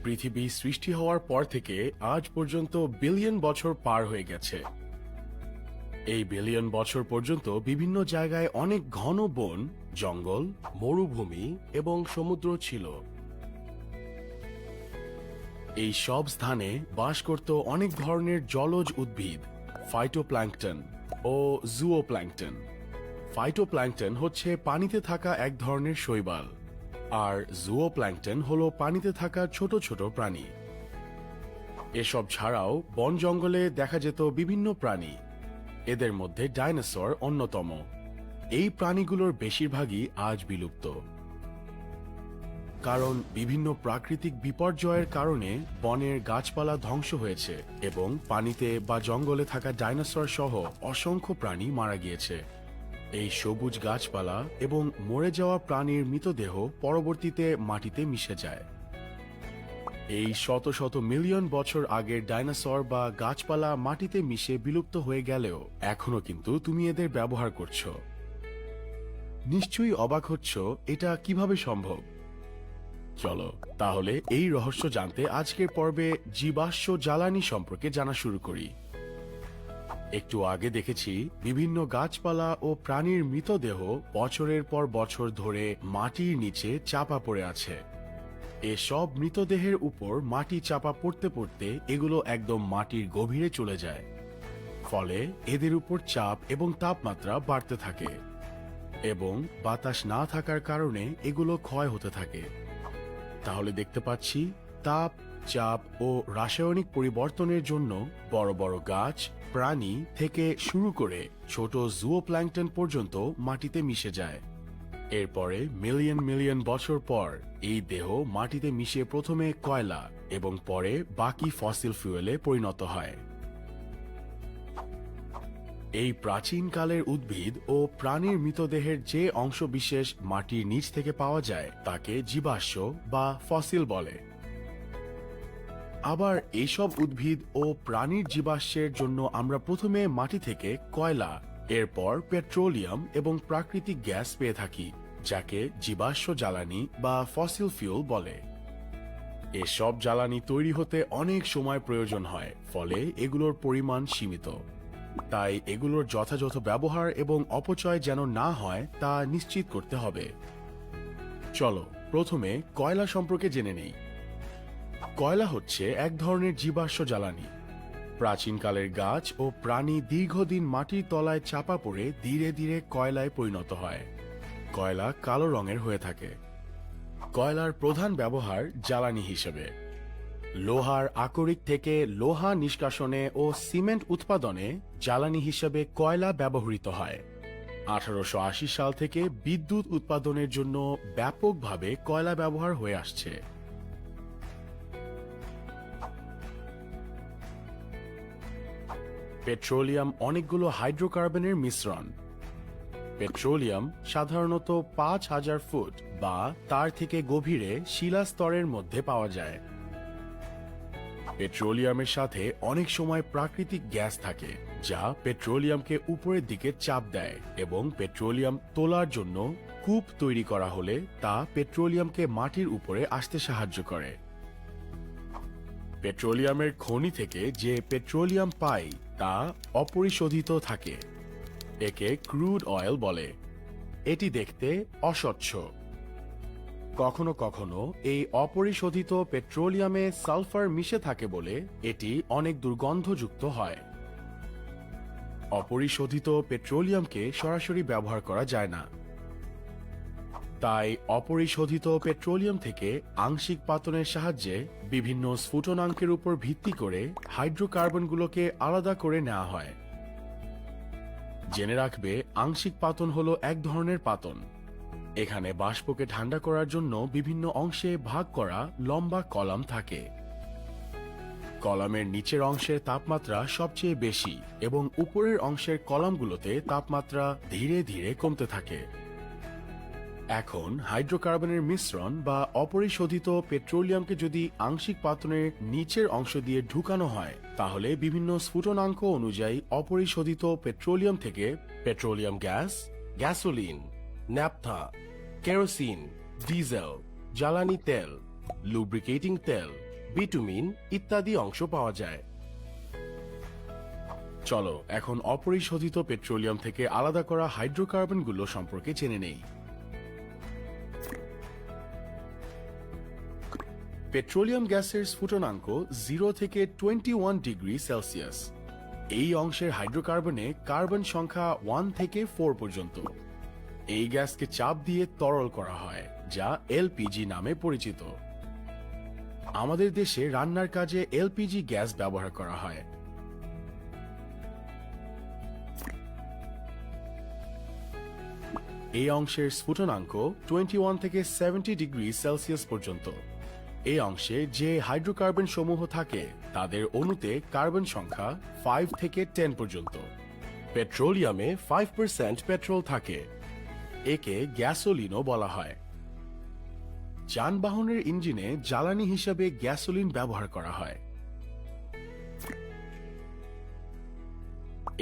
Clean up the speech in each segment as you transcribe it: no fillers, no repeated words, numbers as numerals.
পৃথিবী সৃষ্টি হওয়ার পর থেকে আজ পর্যন্ত বিলিয়ন বছর পার হয়ে গেছে। এই বিলিয়ন বছর পর্যন্ত বিভিন্ন জায়গায় অনেক ঘন বন, জঙ্গল, মরুভূমি এবং সমুদ্র ছিল। এই সব স্থানে বাস করত অনেক ধরনের জলজ উদ্ভিদ, ফাইটোপ্ল্যাঙ্কটন ও জুওপ্ল্যাঙ্কটন। ফাইটোপ্ল্যাঙ্কটন হচ্ছে পানিতে থাকা এক ধরনের শৈবাল, আর জুওপ্ল্যাঙ্কটন হলো পানিতে থাকা ছোট ছোট প্রাণী। এসব ছাড়াও বন জঙ্গলে দেখা যেত বিভিন্ন প্রাণী, এদের মধ্যে ডাইনোসর অন্যতম। এই প্রাণীগুলোর বেশিরভাগই আজ বিলুপ্ত, কারণ বিভিন্ন প্রাকৃতিক বিপর্যয়ের কারণে বনের গাছপালা ধ্বংস হয়েছে এবং পানিতে বা জঙ্গলে থাকা ডাইনোসর সহ অসংখ্য প্রাণী মারা গিয়েছে। এই সবুজ গাছপালা এবং মরে যাওয়া প্রাণীর মৃতদেহ পরবর্তীতে মাটিতে মিশে যায়। এই শত শত মিলিয়ন বছর আগের ডাইনোসর বা গাছপালা মাটিতে মিশে বিলুপ্ত হয়ে গেলেও এখনো কিন্তু তুমি এদের ব্যবহার করছো। নিশ্চয়ই অবাক হচ্ছ এটা কিভাবে সম্ভব। চলো তাহলে এই রহস্য জানতে আজকের পর্বে জীবাশ্ম জ্বালানি সম্পর্কে জানা শুরু করি। একটু আগে দেখেছি বিভিন্ন গাছপালা ও প্রাণীর মৃতদেহ বছরের পর বছর ধরে মাটির নিচে চাপা পড়ে আছে। এসব মৃতদেহের উপর মাটি চাপা পড়তে পড়তে এগুলো একদম মাটির গভীরে চলে যায়, ফলে এদের উপর চাপ এবং তাপমাত্রা বাড়তে থাকে এবং বাতাস না থাকার কারণে এগুলো ক্ষয় হতে থাকে। তাহলে দেখতে পাচ্ছি তাপ, চাপ ও রাসায়নিক পরিবর্তনের জন্য বড় বড় গাছ, প্রাণী থেকে শুরু করে ছোট জুওপ্ল্যাঙ্কটন পর্যন্ত মাটিতে মিশে যায়। এরপরে মিলিয়ন মিলিয়ন বছর পর এই দেহ মাটিতে মিশে প্রথমে কয়লা এবং পরে বাকি ফসিল ফুয়েলে পরিণত হয়। এই প্রাচীন কালের উদ্ভিদ ও প্রাণীর মৃতদেহের যে অংশবিশেষ মাটির নিচ থেকে পাওয়া যায় তাকে জীবাশ্ম বা ফসিল বলে। আবার এইসব উদ্ভিদ ও প্রাণীর জীবাশ্মের জন্য আমরা প্রথমে মাটি থেকে কয়লা, এরপর পেট্রোলিয়াম এবং প্রাকৃতিক গ্যাস পেয়ে থাকি, যাকে জীবাশ্ম জ্বালানি বা ফসিল ফিউল বলে। এসব জ্বালানি তৈরি হতে অনেক সময় প্রয়োজন হয়, ফলে এগুলোর পরিমাণ সীমিত। তাই এগুলোর যথাযথ ব্যবহার এবং অপচয় যেন না হয় তা নিশ্চিত করতে হবে। চলো প্রথমে কয়লা সম্পর্কে জেনে নেই। কয়লা হচ্ছে এক ধরনের জীবাশ্ম জ্বালানি। প্রাচীনকালের গাছ ও প্রাণী দীর্ঘদিন মাটির তলায় চাপা পড়ে ধীরে ধীরে কয়লায় পরিণত হয়। কয়লা কালো রঙের হয়ে থাকে। কয়লার প্রধান ব্যবহার জ্বালানি হিসেবে। লোহার আকরিক থেকে লোহা নিষ্কাশনে ও সিমেন্ট উৎপাদনে জ্বালানি হিসেবে কয়লা ব্যবহৃত হয়। 1880 সাল থেকে বিদ্যুৎ উৎপাদনের জন্য ব্যাপকভাবে কয়লা ব্যবহার হয়ে আসছে। পেট্রোলিয়াম অনেকগুলো হাইড্রোকার্বনের মিশ্রণ। পেট্রোলিয়াম সাধারণত 5000 ফুট বা তার থেকে গভীরে শিলাস্তরের মধ্যে পাওয়া যায়। পেট্রোলিয়ামের সাথে অনেক সময় প্রাকৃতিক গ্যাস থাকে, যা পেট্রোলিয়ামকে উপরের দিকে চাপ দেয় এবং পেট্রোলিয়াম তোলার জন্য কূপ তৈরি করা হলে তা পেট্রোলিয়ামকে মাটির উপরে আসতে সাহায্য করে। পেট্রোলিয়ামের খনি থেকে যে পেট্রোলিয়াম পাই তা অপরিশোধিত থাকে। একে ক্রুড অয়েল বলে। এটি দেখতে অস্বচ্ছ। কখনো কখনো এই অপরিশোধিত পেট্রোলিয়ামে সালফার মিশে থাকে বলে এটি অনেক দুর্গন্ধযুক্ত হয়। অপরিশোধিত পেট্রোলিয়ামকে সরাসরি ব্যবহার করা যায় না। তাই অপরিশোধিত পেট্রোলিয়াম থেকে আংশিক পাতনের সাহায্যে বিভিন্ন স্ফুটনাঙ্কের উপর ভিত্তি করে হাইড্রোকার্বনগুলোকে আলাদা করে নেওয়া হয়। জেনে রাখবে, আংশিক পাতন হলো এক ধরনের পাতন। এখানে বাষ্পকে ঠান্ডা করার জন্য বিভিন্ন অংশে ভাগ করা লম্বা কলাম থাকে। কলামের নিচের অংশের তাপমাত্রা সবচেয়ে বেশি এবং উপরের অংশের কলামগুলোতে তাপমাত্রা ধীরে ধীরে কমতে থাকে। এখন হাইড্রোকার্বনের মিশ্রণ বা অপরিশোধিত পেট্রোলিয়ামকে যদি আংশিক পাতনের নিচের অংশ দিয়ে ঢুকানো হয়, তাহলে বিভিন্ন স্ফুটনাঙ্ক অনুযায়ী অপরিশোধিত পেট্রোলিয়াম থেকে petroleum gas, gasoline, naphtha, kerosene, diesel, জ্বালানি তেল, লুব্রিকেটিং তেল, বিটুমিন ইত্যাদি অংশ পাওয়া যায়। চলো এখন অপরিশোধিত পেট্রোলিয়াম থেকে আলাদা করা হাইড্রোকার্বনগুলো সম্পর্কে জেনে নেই। পেট্রোলিয়াম গ্যাসের স্ফুটনাঙ্ক 0 থেকে 21 ডিগ্রি সেলসিয়াস। এই অংশের হাইড্রোকার্বনে কার্বন সংখ্যা 1 থেকে 4 পর্যন্ত। এই গ্যাসকে চাপ দিয়ে তরল করা হয়, যা এলপিজি নামে পরিচিত। আমাদের দেশে রান্নার কাজে এলপিজি গ্যাস ব্যবহার করা হয়। এই অংশের স্ফুটনাঙ্ক 21 থেকে 70 ডিগ্রি সেলসিয়াস পর্যন্ত। এই অংশে যে হাইড্রোকার্বন সমূহ থাকে তাদের অণুতে কার্বন সংখ্যা 5 থেকে 10 পর্যন্ত। পেট্রোলিয়ামে 5% পেট্রোল থাকে। একে গ্যাসোলিনও বলা হয়। যানবাহনের ইঞ্জিনে জ্বালানি হিসেবে গ্যাসোলিন ব্যবহার করা হয়।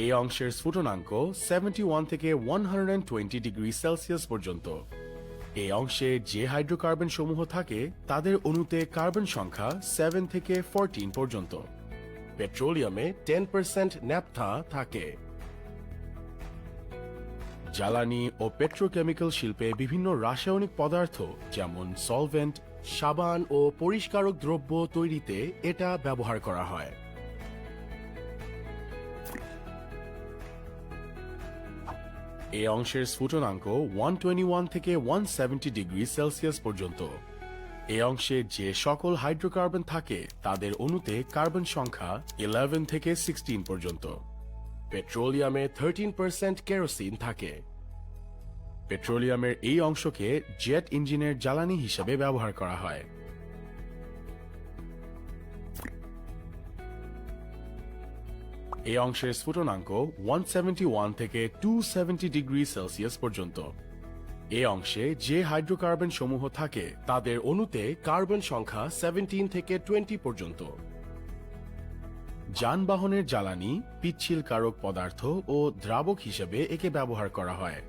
এই অংশের স্ফুটনাঙ্ক 71 থেকে 120 ডিগ্রি সেলসিয়াস পর্যন্ত। এই অংশে যে হাইড্রোকার্বন সমূহ থাকে তাদের অণুতে কার্বন সংখ্যা 7 থেকে 14 পর্যন্ত। পেট্রোলিয়ামে 10% ন্যাপথা থাকে। জ্বালানি ও পেট্রোকেমিক্যাল শিল্পে বিভিন্ন রাসায়নিক পদার্থ যেমন সলভেন্ট, সাবান ও পরিষ্কারক দ্রব্য তৈরিতে এটা ব্যবহার করা হয়। এই অংশের স্ফুটনাঙ্ক 121 থেকে 170 ডিগ্রি সেলসিয়াস পর্যন্ত। এই অংশে যে সকল হাইড্রোকার্বন থাকে তাদের অণুতে কার্বন সংখ্যা 11 থেকে 16 পর্যন্ত। পেট্রোলিয়ামে 13% কেরোসিন থাকে। পেট্রোলিয়ামের এই অংশকে জেট ইঞ্জিনের জ্বালানি হিসেবে ব্যবহার করা হয়। এই অংশের স্ফুটনাঙ্ক 171 থেকে 270 ডিগ্রি সেলসিয়াস পর্যন্ত। এই অংশে যে হাইড্রোকার্বন সমূহ থাকে তাদের অণুতে কার্বন সংখ্যা 17 থেকে 20 পর্যন্ত। যানবাহনের জ্বালানি, পিচ্ছিল কারক পদার্থ ও দ্রাবক হিসেবে একে ব্যবহার করা হয়।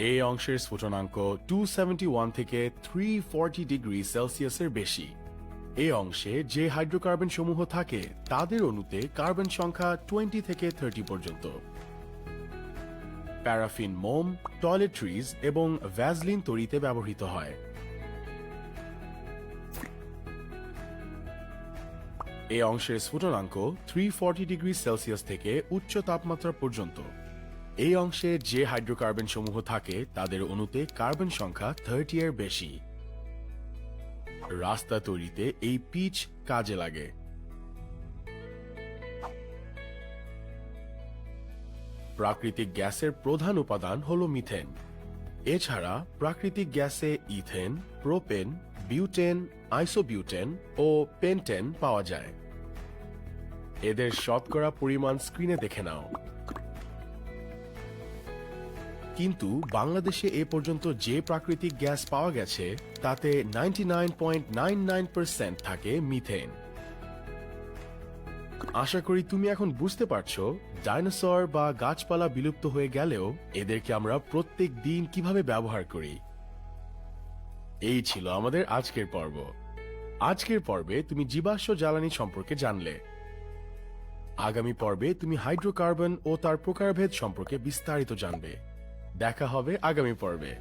এই অংশের স্ফুটনাঙ্ক 271 থেকে 340 ডিগ্রি সেলসিয়াসের বেশি। এই অংশে যে হাইড্রোকার্বন সমূহ থাকে তাদের অণুতে কার্বন সংখ্যা 20 থেকে 30 পর্যন্ত। প্যারাফিন মোম, টয়লেট্রিজ এবং ভ্যাসলিন তৈরিতে ব্যবহৃত হয়। এই অংশের স্ফুটনাঙ্ক 340 ডিগ্রি সেলসিয়াস থেকে উচ্চ তাপমাত্রা পর্যন্ত। এই অংশে যে হাইড্রোকার্বন সমূহ থাকে তাদের অণুতে কার্বন সংখ্যা 30 এর বেশি। রাস্তা তৈরিতে এই পিচ কাজে লাগে। প্রাকৃতিক গ্যাসের প্রধান উপাদান হল মিথেন। এছাড়া প্রাকৃতিক গ্যাসে ইথেন, প্রোপেন, বিউটেন, আইসোবিউটেন ও পেন্টেন পাওয়া যায়। এদের শতকরা পরিমাণ স্ক্রিনে দেখে নাও। কিন্তু বাংলাদেশে এ পর্যন্ত যে প্রাকৃতিক গ্যাস পাওয়া গেছে তাতে 99.99% থাকে মিথেন। আশা করি তুমি এখন বুঝতে পারছো ডাইনোসর বা গাছপালা বিলুপ্ত হয়ে গেলেও এদেরকে আমরা প্রত্যেক দিন কিভাবে ব্যবহার করি। এই ছিল আমাদের আজকের পর্ব। আজকের পর্বে তুমি জীবাশ্ম জ্বালানি সম্পর্কে জানলে। আগামী পর্বে তুমি হাইড্রোকার্বন ও তার প্রকারভেদ সম্পর্কে বিস্তারিত জানবে। দেখা হবে আগামী পর্বে।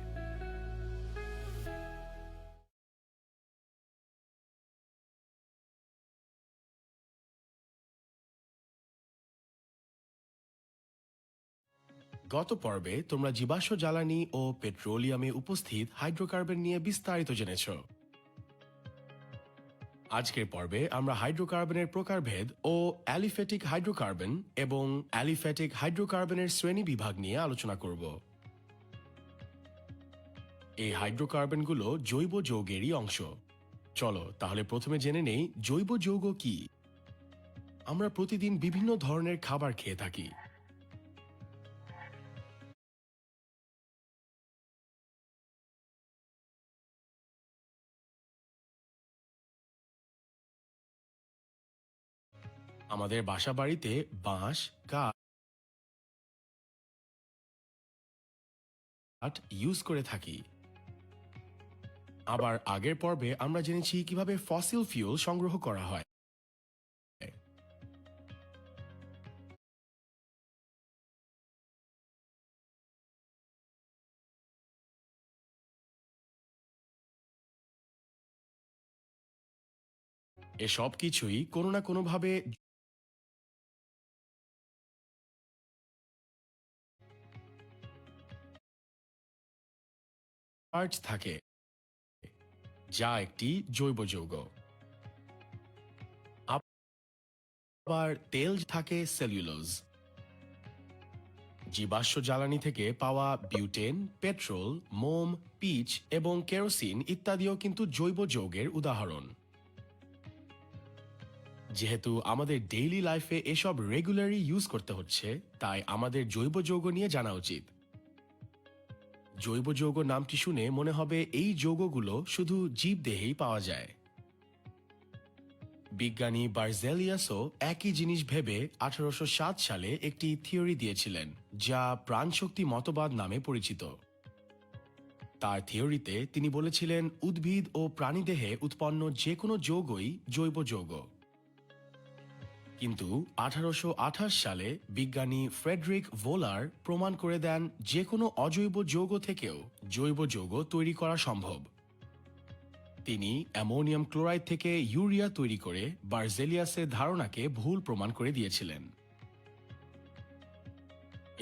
গত পর্বে তোমরা জীবাশ্ম জ্বালানি ও পেট্রোলিয়ামে উপস্থিত হাইড্রোকার্বন নিয়ে বিস্তারিত জেনেছ। আজকের পর্বে আমরা হাইড্রোকার্বনের প্রকারভেদ ও অ্যালিফ্যাটিক হাইড্রোকার্বন এবং অ্যালিফ্যাটিক হাইড্রোকার্বনের শ্রেণী বিভাগ নিয়ে আলোচনা করব। এই হাইড্রোকার্বনগুলো জৈব যৌগেরই অংশ। চলো তাহলে প্রথমে জেনে নেই জৈব যৌগ কি। আমরা প্রতিদিন বিভিন্ন ধরনের খাবার খেয়ে থাকি। আমাদের বাসা বাড়িতে বাঁশ, কাঠ ইউজ করে থাকি। আবার আগের পর্বে আমরা জেনেছি কিভাবে ফসিল ফিউল সংগ্রহ করা হয়। এসব কিছুই কোনো না কোনোভাবে চার্জ থাকে, যা একটি জৈব যৌগ। আবার তেল থাকে সেলুলোজ। জীবাশ্ম জ্বালানি থেকে পাওয়া বিউটেন, পেট্রোল, মোম, পিচ এবং কেরোসিন ইত্যাদিও কিন্তু জৈব যৌগের উদাহরণ। যেহেতু আমাদের ডেইলি লাইফে এসব রেগুলারই ইউজ করতে হচ্ছে, তাই আমাদের জৈব যৌগ নিয়ে জানা উচিত। জৈব যৌগ নামটি শুনে মনে হবে এই যৌগগুলো শুধু জীবদেহেই পাওয়া যায়। বিজ্ঞানী বার্জেলিয়াসও একই জিনিস ভেবে 1807 সালে একটি থিওরি দিয়েছিলেন, যা প্রাণশক্তি মতবাদ নামে পরিচিত। তার থিওরিতে তিনি বলেছিলেন উদ্ভিদ ও প্রাণীদেহে উৎপন্ন যে কোনো যৌগই জৈব যৌগ। কিন্তু 1828 সালে বিজ্ঞানী ফ্রেডরিক ভোলার প্রমাণ করে দেন যে কোনো অজৈব যৌগ থেকেও জৈব যৌগ তৈরি করা সম্ভব। তিনি অ্যামোনিয়াম ক্লোরাইড থেকে ইউরিয়া তৈরি করে বার্জেলিয়াসের ধারণাকে ভুল প্রমাণ করে দিয়েছিলেন।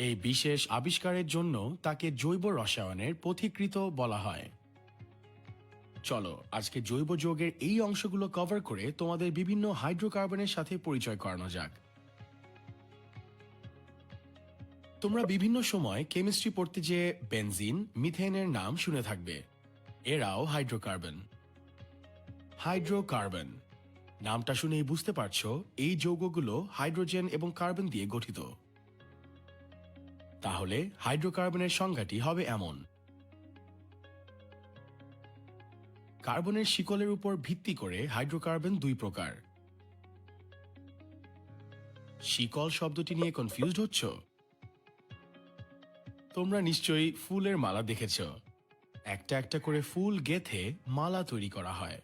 এই বিশেষ আবিষ্কারের জন্য তাকে জৈব রসায়নের পথিকৃৎ বলা হয়। চলো আজকে জৈব যৌগের এই অংশগুলো কভার করে তোমাদের বিভিন্ন হাইড্রোকার্বনের সাথে পরিচয় করানো যাক। তোমরা বিভিন্ন সময় কেমিস্ট্রি পড়তে যে বেনজিন, মিথেনের নাম শুনে থাকবে। এরাও হাইড্রোকার্বন। হাইড্রোকার্বন নামটা শুনেই বুঝতে পারছো এই যৌগগুলো হাইড্রোজেন এবং কার্বন দিয়ে গঠিত। তাহলে হাইড্রোকার্বনের সংজ্ঞাটি হবে এমন: কার্বনের শিকলের উপর ভিত্তি করে হাইড্রোকার্বন দুই প্রকার। শিকল শব্দটি নিয়ে কনফিউজড হচ্ছ? তোমরা নিশ্চয়ই ফুলের মালা দেখেছ। একটা একটা করে ফুল গেঁথে মালা তৈরি করা হয়।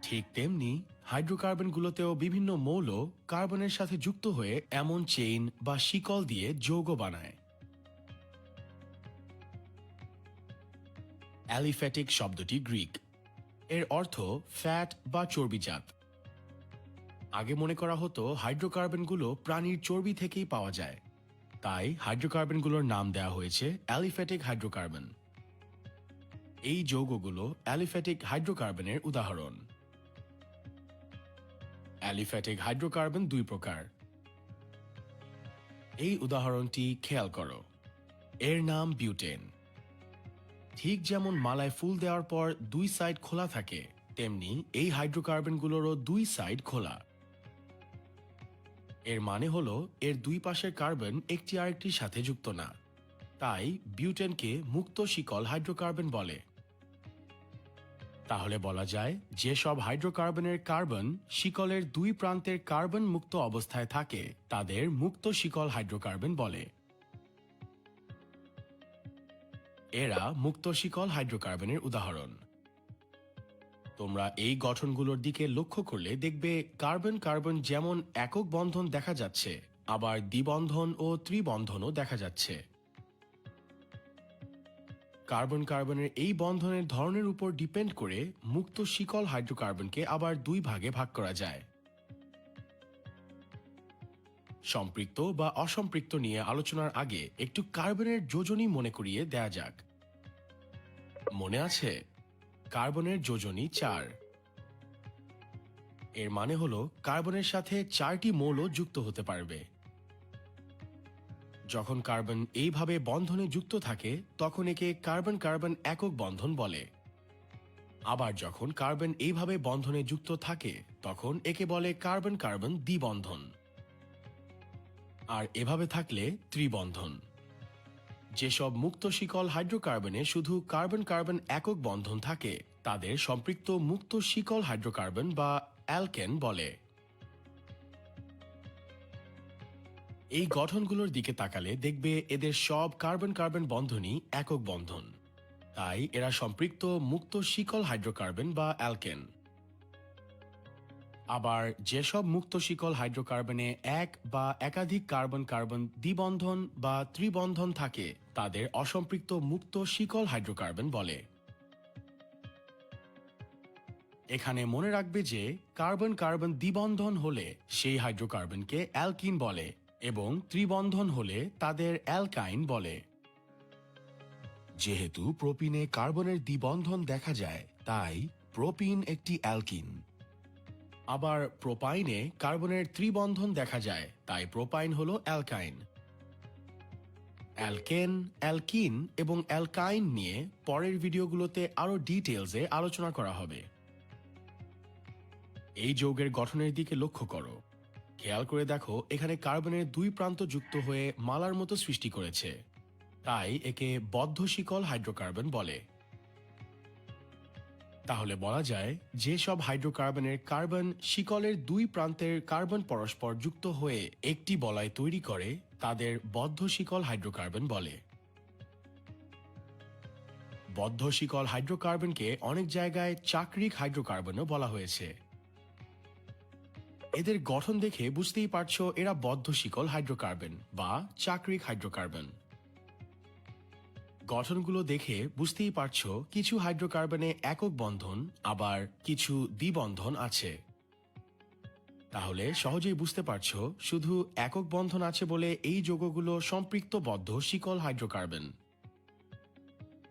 ঠিক তেমনি হাইড্রোকার্বনগুলোতেও বিভিন্ন মৌল কার্বনের সাথে যুক্ত হয়ে এমন চেইন বা শিকল দিয়ে যৌগ বানায়। অ্যালিফ্যাটিক শব্দটি গ্রিক। এর অর্থ ফ্যাট বা চর্বিজাত। আগে মনে করা হতো হাইড্রোকার্বনগুলো প্রাণীর চর্বি থেকেই পাওয়া যায়, তাই হাইড্রোকার্বনগুলোর নাম দেওয়া হয়েছে অ্যালিফ্যাটিক হাইড্রোকার্বন। এই যৌগগুলো অ্যালিফ্যাটিক হাইড্রোকার্বনের উদাহরণ। অ্যালিফ্যাটিক হাইড্রোকার্বন দুই প্রকার। এই উদাহরণটি খেয়াল করো। এর নাম বিউটেন। ঠিক যেমন মালায় ফুল দেওয়ার পর দুই সাইড খোলা থাকে, তেমনি এই হাইড্রোকার্বনগুলোরও দুই সাইড খোলা। এর মানে হলো এর দুই পাশের কার্বন একটি আরেকটির সাথে যুক্ত না, তাই বিউটেনকে মুক্ত শিকল হাইড্রোকার্বন বলে। তাহলে বলা যায় যেসব হাইড্রোকার্বনের কার্বন শিকলের দুই প্রান্তের কার্বন মুক্ত অবস্থায় থাকে তাদের মুক্ত শিকল হাইড্রোকার্বন বলে। এরা মুক্ত শিকল হাইড্রোকার্বনের উদাহরণ। তোমরা এই গঠনগুলোর দিকে লক্ষ্য করলে দেখবে কার্বন কার্বন যেমন একক বন্ধন দেখা যাচ্ছে, আবার দ্বিবন্ধন ও ত্রিবন্ধনও দেখা যাচ্ছে। কার্বন কার্বনের এই বন্ধনের ধরনের উপর ডিপেন্ড করে মুক্ত শিকল হাইড্রোকার্বনকে আবার দুই ভাগে ভাগ করা যায়। সম্পৃক্ত বা অসম্পৃক্ত নিয়ে আলোচনার আগে একটু কার্বনের যোজনী মনে করিয়ে দেয়া যাক। মনে আছে? কার্বনের যোজনী 4। এর মানে হলো কার্বনের সাথে 4টি মৌল যুক্ত হতে পারবে। যখন কার্বন এইভাবে বন্ধনে যুক্ত থাকে তখন একে কার্বন কার্বন একক বন্ধন বলে। আবার যখন কার্বন এইভাবে বন্ধনে যুক্ত থাকে তখন একে বলে কার্বন কার্বন দ্বিবন্ধন। আর এভাবে থাকলে ত্রিবন্ধন। যেসব মুক্ত শিকল হাইড্রোকার্বনে শুধু কার্বন কার্বন একক বন্ধন থাকে তাদের সম্পৃক্ত মুক্ত শিকল হাইড্রোকার্বন বা অ্যালকেন বলে। এই গঠনগুলোর দিকে তাকালে দেখবে এদের সব কার্বন কার্বন বন্ধনই একক বন্ধন। তাই এরা সম্পৃক্ত মুক্ত শিকল হাইড্রোকার্বন বা অ্যালকেন। আবার যেসব মুক্ত শিকল হাইড্রোকার্বনে এক বা একাধিক কার্বন কার্বন দ্বিবন্ধন বা ত্রিবন্ধন থাকে তাদের অসম্পৃক্ত মুক্ত শিকল হাইড্রোকার্বন বলে। এখানে মনে রাখবে যে কার্বন কার্বন দ্বিবন্ধন হলে সেই হাইড্রোকার্বনকে অ্যালকিন বলে এবং ত্রিবন্ধন হলে তাদের অ্যালকাইন বলে। যেহেতু প্রোপিনে কার্বনের দ্বিবন্ধন দেখা যায় তাই প্রোপিন একটি অ্যালকিন। আবার প্রোপাইনে কার্বনের ত্রিবন্ধন দেখা যায় তাই প্রোপাইন হলো অ্যালকাইন। অ্যালকেন, অ্যালকিন এবং অ্যালকাইন নিয়ে পরের ভিডিওগুলোতে আরো ডিটেইলসে আলোচনা করা হবে। এই যৌগের গঠনের দিকে লক্ষ্য করো। খেয়াল করে দেখো এখানে কার্বনের দুই প্রান্ত যুক্ত হয়ে মালার মতো সৃষ্টি করেছে, তাই একে বদ্ধ শিকল হাইড্রোকার্বন বলে। তাহলে বলা যায় যে সব হাইড্রোকার্বনের কার্বন শিকলের দুই প্রান্তের কার্বন পরস্পর যুক্ত হয়ে একটি বলয় তৈরি করে তাদের বদ্ধ শিকল হাইড্রোকার্বন বলে। বদ্ধ শিকল হাইড্রোকার্বনকে অনেক জায়গায় চাকরিক হাইড্রোকার্বনও বলা হয়েছে। এদের গঠন দেখে বুঝতেই পারছো এরা বদ্ধ শিকল হাইড্রোকার্বন বা চাকরিক হাইড্রোকার্বন। গঠনগুলো দেখে বুঝতেই পারছো কিছু হাইড্রোকার্বনে একক বন্ধন আবার কিছু দ্বিবন্ধন আছে। তাহলে সহজেই বুঝতে পারছো শুধু একক বন্ধন আছে বলে এই যৌগগুলো সম্পৃক্ত বদ্ধ শিকল হাইড্রোকার্বন,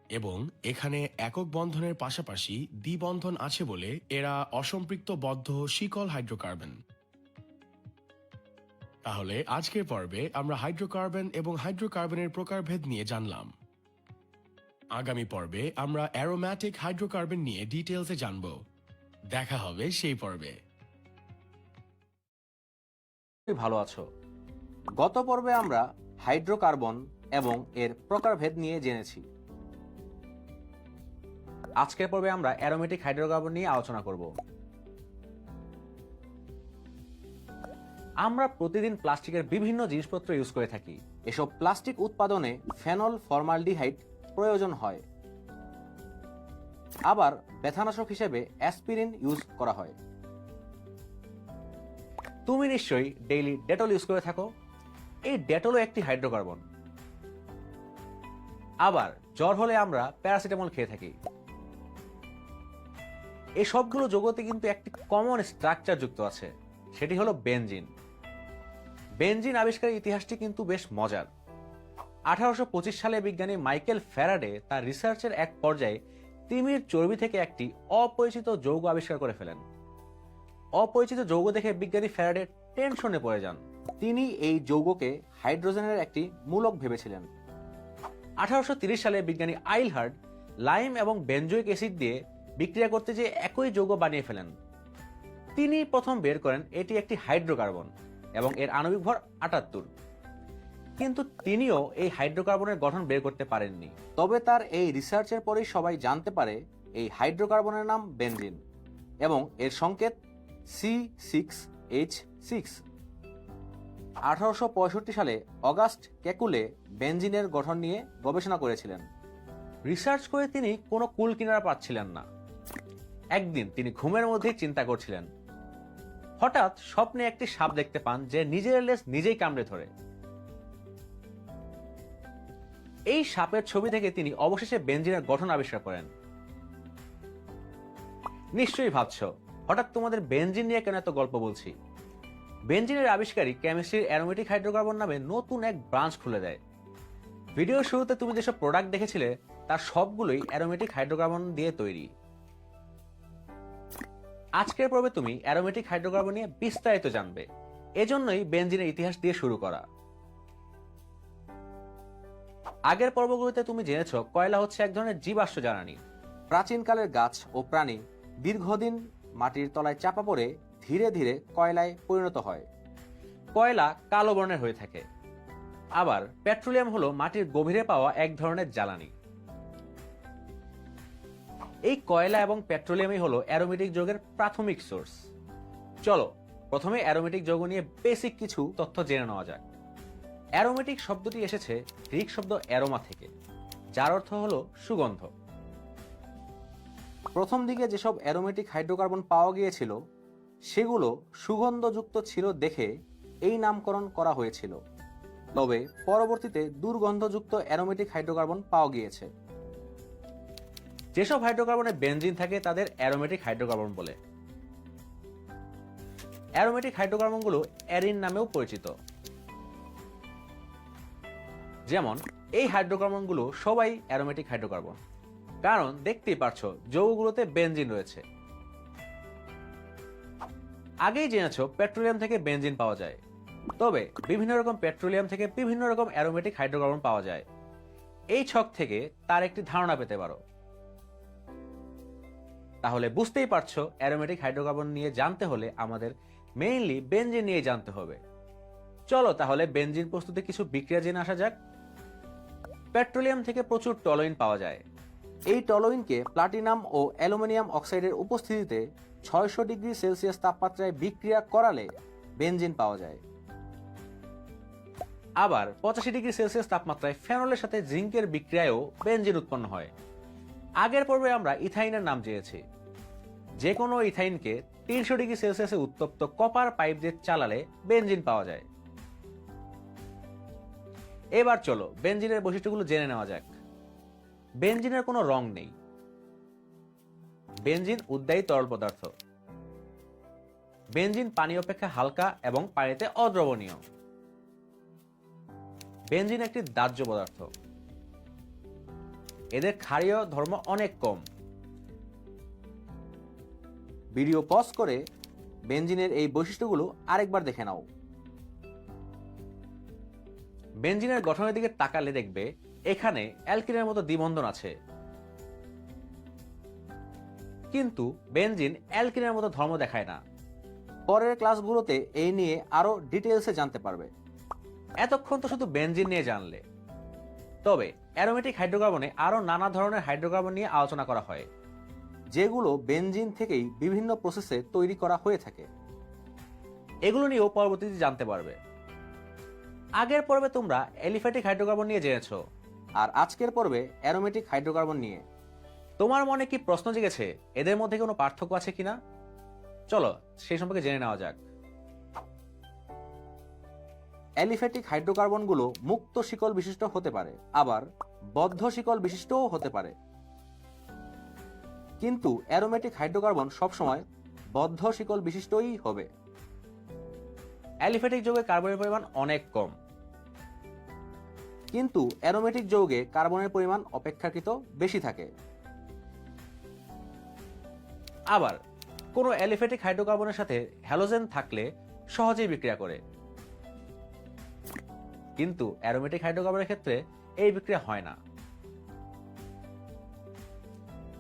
এবং এখানে একক বন্ধনের পাশাপাশি দ্বিবন্ধন আছে বলে এরা অসম্পৃক্ত বদ্ধ শিকল হাইড্রোকার্বন। তাহলে আজকের পর্বে আমরা হাইড্রোকার্বন এবং হাইড্রোকার্বনের প্রকারভেদ নিয়ে জানলাম। আগামী পর্বে আমরা অ্যারোম্যাটিক হাইড্রোকার্বন নিয়ে ডিটেইলসে জানব। দেখা হবে সেই পর্বে। ভালো আছো? গত পর্বে আমরা হাইড্রোকার্বন এবং এর প্রকারভেদ নিয়ে জেনেছি। আজকের পর্বে আমরা অ্যারোমেটিক হাইড্রোকার্বন নিয়ে আলোচনা করব। আমরা প্রতিদিন প্লাস্টিকের বিভিন্ন জিনিসপত্র ইউজ করে থাকি। এসব প্লাস্টিক উৎপাদনে ফেনল ফর্মালডিহাইড প্রয়োজন হয়। আবার ব্যথানাশক হিসেবে অ্যাসপিরিন ইউজ করা হয়। তুমি নিশ্চয়ই ডেইলি ডেটল ইউজ করে থাকো। এই ডেটলও একটি হাইড্রোকার্বন। আবার জ্বর হলে আমরা প্যারাসিটামল খেয়ে থাকি। এই সবগুলো যৌগতে কিন্তু একটি কমন স্ট্রাকচার যুক্ত আছে, সেটি হলো বেনজিন। বেনজিন আবিষ্কারের ইতিহাসটি কিন্তু বেশ মজার। 1825 সালে বিজ্ঞানী মাইকেল ফ্যারাডে তার রিসার্চের এক পর্যায়ে তিমির চর্বি থেকে একটি অপরিচিত যৌগ আবিষ্কার করে ফেলেন। অপরিচিত যৌগ দেখে বিজ্ঞানী ফ্যারাডে টেনশনে পড়ে যান। তিনি এই যৌগকে হাইড্রোজেনের একটি মূলক ভেবেছিলেন। 1830 সালে বিজ্ঞানী আইলহার্ড লাইম এবং বেনজোইক অ্যাসিড দিয়ে বিক্রিয়া করতে যে একই যৌগ বানিয়ে ফেলেন। তিনি প্রথম বের করেন এটি একটি হাইড্রোকার্বন এবং এর আণবিক ভর 78। কিন্তু তিনিও এই হাইড্রোকার্বনের গঠন বের করতে পারেননি। তবে তার এই রিসার্চের পরেই সবাই জানতে পারে এই হাইড্রোকার্বনের নাম বেনজিন এবং এর সংকেত C6H6। 1865 সালে অগাস্ট কেকুলে বেনজিনের গঠন নিয়ে গবেষণা করেছিলেন। রিসার্চ করে তিনি কোনো কুল কিনারা পাচ্ছিলেন না। একদিন তিনি ঘুমের মধ্যেই চিন্তা করছিলেন। হঠাৎ স্বপ্নে একটি সাপ দেখতে পান যে নিজের লেজ নিজেই কামড়ে ধরে। এই সাপের ছবি থেকে তিনি অবশেষে বেনজিনের গঠন আবিষ্কার করেন। নিশ্চয়ই ভাবছো হঠাৎ তোমাদের বেনজিন নিয়ে কেন এত গল্প বলছি। বেনজিনের আবিষ্কারই কেমিস্ট্রির অ্যারোমেটিক হাইড্রোকার্বন নামে নতুন এক ব্রাঞ্চ খুলে দেয়। ভিডিওর শুরুতে তুমি যেসব প্রোডাক্ট দেখেছিলে তার সবগুলোই অ্যারোমেটিক হাইড্রোকার্বন দিয়ে তৈরি। আজকের পর্বে তুমি অ্যারোমেটিক হাইড্রোকার্বন নিয়ে বিস্তারিত জানবে। এজন্যই বেনজিনের ইতিহাস দিয়ে শুরু করা। আগের পর্বগুলোতে তুমি জেনেছো কয়লা হচ্ছে এক ধরনের জীবাশ্ম জ্বালানি। প্রাচীনকালের গাছ ও প্রাণী দীর্ঘদিন মাটির তলায় চাপা পড়ে ধীরে ধীরে কয়লায় পরিণত হয়। কয়লা কালো বর্ণের হয়ে থাকে। আবার পেট্রোলিয়াম হলো মাটির গভীরে পাওয়া এক ধরনের জ্বালানি। এই কয়লা এবং পেট্রোলিয়ামই হলো অ্যারোমেটিক যৌগের প্রাথমিক সোর্স। চলো প্রথমে অ্যারোমেটিক যৌগ নিয়ে বেসিক কিছু তথ্য জেনে নেওয়া যাক। অ্যারোমেটিক শব্দটি এসেছে গ্রিক শব্দ অ্যারোমা থেকে, যার অর্থ হলো সুগন্ধ। প্রথম দিকে যেসব অ্যারোমেটিক হাইড্রোকার্বন পাওয়া গিয়েছিল সেগুলো সুগন্ধযুক্ত ছিল দেখে এই নামকরণ করা হয়েছিল, তবে পরবর্তীতে দুর্গন্ধযুক্ত অ্যারোমেটিক হাইড্রোকার্বন পাওয়া গিয়েছে। যেসব হাইড্রোকার্বনে বেনজিন থাকে তাদের অ্যারোমেটিক হাইড্রোকার্বন বলে। অ্যারোমেটিক হাইড্রোকার্বনগুলো অ্যারিন নামেও পরিচিত। যেমন এই হাইড্রোকার্বনগুলো সবাই অ্যারোমেটিক হাইড্রোকার্বন, কারণ দেখতেই পারছো যৌগগুলোতে বেনজিন রয়েছে। আগেই জেনেছো পেট্রোলিয়াম থেকে বেনজিন পাওয়া যায়, তবে বিভিন্ন রকম পেট্রোলিয়াম থেকে বিভিন্ন রকম অ্যারোমেটিক হাইড্রোকার্বন পাওয়া যায়। এই ছক থেকে তার একটি ধারণা পেতে পারো। তাহলে বুঝতেই পারছো অ্যারোমেটিক হাইড্রোকার্বন নিয়ে জানতে হলে আমাদের মেইনলি বেনজিন নিয়ে জানতে হবে। চলো তাহলে বেনজিন প্রস্তুতে কিছু বিক্রিয়া জেনে আসা যাক। পেট্রোলিয়াম থেকে প্রচুর টলুইন পাওয়া যায়। এই টলুইনকে প্লাটিনাম ও অ্যালুমিনিয়াম অক্সাইডের উপস্থিতিতে 600 ডিগ্রি সেলসিয়াস তাপমাত্রায় বিক্রিয়া করালে বেনজিন পাওয়া যায়। আবার 85 ডিগ্রি সেলসিয়াস তাপমাত্রায় ফেনলের সাথে জিঙ্কের বিক্রিয়ায়ও বেনজিন উৎপন্ন হয়। আগের পর্বে আমরা ইথাইনের নাম জেনেছি। যে কোনো ইথাইনকে 300 ডিগ্রি সেলসিয়াসে উত্তপ্ত কপার পাইপ দিয়ে চালালে বেনজিন পাওয়া যায়। এবার চলো বেনজিনের বৈশিষ্ট্যগুলো জেনে নেওয়া যাক। বেনজিনের কোনো রং নেই। বেনজিন উদ্বায়ী তরল পদার্থ। বেনজিন পানি অপেক্ষা হালকা এবং পানিতে অদ্রবণীয়। বেনজিন একটি দাহ্য পদার্থ। এদের ক্ষারীয় ধর্ম অনেক কম। ভিডিও পজ করে বেনজিনের এই বৈশিষ্ট্যগুলো আরেকবার দেখে নাও। বেনজিনের গঠনের দিকে তাকালে দেখবে এখানে অ্যালকিনের মতো দ্বিবন্ধন আছে, কিন্তু বেনজিন অ্যালকিনের মতো ধর্ম দেখায় না। পরের ক্লাসগুলোতে এই নিয়ে আরো ডিটেইলসে জানতে পারবে। এতক্ষণ তো শুধু বেনজিন নিয়ে জানলে, তবে অ্যারোমেটিক হাইড্রোকার্বনে আরো নানা ধরনের হাইড্রোকার্বন নিয়ে আলোচনা করা হয়, যেগুলো বেনজিন থেকেই বিভিন্ন প্রসেসে তৈরি করা হয়ে থাকে। এগুলো নিয়েও পরবর্তীতে জানতে পারবে। আগের পর্বে তোমরা অ্যালিফ্যাটিক হাইড্রোকার্বন নিয়ে জেনেছো, আর আজকের পর্বে অ্যারোমেটিক হাইড্রোকার্বন নিয়ে। তোমার মনে কি প্রশ্ন জেগেছে এদের মধ্যে কোনো পার্থক্য আছে কিনা? চলো সেই সম্পর্কে জেনে নেওয়া যাক। অ্যালিফ্যাটিক হাইড্রোকার্বনগুলো মুক্ত শিকল বিশিষ্ট হতে পারে, আবার বদ্ধ শিকল বিশিষ্টও হতে পারে। কিন্তু অ্যারোমেটিক হাইড্রোকার্বন সবসময় বদ্ধ শিকল বিশিষ্টই হবে। অ্যালিফ্যাটিক যৌগে কার্বনের পরিমাণ অনেক কম, কিন্তু অ্যারোমেটিক যৌগে কার্বনের পরিমাণ অপেক্ষাকৃত বেশি থাকে। আবার কোনো অ্যালিফ্যাটিক হাইড্রোকার্বনের সাথে হ্যালোজেন থাকলে সহজেই বিক্রিয়া করে, কিন্তু অ্যারোমেটিক হাইড্রোকার্বনের ক্ষেত্রে এই বিক্রিয়া হয় না।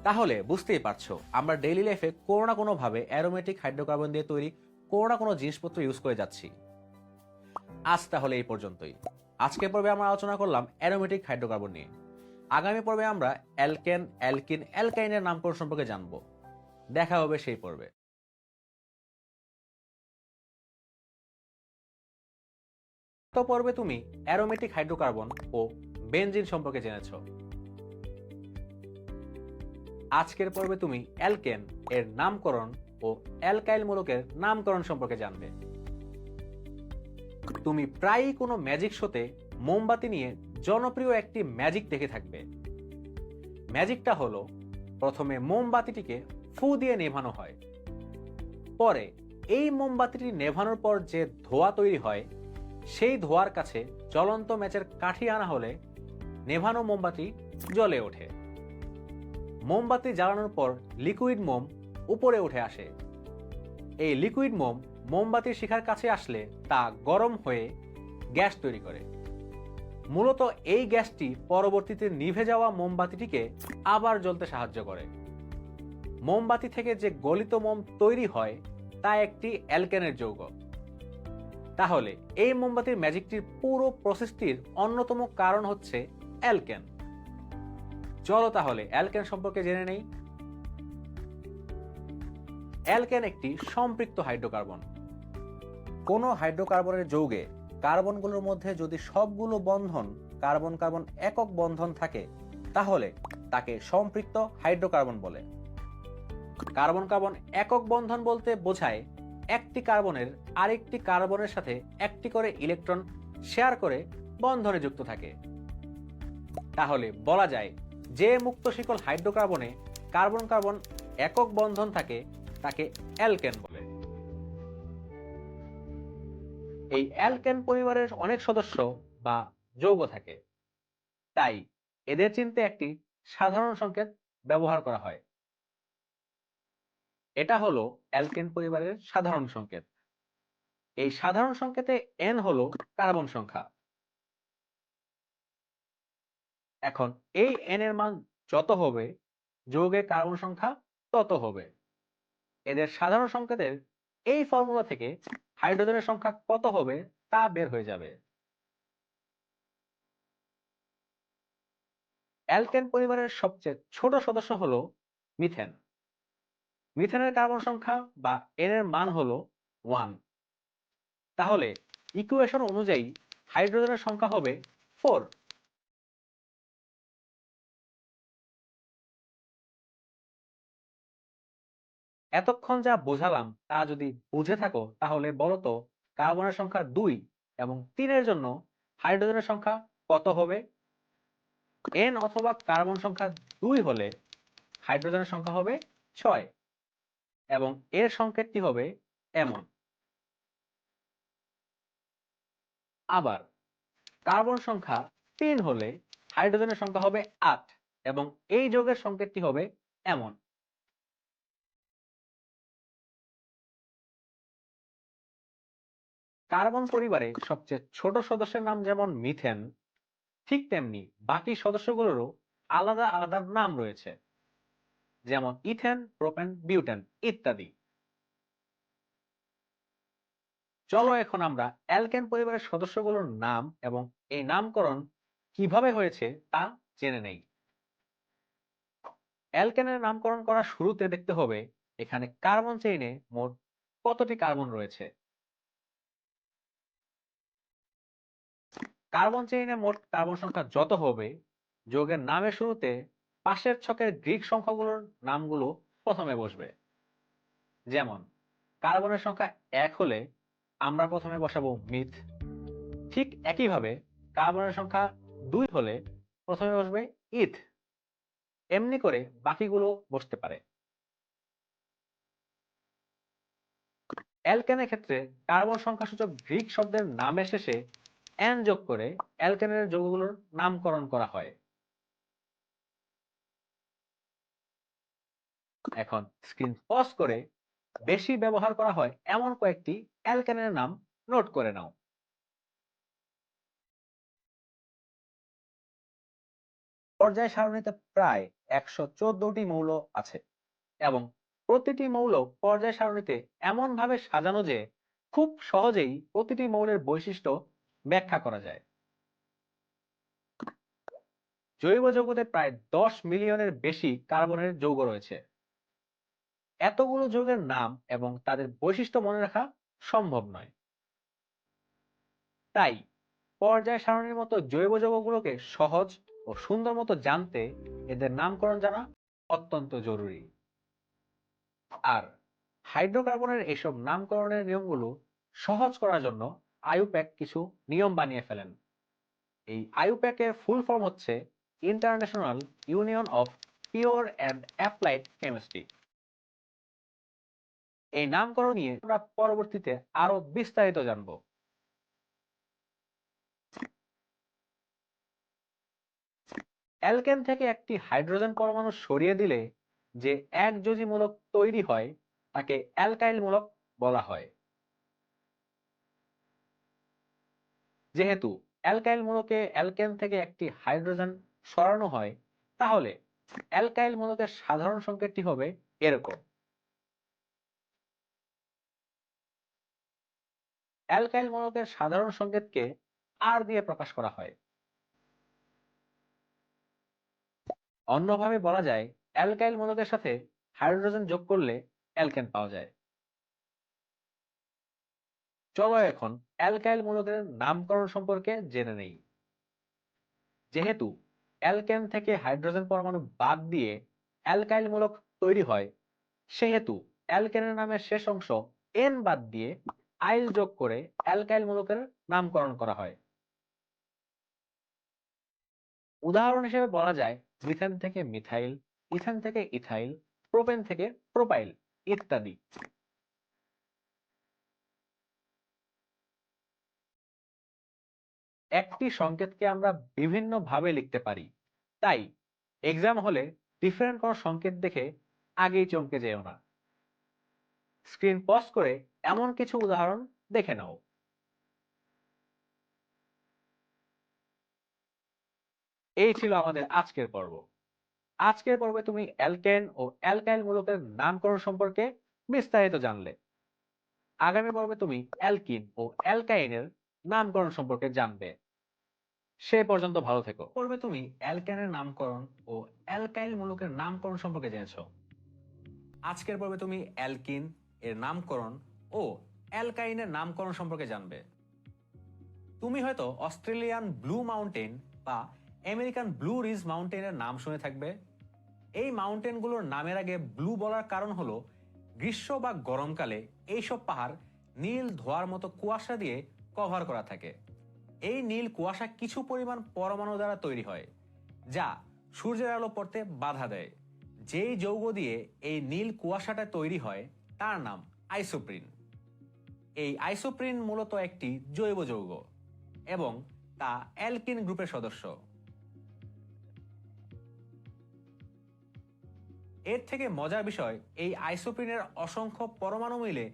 তাহলে বুঝতেই পারছো আমরা ডেইলি লাইফে কোনো না কোনো ভাবে অ্যারোমেটিক হাইড্রোকার্বন দিয়ে তৈরি কোনো না কোনো জিনিসপত্র ইউজ করে যাচ্ছি। আজ তাহলে এই পর্যন্তই। আজকের পর্বে আমরা আলোচনা করলাম অ্যারোমেটিক হাইড্রোকার্বন নিয়ে। আগামী পর্বে আমরা অ্যালকেন, অ্যালকিন, অ্যালকাইনের নামকরণ সম্পর্কে জানব। দেখা হবে সেই পর্বে। গত পর্বে তুমি অ্যারোমেটিক হাইড্রোকার্বন ও বেনজিন সম্পর্কে জেনেছো। আজকের পর্বে তুমি অ্যালকেন এর নামকরণ ও অ্যালকাইল মূলকের নামকরণ সম্পর্কে জানবে। তুমি প্রায়ই কোনো ম্যাজিক শোতে মোমবাতি নিয়ে জনপ্রিয় একটি ম্যাজিক দেখে থাকবে। ম্যাজিকটা হলো প্রথমে মোমবাতিটিকে ফু দিয়ে নেভানো হয়, পরে এই মোমবাতিটি নেভানোর পর যে ধোঁয়া তৈরি হয় সেই ধোঁয়ার কাছে জ্বলন্ত ম্যাচের কাঠি আনা হলে নেভানো মোমবাতি জ্বলে ওঠে। মোমবাতি জ্বালানোর পর লিকুইড মোম উপরে উঠে আসে। এই লিকুইড মোম মোমবাতির শিখার কাছে আসলে তা গরম হয়ে গ্যাস তৈরি করে। মূলত এই গ্যাসটি পরবর্তীতে নিভে যাওয়া মোমবাতিটিকে আবার জ্বলতে সাহায্য করে। মোমবাতি থেকে যে গলিত মোম তৈরি হয় তা একটি অ্যালকেনের যৌগ। তাহলে এই মোমবাতির ম্যাজিকটির পুরো প্রসেসটির অন্যতম কারণ হচ্ছে অ্যালকেন। চলো তাহলে অ্যালকেন সম্পর্কে জেনে নেই। অ্যালকেন একটি সম্পৃক্ত হাইড্রোকার্বন। কোনো হাইড্রোকার্বনের যৌগে কার্বনগুলোর মধ্যে যদি সবগুলো বন্ধন কার্বন কার্বন একক বন্ধন থাকে তাহলে তাকে সম্পৃক্ত হাইড্রোকার্বন বলে। কার্বন কার্বন একক বন্ধন বলতে বোঝায় একটি কার্বনের আরেকটি কার্বনের সাথে একটি করে ইলেকট্রন শেয়ার করে বন্ধনে যুক্ত থাকে। তাহলে বলা যায় যে মুক্ত শিকল হাইড্রোকার্বনে কার্বন কার্বন একক বন্ধন থাকে তাকে অ্যালকেন বলে। এই অ্যালকেন পরিবারের অনেক সদস্য বা যৌগ থাকে, তাই এদের চিনতে একটি সাধারণ সংকেত ব্যবহার করা হয়। এটা হলো অ্যালকেন পরিবারের সাধারণ সংকেত। এই সাধারণ সংকেতে এন হলো কার্বন সংখ্যা। এখন এই এন এর মান যত হবে, যৌগের কার্বন সংখ্যা তত হবে। এদের সাধারণ সংকেতের এই ফর্মুলা থেকে হাইড্রোজেনের সংখ্যা কত হবে তা বের হয়ে যাবে। অ্যালকেন পরিবারের সবচেয়ে ছোট সদস্য হলো মিথেন। মিথেনের কার্বন সংখ্যা বা এন এর মান হলো 1। তাহলে ইকুয়েশন অনুযায়ী হাইড্রোজেনের সংখ্যা হবে 4। এতক্ষণ যা বোঝালাম তা যদি বুঝে থাকো তাহলে বলো তো কার্বনের সংখ্যা 2 এবং 3 এর জন্য হাইড্রোজেনের সংখ্যা কত হবে? এন অথবা কার্বন সংখ্যা 2 হলে হাইড্রোজেনের সংখ্যা হবে 6 এবং এর সংকেতটি হবে এমন। আবার কার্বন সংখ্যা 3 হলে হাইড্রোজেনের সংখ্যা হবে 8 এবং এই যৌগের সংকেতটি হবে এমন। কার্বন পরিবারে সবচেয়ে ছোট সদস্যের নাম যেমন মিথেন, ঠিক তেমনি বাকি সদস্যগুলোরও আলাদা আলাদা নাম রয়েছে, যেমন ইথেন, প্রোপেন, বিউটেন ইত্যাদি। চলো এখন আমরা অ্যালকেন পরিবারের সদস্যগুলোর নাম এবং এই নামকরণ কিভাবে হয়েছে তা জেনে নেই। অ্যালকেনের নামকরণ করার শুরুতে দেখতে হবে এখানে কার্বন চেইনে মোট কতটি কার্বন রয়েছে। কার্বন চেইনে মোট কার্বন সংখ্যা যত হবে, যৌগের নামের শুরুতে পাশের ছকের গ্রিক সংখ্যাগুলোর নামগুলো প্রথমে বসবে। যেমন কার্বনের সংখ্যা 1 হলে আমরা প্রথমে বসাবো মিথ। ঠিক একইভাবে কার্বনের সংখ্যা 2 হলে প্রথমে বসবে ইথ। এমনি করে বাকিগুলো বসতে পারে। অ্যালকেনের ক্ষেত্রে কার্বন সংখ্যাসূচক গ্রিক শব্দের নামের শেষে এন যোগ করে অ্যালকেনের যৌগগুলোর নামকরণ করা হয়। এখন স্ক্রিন পজ করে বেশি ব্যবহার করা হয় এমন কয়েকটি অ্যালকেনের নাম নোট করে নাও। পর্যায় সারণীতে প্রায় 114টি মৌল আছে এবং প্রতিটি মৌল পর্যায় সারণীতে এমন ভাবে সাজানো যে খুব সহজেই প্রতিটি মৌলের বৈশিষ্ট্য ব্যাখ্যা করা যায়। জৈব যৌগতে প্রায় 10 মিলিয়নের বেশি কার্বনের যৌগ রয়েছে। এতগুলো যৌগের নাম এবং তাদের বৈশিষ্ট্য মনে রাখা সম্ভব নয়। তাই পর্যায় সারণীর মতো জৈব যৌগগুলোকে সহজ ও সুন্দর মতো জানতে এদের নামকরণ জানা অত্যন্ত জরুরি। আর হাইড্রোকার্বনের এসব নামকরণের নিয়মগুলো সহজ করার জন্য আইইউপ্যাক কিছু নিয়ম বানিয়ে ফেলেন। এই আইইউপ্যাকের ফুল ফর্ম হচ্ছে international union of pure and applied chemistry. এই নামকরণ নিয়ে আমরা পরবর্তীতে আরো বিস্তারিত জানব। অ্যালকেন থেকে একটি হাইড্রোজেন পরমাণু সরিয়ে দিলে যে একযোজী মূলক তৈরি হয় তাকে অ্যালকাইল মূলক বলা হয়। যেহেতু অ্যালকাইল মূলকে অ্যালকেন থেকে একটি হাইড্রোজেন সরানো হয়, তাহলে অ্যালকাইল মূলকের সাধারণ সংকেতটি হবে এরকম। অ্যালকাইল মূলকের সাধারণ সংকেতকে আর দিয়ে প্রকাশ করা হয়। অন্যভাবে বলা যায় অ্যালকাইল মূলকের সাথে হাইড্রোজেন যোগ করলে অ্যালকেন পাওয়া যায়। চলো এখন অ্যালকাইল মূলকের নামকরণ সম্পর্কে জেনে নেই। যেহেতু অ্যালকেন থেকে হাইড্রোজেন পরমাণু বাদ দিয়ে অ্যালকাইল মূলক তৈরি হয়, সেহেতু অ্যালকেনের নামের শেষ অংশ এন বাদ দিয়ে আইল যোগ করে অ্যালকাইল মূলকের নামকরণ করা হয়। উদাহরণ হিসেবে বলা যায় মিথেন থেকে মিথাইল, ইথেন থেকে ইথাইল, প্রোপেন থেকে প্রোপাইল ইত্যাদি। একটি সংকেতকে আমরা বিভিন্ন ভাবে লিখতে পারি, তাই এক্সাম হলে ডিফারেন্ট কোন সংকেত দেখে আগেই চমকে যেও না। স্ক্রিন পজ করে এমন কিছু উদাহরণ দেখে নাও। এই ছিল আমাদের আজকের পর্ব। আজকের পর্বে তুমি অ্যালকেন ও অ্যালকাইল মূলকের নামকরণ সম্পর্কে বিস্তারিত জানলে। আগামী পর্বে তুমি অ্যালকিন ও অ্যালকাইনের নামকরণ সম্পর্কে জানবে। সে পর্যন্ত ভালো থেকো। পর্বে তুমি অ্যালকেনের নামকরণ ও অ্যালকাইল মূলকের নামকরণ সম্পর্কে জেনেছো। আজকের পর্বে তুমি অ্যালকিন এর নামকরণ ও অ্যালকাইনের নামকরণ সম্পর্কে জানবে। তুমি হয়তো অস্ট্রেলিয়ান ব্লু মাউন্টেন বা আমেরিকান ব্লু রিজ মাউন্টেনের নাম শুনে থাকবে। এই মাউন্টেনগুলোর নামের আগে ব্লু বলার কারণ হলো গ্রীষ্ম বা গরমকালে এইসব পাহাড় নীল ধোঁয়ার মতো কুয়াশা দিয়ে কভার করা থাকে। এই নীল কুয়াশা কিছু পরিমাণ পরমাণু দ্বারা তৈরি হয়, যা সূর্যের আলো পড়তে বাধা দেয়। যেই যৌগ দিয়ে এই নীল কুয়াশাটা তৈরি হয় তার নাম আইসোপ্রিন। এই আইসোপ্রিন মূলত একটি জৈব যৌগ এবং তা অ্যালকিন গ্রুপের সদস্য। এর থেকে মজার বিষয়, এই আইসোপ্রিনের অসংখ্য পরমাণু মিলে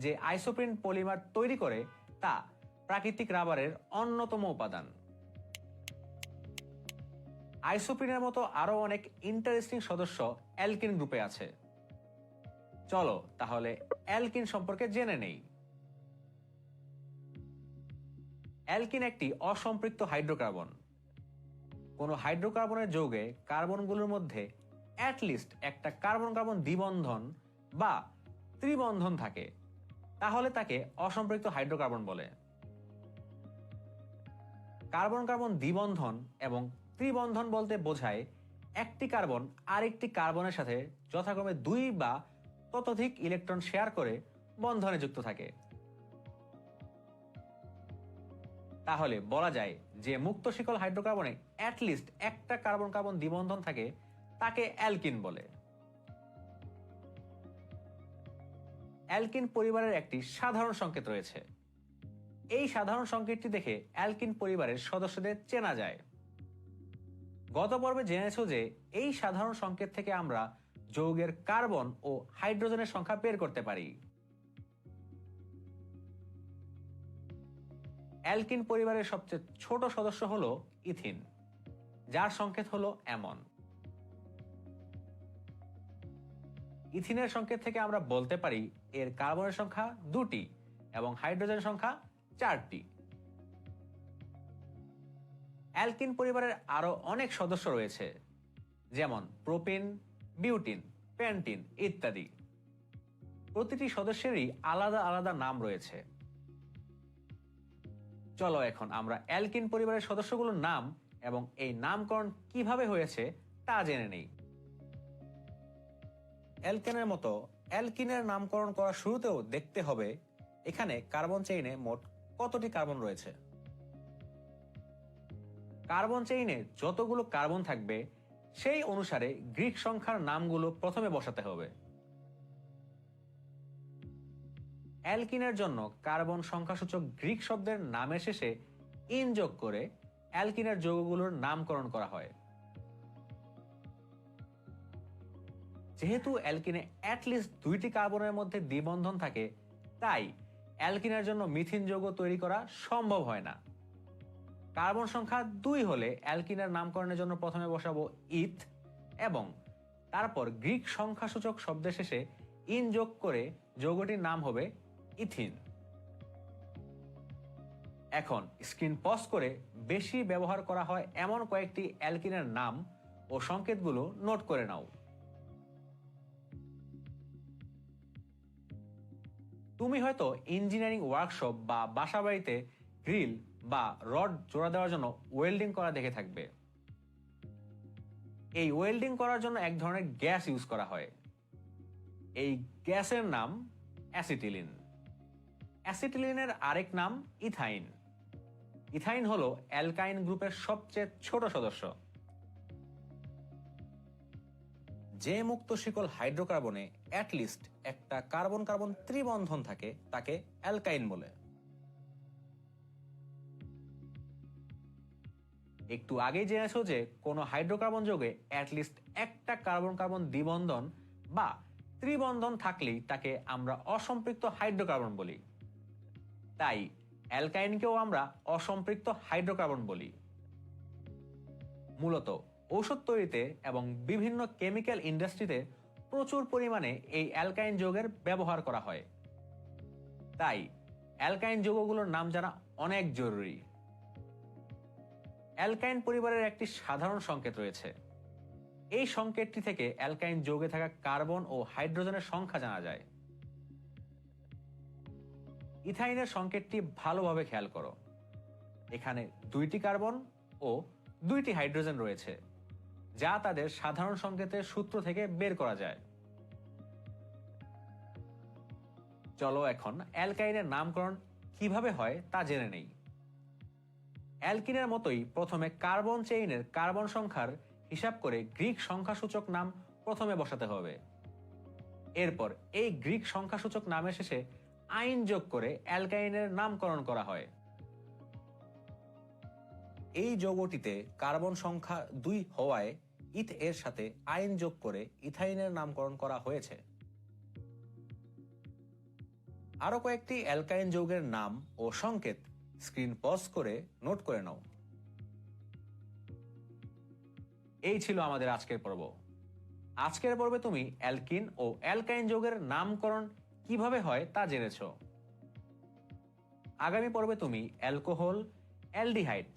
যে আইসোপ্রিন পলিমার তৈরি করে তা প্রাকৃতিক রাবারের অন্যতম উপাদান। আইসোপ্রিনের মতো আরো অনেক ইন্টারেস্টিং সদস্য অ্যালকিন গ্রুপে আছে। চলো তাহলে অ্যালকিন সম্পর্কে জেনে নেই। অ্যালকিন একটি অসম্পৃক্ত হাইড্রোকার্বন। কোনো হাইড্রোকার্বনের যৌগে কার্বনগুলোর মধ্যে অ্যাটলিস্ট একটা কার্বন কার্বন দ্বিবন্ধন বা ত্রিবন্ধন থাকে, তাহলে তাকে অসম্পৃক্ত হাইড্রোকার্বন বলে। কার্বন কার্বন দ্বিবন্ধন এবং ত্রিবন্ধন বলতে বোঝায় একটি কার্বন আরেকটি কার্বনের সাথে যথাক্রমে 2 বা ততোধিক ইলেকট্রন শেয়ার করে বন্ধনে যুক্ত থাকে। তাহলে বলা যায় যে মুক্ত শিকল হাইড্রোকার্বনে অ্যাটলিস্ট একটা কার্বন কার্বন দ্বিবন্ধন থাকে, তাকে অ্যালকিন বলে। অ্যালকিন পরিবারের একটি সাধারণ সংকেত রয়েছে। এই সাধারণ সংকেতটি দেখে অ্যালকিন পরিবারের সদস্যদের চেনা যায়। গত পর্বে জেনেছো যে এই সাধারণ সংকেত থেকে আমরা যৌগের কার্বন ও হাইড্রোজেনের সংখ্যা বের করতে পারি। অ্যালকিন পরিবারের সবচেয়ে ছোট সদস্য হলো ইথিন, যার সংকেত হলো অ্যামন। ইথিনের সংকেত থেকে আমরা বলতে পারি এর কার্বনের সংখ্যা 2টি এবং হাইড্রোজেন সংখ্যা 4টি। অ্যালকিন পরিবারের আরো অনেক সদস্য রয়েছে, যেমন প্রোপিন, বিউটিন, পেন্টিন ইত্যাদি। প্রতিটি সদস্যেরই আলাদা আলাদা নাম রয়েছে। চলো এখন আমরা অ্যালকিন পরিবারের সদস্যগুলোর নাম এবং এই নামকরণ কিভাবে হয়েছে তা জেনে নেই। অ্যালকেনের মতো অ্যালকিনের নামকরণ করার শুরুতেও দেখতে হবে এখানে কার্বন চেইনে মোট কতটি কার্বন রয়েছে। কার্বন চেইনে যতগুলো কার্বন থাকবে সেই অনুসারে গ্রিক সংখ্যার নামগুলো প্রথমে বসাতে হবে। অ্যালকিনের জন্য কার্বন সংখ্যাসূচক গ্রিক শব্দের নামের শেষে ইন যোগ করে অ্যালকিনের যৌগগুলোর নামকরণ করা হয়। যেহেতু অ্যালকিনে অ্যাটলিস্ট 2টি কার্বনের মধ্যে দ্বিবন্ধন থাকে, তাই অ্যালকিনের জন্য মিথিন যৌগ তৈরি করা সম্ভব হয় না। কার্বন সংখ্যা 2 হলে অ্যালকিনের নামকরণের জন্য প্রথমে বসাবো ইথ এবং তারপর গ্রিক সংখ্যাসূচক শব্দের শেষে ইন যোগ করে যৌগটির নাম হবে ইথিন। এখন স্ক্রিন পজ করে বেশি ব্যবহার করা হয় এমন কয়েকটি অ্যালকিনের নাম ও সংকেতগুলো নোট করে নাও। তুমি হয়তো ইঞ্জিনিয়ারিং ওয়ার্কশপ বা বাসাবাড়িতে গ্রিল বা রড জোড়া দেওয়ার জন্য ওয়েল্ডিং করা দেখে থাকবে। এই ওয়েল্ডিং করার জন্য এক ধরনের গ্যাস ইউজ করা হয়। এই গ্যাসের নাম অ্যাসিটিলিন। অ্যাসিটিলিনের আরেক নাম ইথাইন। ইথাইন হলো অ্যালকাইন গ্রুপের সবচেয়ে ছোট সদস্য। যে মুক্ত শিকল হাইড্রোকার্বনে অ্যাটলিস্ট একটা কার্বন কার্বন ত্রিবন্ধন থাকে তাকে অ্যালকাইন বলে। একটু আগেই জেনেছো যে কোনো হাইড্রোকার্বন যৌগে অ্যাটলিস্ট একটা কার্বন কার্বন দ্বিবন্ধন বা ত্রিবন্ধন থাকলেই তাকে আমরা অসম্পৃক্ত হাইড্রোকার্বন বলি। তাই অ্যালকাইনকেও আমরা অসম্পৃক্ত হাইড্রোকার্বন বলি। মূলত ঔষধ তৈরিতে এবং বিভিন্ন কেমিক্যাল ইন্ডাস্ট্রিতে প্রচুর পরিমাণে এই অ্যালকাইন যৌগের ব্যবহার করা হয়। তাই অ্যালকাইন যৌগগুলোর নাম জানা অনেক জরুরি। অ্যালকাইন পরিবারের একটি সাধারণ সংকেত রয়েছে। এই সংকেতটি থেকে অ্যালকাইন যৌগে থাকা কার্বন ও হাইড্রোজেনের সংখ্যা জানা যায়। ইথাইনের সংকেতটি ভালোভাবে খেয়াল করো। এখানে 2টি কার্বন ও 2টি হাইড্রোজেন রয়েছে, যা তাদের সাধারণ সংকেতের সূত্র থেকে বের করা যায়। চলো এখন অ্যালকাইনের নামকরণ কিভাবে হয় তা জেনে নেই। অ্যালকিনের মতোই প্রথমে কার্বন চেইনের কার্বন সংখ্যার হিসাব করে গ্রিক সংখ্যাসূচক নাম প্রথমে বসাতে হবে। এরপর এই গ্রিক সংখ্যাসূচক নামের শেষে আইন যোগ করে অ্যালকাইনের নামকরণ করা হয়। এই যৌগটিতে কার্বন সংখ্যা 2 হওয়ায় ইথ এর সাথে আইন যোগ করে ইথাইনের নামকরণ করা হয়েছে। আরো কয়েকটি অ্যালকাইন যৌগের নাম ও সংকেত স্ক্রিন পজ করে নোট করে নাও। এই ছিল আমাদের আজকের পর্ব। আজকের পর্বে তুমি অ্যালকিন ও অ্যালকাইন যৌগের নামকরণ কিভাবে হয় তা জেনেছো। আগামী পর্বে তুমি অ্যালকোহল, অ্যালডিহাইড,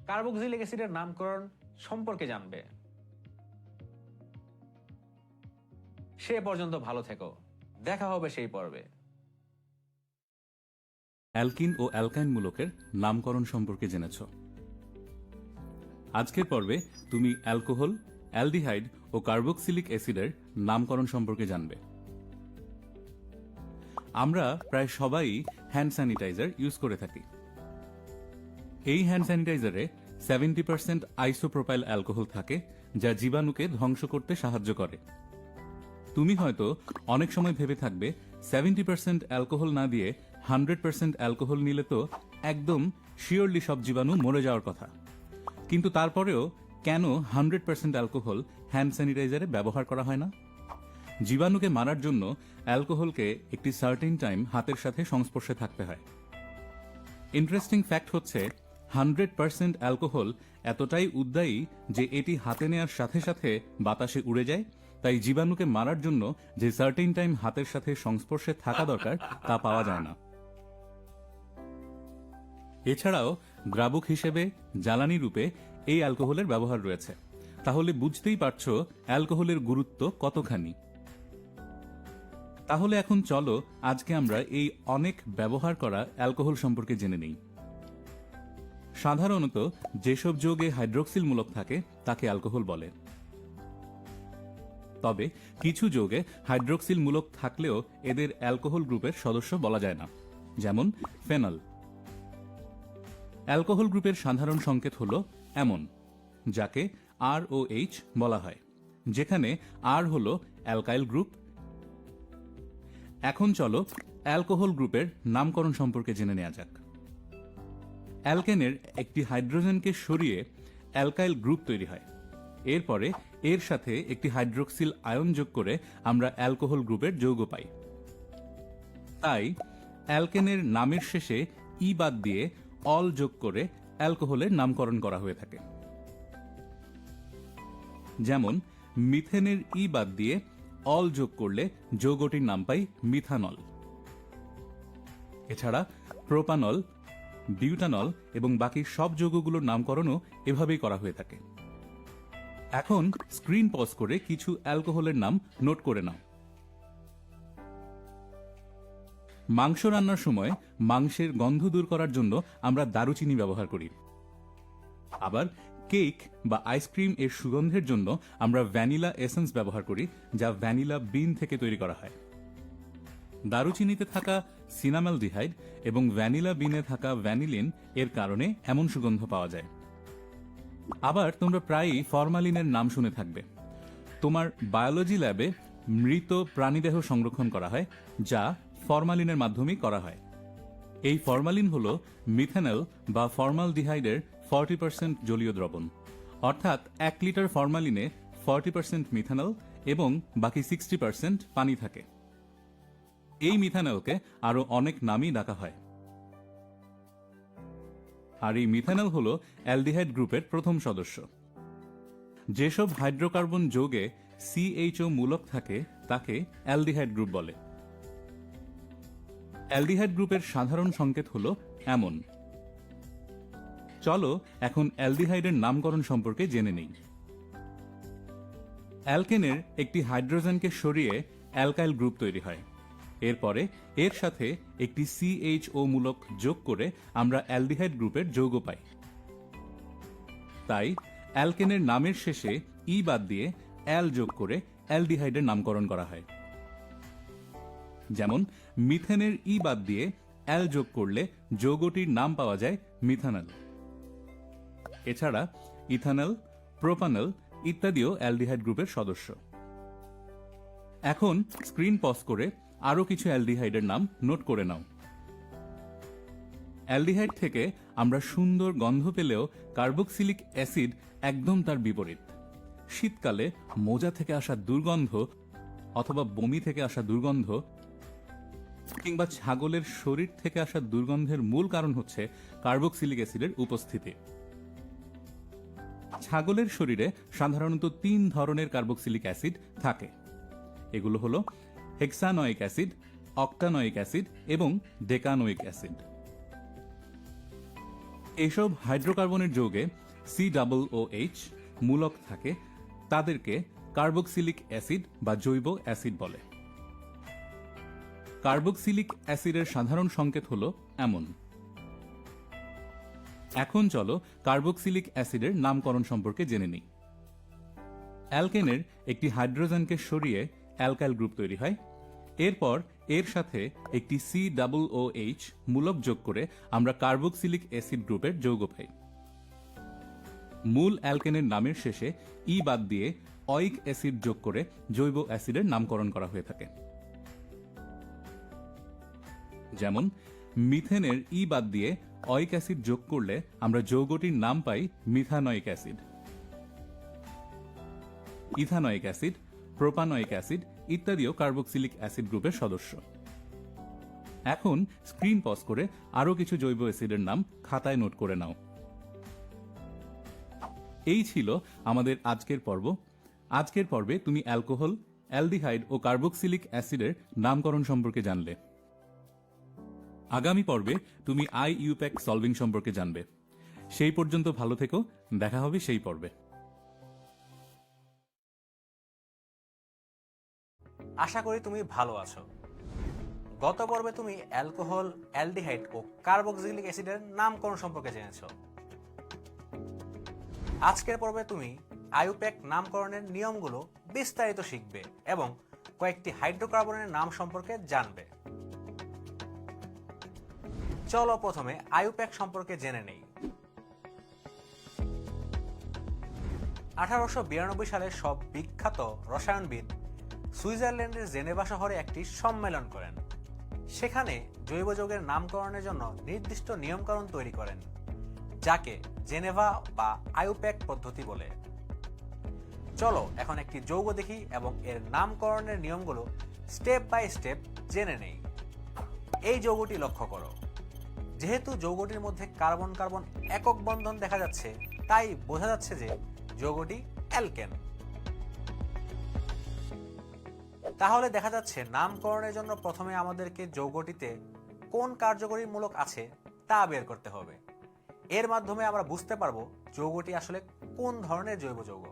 কার্বক্সিলিক অ্যাসিডের নামকরণ সম্পর্কে জানবে। সে পর্যন্ত ভালো থেকো, দেখা হবে সেই পর্বে। অ্যালকিন ও অ্যালকাইন মূলকের নামকরণ সম্পর্কে জেনেছ। আজকের পর্বে তুমি অ্যালকোহল, অ্যালডিহাইড ও কার্বক্সিলিক অ্যাসিডের নামকরণ সম্পর্কে জানবে। আমরা প্রায় সবাই হ্যান্ড স্যানিটাইজার ইউজ করে থাকি। এই হ্যান্ড স্যানিটাইজারে 70% আইসোপ্রোপাইল অ্যালকোহল থাকে, যা জীবাণুকে ধ্বংস করতে সাহায্য করে। তুমি হয়তো অনেক সময় ভেবে থাকবে 70% অ্যালকোহল না দিয়ে 100% অ্যালকোহল নিলে তো একদম শিওরলি সব জীবাণু মরে যাওয়ার কথা। কিন্তু তারপরেও কেন 100% অ্যালকোহল হ্যান্ড স্যানিটাইজারে ব্যবহার করা হয় না? জীবাণুকে মারার জন্য অ্যালকোহলকে একটি সার্টেন টাইম হাতের সাথে সংস্পর্শে থাকতে হয়। ইন্টারেস্টিং ফ্যাক্ট হচ্ছে 100% অ্যালকোহল এতটাই উদ্দায়ী যে এটি হাতে নেওয়ার সাথে সাথে বাতাসে উড়ে যায়। তাই জীবাণুকে মারার জন্য যে সার্টেন টাইম হাতের সাথে সংস্পর্শে থাকা দরকার তা পাওয়া যায় না। এছাড়াও দ্রাবক হিসেবে জ্বালানি রূপে এই অ্যালকোহলের ব্যবহার রয়েছে। তাহলে বুঝতেই পারছো অ্যালকোহলের গুরুত্ব কতখানি। তাহলে এখন চলো আজকে আমরা এই অনেক ব্যবহার করা অ্যালকোহল সম্পর্কে জেনে নেই। সাধারণত যেসব যৌগে হাইড্রোক্সিল মূলক থাকে তাকে অ্যালকোহল বলে। তবে কিছু যৌগে হাইড্রোক্সিল মূলক থাকলেও এদের অ্যালকোহল গ্রুপের সদস্য বলা যায় না, যেমন ফেনল। অ্যালকোহল গ্রুপের সাধারণ সংকেত হল অ্যামন, যাকে ROH বলা হয়, যেখানে আর হল অ্যালকাইল গ্রুপ। এখন চলো অ্যালকোহল গ্রুপের নামকরণ সম্পর্কে জেনে নেওয়া যাক। অ্যালকেনের একটি হাইড্রোজেনকে সরিয়ে অ্যালকাইল গ্রুপ তৈরি হয়। এরপরে এর সাথে একটি হাইড্রোক্সিল আয়ন যোগ করে আমরা অ্যালকোহল গ্রুপের যৌগ পাই। তাই অ্যালকেনের নামের শেষে ই বাদ দিয়ে অল যোগ করে অ্যালকোহলের নামকরণ করা হয়ে থাকে। যেমন মিথেনের ই বাদ দিয়ে অল যোগ করলে যৌগটির নাম পাই মিথানল। এছাড়া প্রোপানল, বিউটানল এবং বাকি সব যৌগগুলোর নামকরণও এভাবেই করা হয়ে থাকে। এখন স্ক্রিন পজ করে কিছু অ্যালকোহলের নাম নোট করে নাও। মাংস রান্নার সময় মাংসের গন্ধ দূর করার জন্য আমরা দারুচিনি ব্যবহার করি। আবার কেক বা আইসক্রিম এর সুগন্ধের জন্য আমরা ভ্যানিলা এসেন্স ব্যবহার করি, যা ভ্যানিলা বিন থেকে তৈরি করা হয়। দারুচিনিতে থাকা সিনামালডিহাইড এবং ভ্যানিলা বিনে থাকা ভ্যানিলিন এর কারণে এমন সুগন্ধ পাওয়া যায়। আবার তোমরা প্রায়ই ফরমালিনের নাম শুনে থাকবে। তোমার বায়োলজি ল্যাবে মৃত প্রাণীদেহ সংরক্ষণ করা হয়, যা ফরমালিনের মাধ্যমেই করা হয়। এই ফরমালিন হল মিথানল বা ফর্মালডিহাইডের 40% জলীয় দ্রবণ, অর্থাৎ 1 লিটার ফরমালিনে 40% মিথানল এবং বাকি 60% পানি থাকে। এই মিথানলকে আরো অনেক নামই ডাকা হয়। আর এই মিথানল হল অ্যালডিহাইড গ্রুপের প্রথম সদস্য। যেসব হাইড্রোকার্বন যৌগে CHO মূলক থাকে তাকে অ্যালডিহাইড গ্রুপ বলে। অ্যালডিহাইড গ্রুপের সাধারণ সংকেত হল এমন। চলো এখন অ্যালডিহাইডের নামকরণ সম্পর্কে জেনে নেই। অ্যালকেনের একটি হাইড্রোজেনকে সরিয়ে অ্যালকাইল গ্রুপ তৈরি হয়। এরপরে এর সাথে একটি CHO মূলক যোগ করে আমরা অ্যালডিহাইড গ্রুপের যৌগ পাই। তাই অ্যালকেনের নামের শেষে ই বাদ দিয়ে অ্যাল যোগ করে অ্যালডিহাইডের নামকরণ করা হয়। যেমন মিথেনের ই বাদ দিয়ে অ্যাল যোগ করলে যৌগটির নাম পাওয়া যায় মিথানল। এছাড়া ইথানল, প্রোপানল ইত্যাদিও অ্যালডিহাইড গ্রুপের সদস্য। এখন স্ক্রিন পজ করে আরও কিছু অ্যালডিহাইডের নাম নোট করে নাও। অ্যালডিহাইড থেকে আমরা সুন্দর গন্ধ পেলেও কার্বক্সিলিক অ্যাসিড একদম তার বিপরীত। শীতকালে মোজা থেকে আসা দুর্গন্ধ অথবা বমি থেকে আসা দুর্গন্ধ কিংবা ছাগলের শরীর থেকে আসা দুর্গন্ধের মূল কারণ হচ্ছে কার্বক্সিলিক অ্যাসিডের উপস্থিতি। ছাগলের শরীরে সাধারণত 3 ধরনের কার্বক্সিলিক অ্যাসিড থাকে। এগুলো হলো হেক্সানোয়িক অ্যাসিড, অক্টানোয়িক অ্যাসিড এবং ডেকানোয়িক অ্যাসিড। এসব হাইড্রোকার্বনের যৌগে COOH মূলক থাকে, তাদেরকে কার্বক্সিলিক অ্যাসিড বা জৈব অ্যাসিড বলে। কার্বক্সিলিক অ্যাসিডের সাধারণ সংকেত হল এমন। এখন চলো কার্বক্সিলিক অ্যাসিডের নামকরণ সম্পর্কে জেনে নিই। অ্যালকেনের একটি হাইড্রোজেনকে সরিয়ে অ্যালকাইল গ্রুপ তৈরি হয়। এরপর এর সাথে একটি COOH মূলক যোগ করে আমরা কার্বক্সিলিক অ্যাসিড গ্রুপের যৌগ পাই। মূল অ্যালকেনের নামের শেষে ই বাদ দিয়ে অয়িক অ্যাসিড যোগ করে জৈব অ্যাসিডের নামকরণ করা হয়ে থাকে। যেমন মিথেনের ই বাদ দিয়ে অয়িক অ্যাসিড যোগ করলে আমরা যৌগটির নাম পাই methanoic acid. Ethanoic acid, propanoic acid ইত্যাদিও কার্বক্সিলিক অ্যাসিড গ্রুপের সদস্য। এখন স্ক্রিন পজ করে আরও কিছু জৈব অ্যাসিডের নাম খাতায় নোট করে নাও। এই ছিল আমাদের আজকের পর্ব। আজকের পর্বে তুমি অ্যালকোহল, অ্যালডিহাইড ও কার্বক্সিলিক অ্যাসিডের নামকরণ সম্পর্কে জানলে। আগামী পর্বে তুমি IUPAC সলভিং সম্পর্কে জানবে। সেই পর্যন্ত ভালো থেকো, দেখা হবে সেই পর্বে। আশা করি তুমি ভালো আছো। গত পর্বে তুমি অ্যালকোহল, অ্যালডিহাইড ও কার্বক্সিলিক অ্যাসিডের নামকরণ সম্পর্কে জেনেছো। আজকের পর্বে তুমি IUPAC নামকরণের নিয়মগুলো বিস্তারিত শিখবে এবং কয়েকটি হাইড্রোকার্বনের নাম সম্পর্কে জানবে। চলো প্রথমে IUPAC সম্পর্কে জেনে নেই। 1892 সালে সব বিখ্যাত রসায়নবিদ সুইজারল্যান্ডের জেনেভা শহরে একটি সম্মেলন করেন। সেখানে জৈব যৌগের নামকরণের জন্য নির্দিষ্ট নিয়মকানুন তৈরি করেন, যাকে জেনেভা বা IUPAC পদ্ধতি বলে। চলো এখন একটি যৌগ দেখি এবং এর নামকরণের নিয়মগুলো স্টেপ বাই স্টেপ জেনে নেই। এই যৌগটি লক্ষ্য করো। যেহেতু যৌগটির মধ্যে কার্বন কার্বন একক বন্ধন দেখা যাচ্ছে, তাই বোঝা যাচ্ছে যে যৌগটি অ্যালকেন। তাহলে দেখা যাচ্ছে নামকরণের জন্য প্রথমে আমাদেরকে যৌগটিতে কোন কার্যকরী মূলক আছে তা বের করতে হবে। এর মাধ্যমে আমরা বুঝতে পারবো যৌগটি আসলে কোন ধরনের জৈব যৌগ।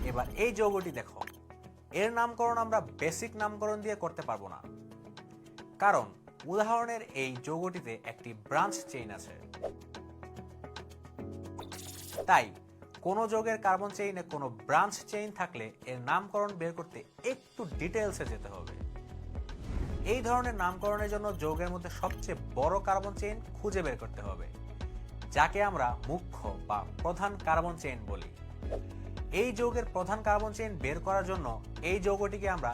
এবার এই যৌগটি দেখো। এর নামকরণ আমরা বেসিক নামকরণ দিয়ে করতে পারবো না, কারণ উদাহরণের এই যৌগটিতে একটি ব্রাঞ্চ চেইন আছে। তাই কোনো যৌগের কার্বন চেইনে কোনো ব্রাঞ্চ চেইন থাকলে এর নামকরণ বের করতে একটু ডিটেইলসে যেতে হবে। এই ধরনের নামকরণের জন্য যৌগের মধ্যে সবচেয়ে বড় কার্বন চেইন খুঁজে বের করতে হবে, যাকে আমরা মুখ্য বা প্রধান কার্বন চেইন বলি। এই যৌগের প্রধান কার্বন চেইন বের করার জন্য এই যৌগটিকে আমরা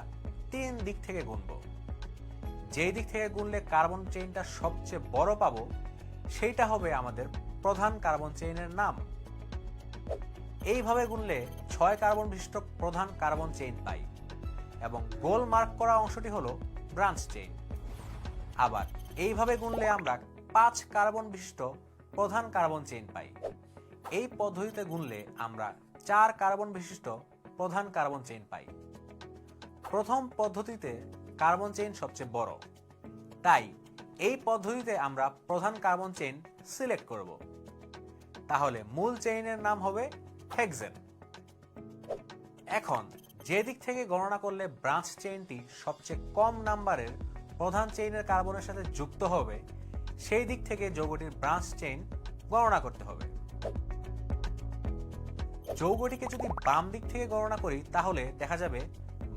3 দিক থেকে গুনব। যেই দিক থেকে গুনলে কার্বন চেইনটা সবচেয়ে বড় পাবো, সেইটা হবে আমাদের প্রধান কার্বন চেইনের নাম। এইভাবে গুনলে 6 কার্বন বিশিষ্ট প্রধান কার্বন চেইন পাই এবং গোল মার্ক করা অংশটি হলো ব্রাঞ্চ চেইন। আবার এইভাবে গুনলে আমরা 5 কার্বন বিশিষ্ট প্রধান কার্বন চেইন পাই। এই পদ্ধতিতে গুনলে আমরা 4 কার্বন বিশিষ্ট প্রধান কার্বন চেইন পাই। প্রথম পদ্ধতিতে কার্বন চেইন সবচেয়ে বড়, তাই এই পদ্ধতিতে আমরা প্রধান কার্বন চেইন সিলেক্ট করব। তাহলে মূল চেইনের নাম হবে হেক্সেন। এখন যে দিক থেকে গণনা করলে ব্রাঞ্চ চেইনটি সবচেয়ে কম নাম্বারের প্রধান চেইনের কার্বনের সাথে যুক্ত হবে, সেই দিক থেকে যৌগটির ব্রাঞ্চ চেইন গণনা করতে হবে। যৌগটিকে যদি বাম দিক থেকে গণনা করি তাহলে দেখা যাবে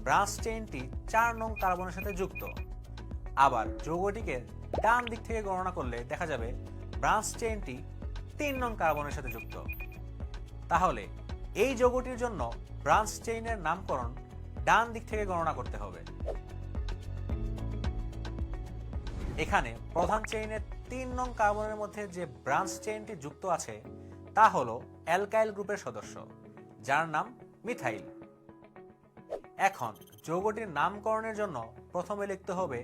ব্রাঞ্চ চেইনটি 4 নং কার্বনের সাথে যুক্ত। আবার যৌগটিকে ডান দিক থেকে গণনা করলে দেখা যাবে ব্রাঞ্চ চেইনটি 3 নং কার্বনের সাথে যুক্ত। তাহলে এই যৌগটির জন্য ব্রাঞ্চ চেইনের নামকরণ ডান দিক থেকে গণনা করতে হবে। এখানে প্রধান চেইনের 3 নং কার্বনের মধ্যে যে ব্রাঞ্চ চেইনটি যুক্ত আছে তা হলো অ্যালকাইল গ্রুপের সদস্য, যার নাম মিথাইল। এখন যৌগটির নামকরণের জন্য প্রথমে লিখতে হবে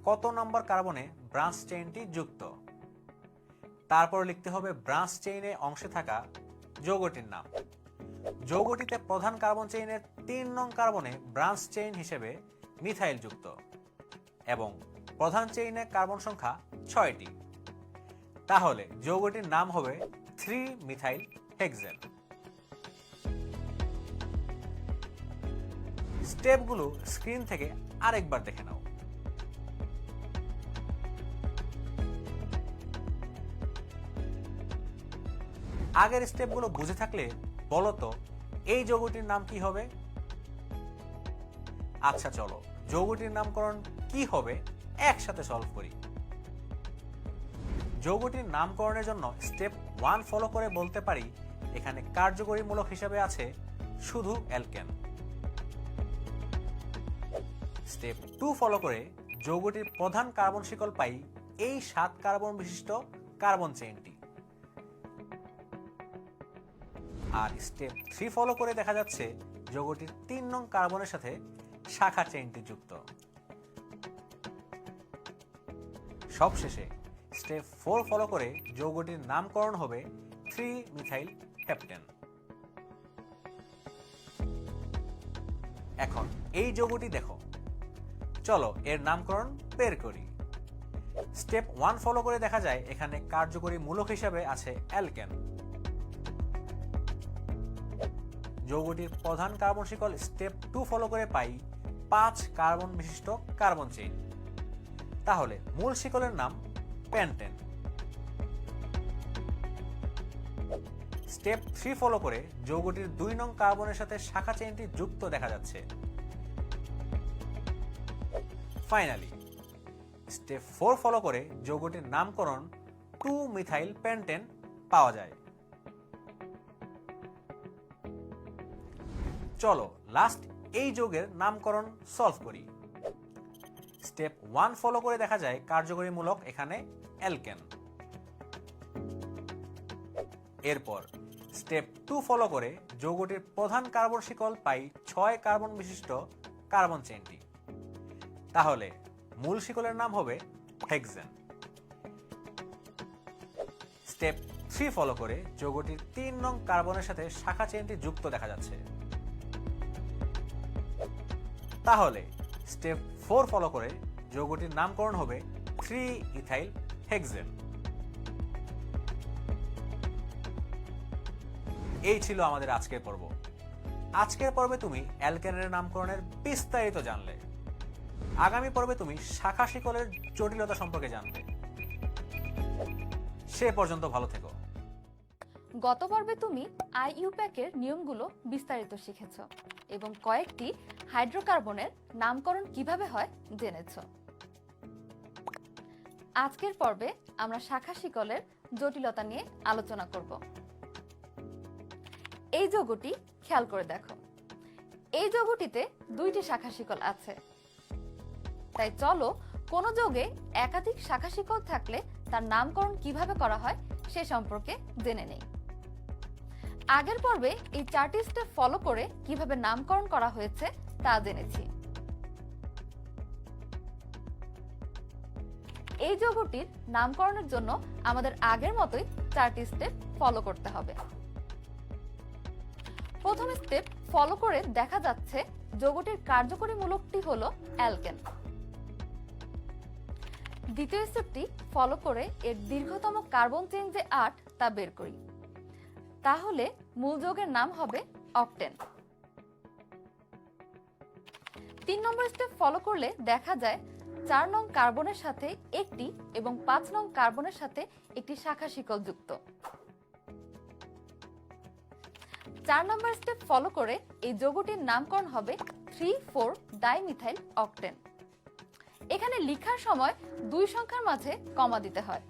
কত নম্বর কার্বনে ব্রাঞ্চ চেইনটি যুক্ত। তারপর লিখতে হবে ব্রাঞ্চ চেইনে অংশে থাকা যৌগটির নাম। যৌগটিতে প্রধান কার্বন চেইনের 3 নং কার্বনে ব্রাঞ্চ চেইন হিসেবে মিথাইল যুক্ত এবং প্রধান চেইনের কার্বন সংখ্যা 6টি। তাহলে যৌগটির নাম হবে 3 মিথাইল হেক্সেন। স্টেপগুলো স্ক্রিন থেকে আরেকবার দেখে নাও। আগের স্টেপগুলো বুঝে থাকলে বলো তো এই যৌগটির নাম কি হবে? আচ্ছা চলো যৌগটির নামকরণ কি হবে একসাথে সলভ করি। যৌগটির নামকরণের জন্য স্টেপ 1 ফলো করে বলতে পারি এখানে কার্যকরী মূলক হিসাবে আছে শুধু অ্যালকেন। স্টেপ 2 ফলো করে যৌগটির প্রধান কার্বন শিকল পাই এই 7 কার্বন বিশিষ্ট কার্বন চেইনটি। আর স্টেপ 3 ফলো করে দেখা যাচ্ছে যৌগটির 3 নং কার্বনের সাথে শাখা চেইনটি যুক্ত। সবশেষে স্টেপ 4 ফলো করে যৌগটির নামকরণ হবে 3 মিথাইল হেপ্টেন। এখন এই যৌগটি দেখো, চলো এর নামকরণ বের করি। স্টেপ 1 ফলো করে দেখা যায় এখানে কার্যকরী মূলক হিসাবে আছে অ্যালকেন। যৌগটির প্রধান কার্বন শিকল স্টেপ 2 ফলো করে পাই 5 কার্বন বিশিষ্ট কার্বন চেইন। তাহলে মূল শিকলের নাম পেন্টেন। স্টেপ 3 ফলো করে যৌগটির 2 নং কার্বনের সাথে শাখা চেইনটি যুক্ত দেখা যাচ্ছে। ফাইনালি স্টেপ 4 ফলো করে যৌগটির নামকরণ 2 মিথাইল পেন্টেন পাওয়া যায়। চলো লাস্ট এই যৌগের নামকরণ সলভ করি। স্টেপ 1 ফলো করে দেখা যায় কার্যকরী মূলক এখানে অ্যালকেন। এরপর স্টেপ 2 ফলো করে যৌগটির প্রধান কার্বন শিকল পাই 6 কার্বন বিশিষ্ট কার্বন চেইনটি। তাহলে মূল শিকলের নাম হবে হেক্সেন। স্টেপ 3 ফলো করে যৌগটির 3 নং কার্বনের সাথে শাখা চেইনটি যুক্ত দেখা যাচ্ছে। তাহলে স্টেপ 4 ফলো করে যৌগটির নামকরণ হবে 3 ইথাইল হেক্সেন। এই ছিল আমাদের আজকের পর্ব। আজকের পর্বে তুমি অ্যালকেনের নামকরণের বিস্তারিত জানলে। আগামী পর্বে তুমি শাখা শিকলের জটিলতা সম্পর্কে জানবে। সে পর্যন্ত ভালো থেকো। গত পর্বে তুমি আইইউপ্যাকের নিয়মগুলো বিস্তারিত শিখেছ এবং কয়েকটি হাইড্রোকার্বনের নামকরণ কিভাবে হয় জেনেছ। আজকের পর্বে আমরা শাখা শিকলের জটিলতা নিয়ে আলোচনা করব। এই যৌগটি খেয়াল করে দেখো, এই যৌগটিতে দুইটি শাখা শিকল আছে। তাই চলো কোনো যৌগে একাধিক শাখা শিকল থাকলে তার নামকরণ কিভাবে করা হয় সে সম্পর্কে জেনে নেই। আগের পর্বে এই 4টি স্টেপ ফলো করে কিভাবে নামকরণ করা হয়েছে তা জেনেছি। এই যৌগটির নামকরণের জন্য আমাদের আগের মতোই 4টি স্টেপ ফলো করতে হবে। প্রথম স্টেপ ফলো করে দেখা যাচ্ছে যৌগটির কার্যকরী মূলকটি হলো অ্যালকেন। দ্বিতীয় স্টেপটি ফলো করে এর দীর্ঘতম কার্বন চেইন যে 8 তা বের করি, তাহলে মূল যৌগের নাম হবে অকটেন। 3 নম্বর স্টেপ ফলো করলে দেখা যায় 4 নং কার্বনের সাথে একটি এবং 5 নং কার্বনের সাথে একটি শাখা শিকল যুক্ত। 4 নম্বর স্টেপ ফলো করে এই যৌগটির নামকরণ হবে 3,4 ডাইমিথাইল অকটেন। এখানে লেখার সময় 2 সংখ্যার মাঝে কমা দিতে হয়।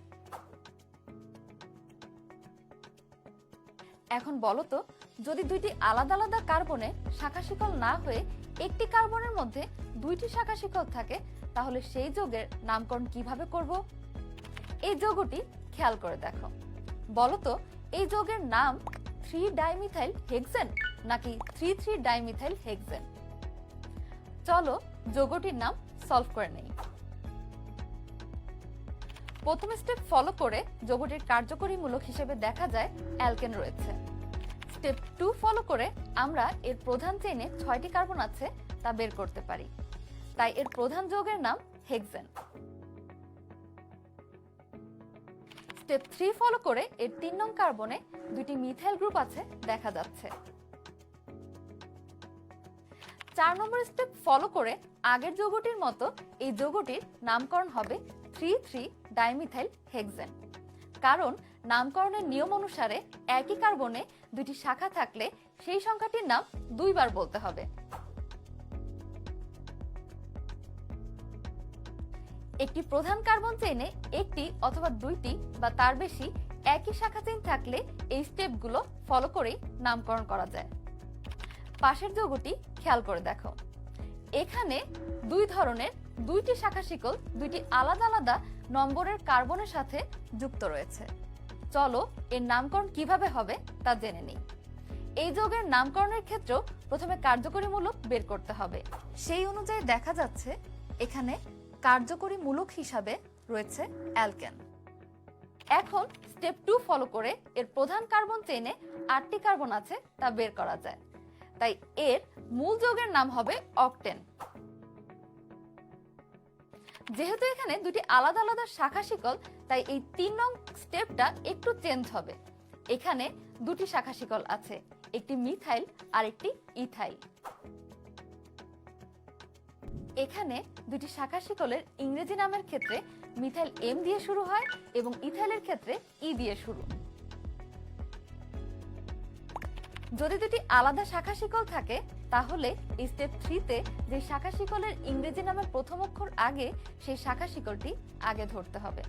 এখন বলো তো, যদি দুইটি আলাদা আলাদা কার্বনে শাখা শিকল না হয়ে একটি কার্বনের মধ্যে 2টি শাখা শিকল থাকে, তাহলে সেই যৌগের নামকরণ কিভাবে করব? এই যৌগটি খেয়াল করে দেখো, বলো তো এই যৌগের নাম 3 ডাইমিথাইল হেক্সেন নাকি 3,3 ডাইমিথাইল হেক্সেন? চলো যৌগটির নাম সলভ করে নেই। প্রথম স্টেপ ফলো করে যৌগটির কার্যকরী মূলক হিসেবে দেখা যায় অ্যালকেন রয়েছে। স্টেপ 2 ফলো করে আমরা এর প্রধান চেইনে 6টি কার্বন আছে তা বের করতে পারি, তাই এর প্রধান যৌগের নাম হেক্সেন। স্টেপ 3 ফলো করে এর 3 নং কার্বনে 2টি মিথাইল গ্রুপ আছে দেখা যাচ্ছে। 4 নম্বর স্টেপ ফলো করে আগের যৌগটির মতো এই যৌগটির নামকরণ হবে 3,3 ডাইমিথাইল হেক্সেন, কারণ নামকরণের নিয়ম অনুসারে একই কার্বনে 2টি শাখা থাকলে সেই সংখ্যাটির নাম 2 বার বলতে হবে। একটি প্রধান কার্বন চেইনে একটি অথবা 2টি বা তার বেশি একই শাখা চেইন থাকলে এই স্টেপগুলো ফলো করেই নামকরণ করা যায়। পাশের যৌগটি খেয়াল করে দেখো, এখানে 2 ধরনের 2টি শাখা শিকল 2টি আলাদা আলাদা নম্বরের কার্বনের সাথে যুক্ত রয়েছে। চলো এর নামকরণ কিভাবে হবে তা জেনে নিই। এই যৌগের নামকরণের ক্ষেত্রেও প্রথমে কার্যকরী মূলক বের করতে হবে। সেই অনুযায়ী দেখা যাচ্ছে এখানে কার্যকরী মূলক হিসাবে রয়েছে অ্যালকেন। এখন স্টেপ 2 ফলো করে এর প্রধান কার্বন চেইনে 8টি কার্বন আছে তা বের করা যায়, তাই এর মূল যৌগের নাম হবে অকটেন। যেহেতু এখানে 2টি আলাদা আলাদা শাখা শিকল, তাই এই 3 নং স্টেপটা একটু চেঞ্জ হবে। এখানে 2টি শাখা শিকল আছে, একটি মিথাইল আর একটি ইথাইল। এখানে 2টি শাখা শিকলের ইংরেজি নামের ক্ষেত্রে মিথাইল এম দিয়ে শুরু হয় এবং ইথাইলের ক্ষেত্রে ই দিয়ে শুরু। যদি 2টি আলাদা শাখা শিকল থাকে, তাহলে এই স্টেপ 3তে যে শাখা শিকলের ইংরেজি নামের প্রথম অক্ষর আগে, সেই শাখা শিকলটি আগে ধরতে হবে।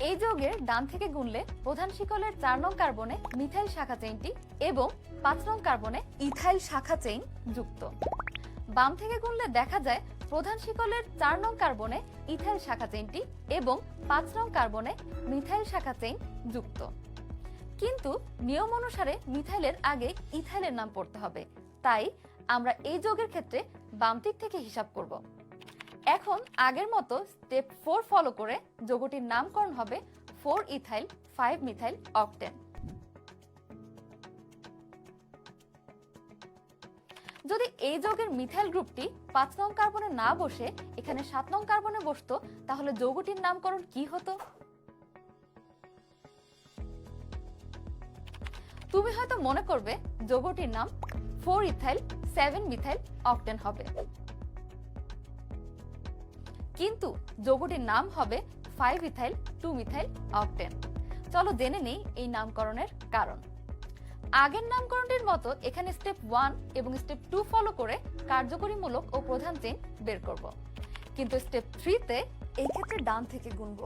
এই যৌগের ডান থেকে গুনলে প্রধান শিকলের 4 নং কার্বনে মিথাইল শাখা চেইনটি এবং 5 নং কার্বনে ইথাইল শাখা চেইন যুক্ত। বাম থেকে গুনলে দেখা যায় প্রধান শিকলের 4 নং কার্বনে ইথাইল শাখা চেইনটি এবং 5 নং কার্বনে মিথাইল শাখা চেইন যুক্ত। কিন্তু নিয়ম অনুসারে মিথাইলের আগে ইথাইলের নাম পড়তে হবে, তাই আমরা এই যৌগের ক্ষেত্রে বাম দিক থেকে হিসাব করব। এখন আগের মতো স্টেপ 4 ফলো করে যৌগটির নামকরণ হবে 4 ইথাইল 5 মিথাইল অকটেন। যদি এই যৌগের মিথাইল গ্রুপটি 5 নং কার্বনে না বসে এখানে 7 নং কার্বনে বসতো, তাহলে যৌগটির নামকরণ কি হতো? তুমি হয়তো মনে করবে যৌগটির নাম 4 ইথাইল 7 মিথাইল অকটেন হবে। কিন্তু যৌগটির নাম হবে 5 ইথাইল 2 মিথাইল অক্টেন। চলো জেনে নেই এই নামকরণের কারণ। আগের নামকরণটির মতো এখানে স্টেপ 1 এবং স্টেপ 2 ফলো করে কার্যকরীমূলক ও প্রধান চেইন বের করব, কিন্তু স্টেপ 3 তে এই ক্ষেত্রে ডান থেকে গুনব,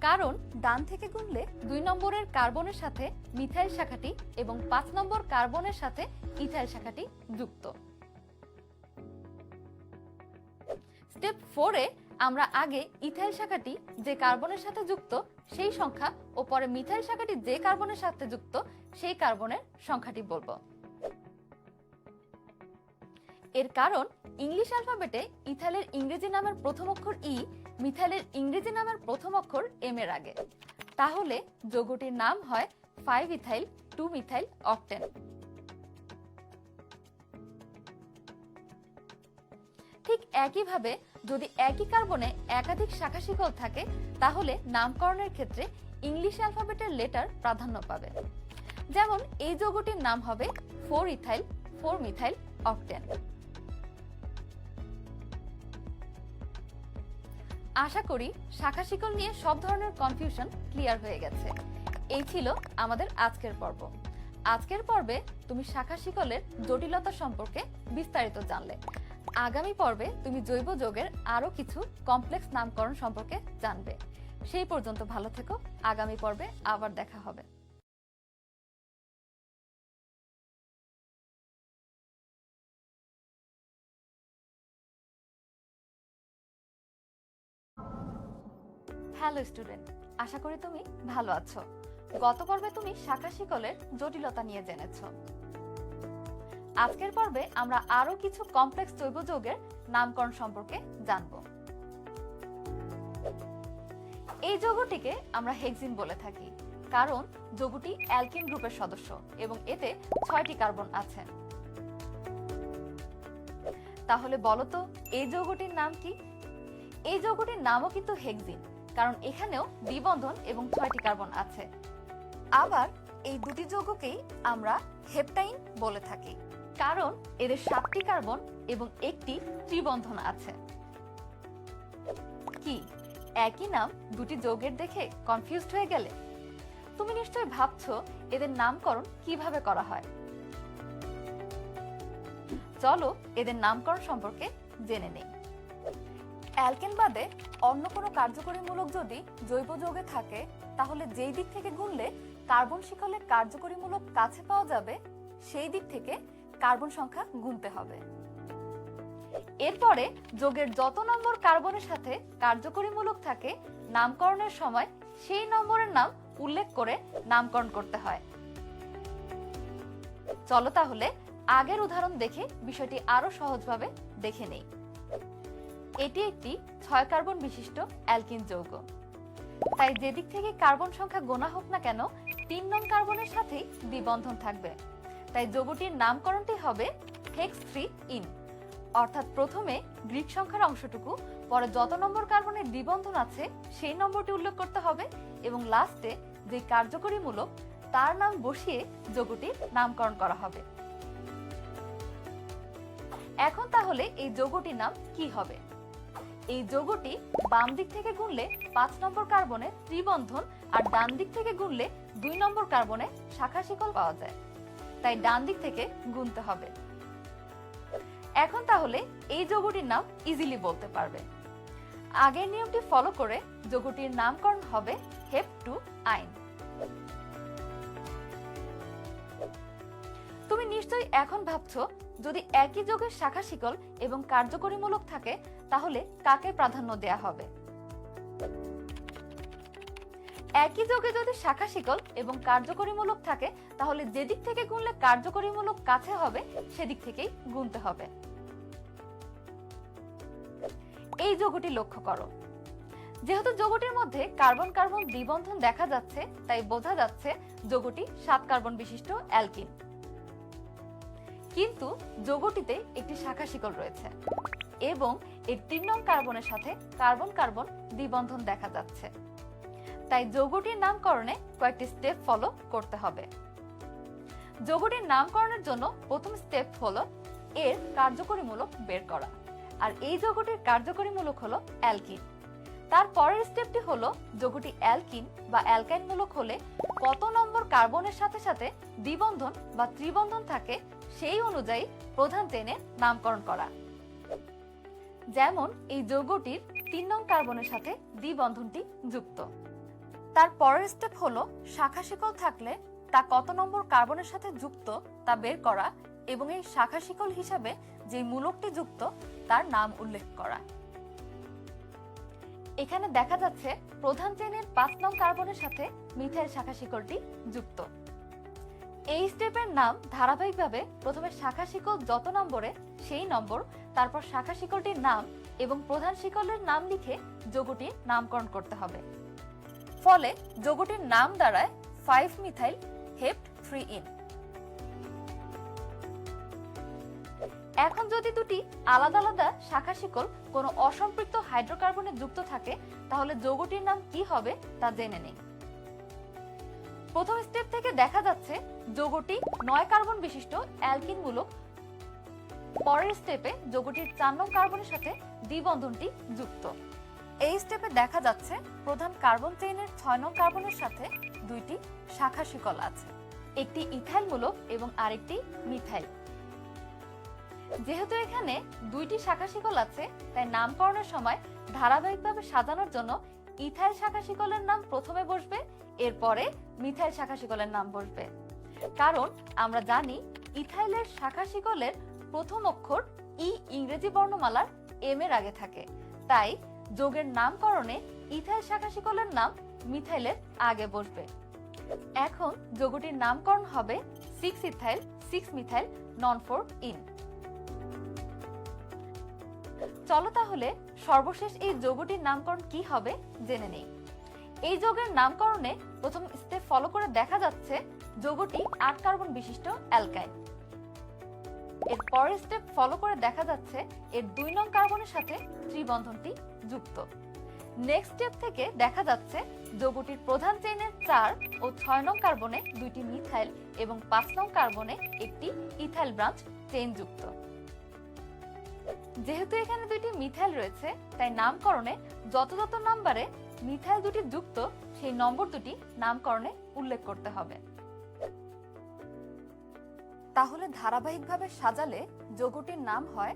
কারণ ডান থেকে গুনলে 2 নম্বরের কার্বনের সাথে মিথাইল শাখাটি এবং 5 নম্বর কার্বনের সাথে ইথাইল শাখাটি যুক্ত। স্টেপ 4 এ আমরা আগে ইথাইল শাখাটি যে কার্বনের সাথে যুক্ত সেই সংখ্যা ও পরে মিথাইল শাখাটি যে কার্বনের সাথে যুক্ত সেই কার্বনের সংখ্যাটি বলবো। এর কারণ ইংলিশ অ্যালফাবেটে ইথাইলের ইংরেজি নামের প্রথম অক্ষর ই মিথাইলের ইংরেজি নামের প্রথম অক্ষর এম এর আগে, তাহলে যৌগটির নাম হয় 5 ইথাইল 2 মিথাইল অক্টেন। ঠিক একইভাবে যদি একই কার্বনে একাধিক শাখা শিকল থাকে তাহলে নামকরণের ক্ষেত্রে ইংলিশ অ্যালফাবেটের লেটার প্রাধান্য পাবে। যেমন এই যৌগটির নাম হবে 4 ইথাইল 4 মিথাইল অক্টেন। আশা করি শাখা শিকল নিয়ে সব ধরনের কনফিউশন ক্লিয়ার হয়ে গেছে। এই ছিল আমাদের আজকের পর্ব। আজকের পর্বে তুমি শাখা শিকলের জটিলতা সম্পর্কে বিস্তারিত জানলে। আগামী পর্বে তুমি জৈব যৌগের আরো কিছু কমপ্লেক্স নামকরণ সম্পর্কে জানবে। সেই পর্যন্ত ভালো থেকো, আগামী পর্বে আবার দেখা হবে। হ্যালো স্টুডেন্ট, আশা করি তুমি ভালো আছো। গত পর্বে তুমি শাখা শিকলের জটিলতা নিয়ে জেনেছো। আজকের পর্বে আমরা আরো কিছু কমপ্লেক্স জৈব যৌগের নামকরণ সম্পর্কে জানব। এই যৌগটিকে আমরা হেক্সিন বলে থাকি, কারণ যৌগটি অ্যালকিন গ্রুপের সদস্য এবং এতে 6টি কার্বন আছে। তাহলে বলো তো এই যৌগটির নাম কি? এই যৌগটির নামও কিন্তু হেক্সিন, কারণ এখানেও দ্বিবন্ধন এবং 6টি কার্বন আছে। আবার এই দুটি যৌগকেই আমরা হেপটাইন বলে থাকি, কারণ এদের 7টি কার্বন এবং একটি ত্রিবন্ধন আছে। কি একই নাম দুটি যৌগের দেখে কনফিউজড হয়ে গেলে? তুমি নিশ্চয়ই ভাবছো এদের নামকরণ কিভাবে করা হয়। চলো এদের নামকরণ সম্পর্কে জেনে নেই। অ্যালকেন বাদে অন্য কোনো কার্যকরীমূলক যদি জৈব যৌগে থাকে তাহলে যেই দিক থেকে গুনলে কার্বন শিকলের কার্যকরীমূলক কাছে পাওয়া যাবে সেই দিক থেকে কার্বন সংখ্যা গুনতে হবে। এরপরে যৌগের যত নম্বর কার্বনের সাথে কার্যকরীমূলক থাকে নামকরণের সময় সেই নম্বরের নাম উল্লেখ করে নামকরণ করতে হয়। চলো তাহলে আগের উদাহরণ দেখে বিষয়টি আরো সহজভাবে দেখে নেই। এটি একটি 6 কার্বন বিশিষ্ট অ্যালকিন যৌগ, তাই যেদিক থেকে কার্বন সংখ্যা গোনা হোক না কেন 3 নং কার্বনের সাথেই দ্বিবন্ধন থাকবে। তাই যৌগটির নামকরণটি হবে হেক্স 3 ইন, অর্থাৎ প্রথমে গ্রিক সংখ্যার অংশটুকু, পরে যত নম্বর কার্বনের দ্বিবন্ধন আছে সেই নম্বরটি উল্লেখ করতে হবে এবং লাস্টে যে কার্যকরীমূলক তার নাম বসিয়ে যৌগটির নামকরণ করা হবে। এখন তাহলে এই যৌগটির নাম কি হবে? এই যৌগটি বাম দিক থেকে গুনলে 5 নম্বর কার্বনে ত্রিবন্ধন আর ডান দিক থেকে গুনলে 2 নম্বর কার্বনে শাখা শিকল পাওয়া যায়, তাই ডান দিক থেকে গুনতে হবে। এখন তাহলে এই যৌগটির নাম ইজিলি বলতে পারবে। আগের নিয়মটি ফলো করে যৌগটির নামকরণ হবে হেপ2 আইন। তুমি নিশ্চয়ই এখন ভাবছো যদি একই যৌগের শাখা শিকল এবং কার্যকরীমূলক থাকে তাহলে কাকে প্রাধান্য দেয়া হবে? একই যৌগে যদি শাখা শিকল এবং কার্যকরীমূলক থাকে তাহলে যেদিক থেকে গুনলে কার্যকরীমূলক কাছে হবে সেদিক থেকেই গুনতে হবে। এই যৌগটি লক্ষ্য করো। যেহেতু যৌগটির মধ্যে কার্বন কার্বন দ্বিবন্ধন দেখা যাচ্ছে তাই বোঝা যাচ্ছে যৌগটি 7 কার্বন বিশিষ্ট অ্যালকিন। কিন্তু যৌগটিতে একটি শাখা শিকল রয়েছে এবং এর 3 নং কার্বনের সাথে কার্বন কার্বন দ্বিবন্ধন দেখা যাচ্ছে, তাই যৌগটির নামকরণে কয়েকটি স্টেপ ফলো করতে হবে। যৌগটির নামকরণের জন্য প্রথম স্টেপ হলো এর কার্যকরীমূলক বের করা। আর এই যৌগটির কার্যকরী মূলক হলো অ্যালকিন। তার পরের স্টেপটি হলো যৌগটি অ্যালকিন বা অ্যালকাইন মূলক হলে কত নম্বর কার্বনের সাথে সাথে দ্বিবন্ধন বা ত্রিবন্ধন থাকে সেই অনুযায়ী প্রধান চেইনের নামকরণ করা। যেমন এই যৌগটির 3 নং কার্বনের সাথে দ্বিবন্ধনটি যুক্ত। তার পরের স্টেপ হলো শাখা শিকল থাকলে তা কত নম্বর কার্বনের সাথে যুক্ত তা বের করা এবং এই শাখা শিকল হিসাবে যে মূলকটি যুক্ত তার নাম উল্লেখ করা। এখানে দেখা যাচ্ছে প্রধান চেইনের 5 নং কার্বনের সাথে মিথাইল শাখা শিকলটি যুক্ত। এই স্টেপের নাম ধারাবাহিকভাবে প্রথমে শাখা শিকল যত নম্বরে সেই নম্বর, তারপর শাখা শিকলটির নাম এবং প্রধান শিকলের নাম লিখে যৌগটির নামকরণ করতে হবে। ফলে যৌগটির নাম দাঁড়ায় 5 মিথাইল হেপ্ট 3 এখন যদি দুটি আলাদা আলাদা শাখা শিকল কোনো অসম্পৃক্ত হাইড্রোকার্বনে যুক্ত থাকে তাহলে যৌগটির নাম কি হবে তা জেনে নেই। প্রথম স্টেপ থেকে দেখা যাচ্ছে যৌগটি 9 কার্বন বিশিষ্ট অ্যালকিন মূলক। পরের স্টেপে যৌগটির 4 নং কার্বনের সাথে দ্বিবন্ধনটি যুক্ত। এই স্টেপে দেখা যাচ্ছে প্রধান কার্বন চেইনের 6 নং কার্বনের সাথে দুইটি শাখা শিকল আছে, একটি ইথাইল মূলক এবং আরেকটি মিথাইল। যেহেতু এখানে দুইটি শাখা শিকল আছে তাই নামকরণের সময় ধারাবাহিকভাবে সাজানোর জন্য ইথাইল শাখা শিকলের নাম প্রথমে বসবে, এরপরে মিথাইল শাখা শিকলের নাম বসবে। কারণ আমরা জানি ইথাইলের শাখা শিকলের প্রথম অক্ষর ই ইংরেজি বর্ণমালার এম এর আগে থাকে, তাই যৌগের নামকরণে ইথাইল শাখা শিকলের নাম মিথাইলের আগে বসবে। এখন যৌগটির নামকরণ হবে 6 ইথাইল 6 মিথাইল নন 4 ইন। চলো তাহলে সর্বশেষ এই যৌগটির নামকরণ কি হবে জেনে নেই। এই যৌগের নামকরণে প্রথম স্টেপ ফলো করে দেখা যাচ্ছে যৌগটি 8 কার্বন বিশিষ্ট অ্যালকাইল। এর পরের স্টেপ ফলো করে দেখা যাচ্ছে এর 2 নং কার্বনের সাথে ত্রিবন্ধনটি যুক্ত। নেক্সট স্টেপ থেকে দেখা যাচ্ছে যৌগটির প্রধান চেইনের 4 ও 6 নং কার্বনে দুইটি মিথাইল এবং 5 নং কার্বনে একটি ইথাইল ব্রাঞ্চ চেইন যুক্ত। যেহেতু এখানে দুইটি মিথাইল রয়েছে তাই নামকরণে যত যত নম্বরে মিথাইল দুটি যুক্ত সেই নম্বর দুটি নামকরণে উল্লেখ করতে হবে। তাহলে ধারাবাহিকভাবে সাজালে যৌগটির নাম হয়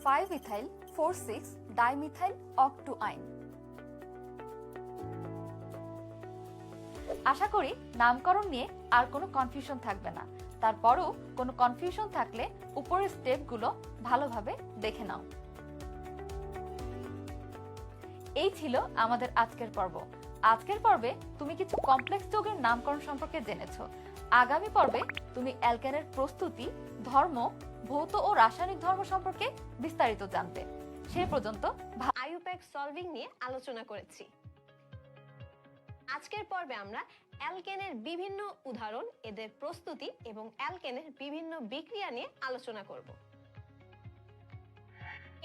5 ইথাইল 4,6 ডাইমিথাইল অক্টুআইন। আশা করি নামকরণ নিয়ে আর কোনো কনফিউশন থাকবে না। তারপরও কোনো কনফিউশন থাকলে উপরের স্টেপগুলো ভালোভাবে দেখে নাও। এই ছিল আমাদের আজকের পর্ব। আজকের পর্বে তুমি কিছু কমপ্লেক্স যৌগের নামকরণ সম্পর্কে জেনেছো। আগামী পর্বে তুমি অ্যালকেনের প্রস্তুতি, ধর্ম, ভৌত ও রাসায়নিক ধর্ম সম্পর্কে বিস্তারিত জানবে। সে পর্যন্ত আইইউপ্যাক সলভিং নিয়ে আলোচনা করেছি। আজকের পর্বে আমরা অ্যালকেনের বিভিন্ন উদাহরণ, এদের প্রস্তুতি এবং অ্যালকেনের বিভিন্ন বিক্রিয়া নিয়ে আলোচনা করব।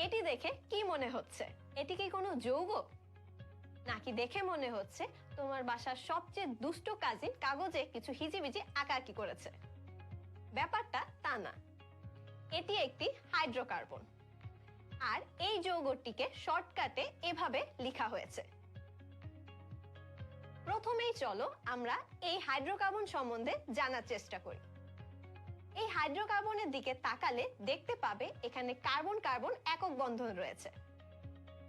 এটি দেখে কি মনে হচ্ছে? এটি কি কোনো যৌগ? নাকি দেখে মনে হচ্ছে তোমার বাসার সবচেয়ে দুষ্ট কাজিন কাগজে কিছু হিজিবিজি আঁকাআঁকি করেছে? ব্যাপারটা তা না, এটি একটি হাইড্রোকার্বন। আর এই যৌগটিকে শর্টকাটে এভাবে লেখা হয়েছে। প্রথমেই চলো আমরা এই হাইড্রোকার্বন সম্বন্ধে জানার চেষ্টা করি। এই হাইড্রোকার্বনের দিকে তাকালে দেখতে পাবে এখানে কার্বন কার্বন একক বন্ধন রয়েছে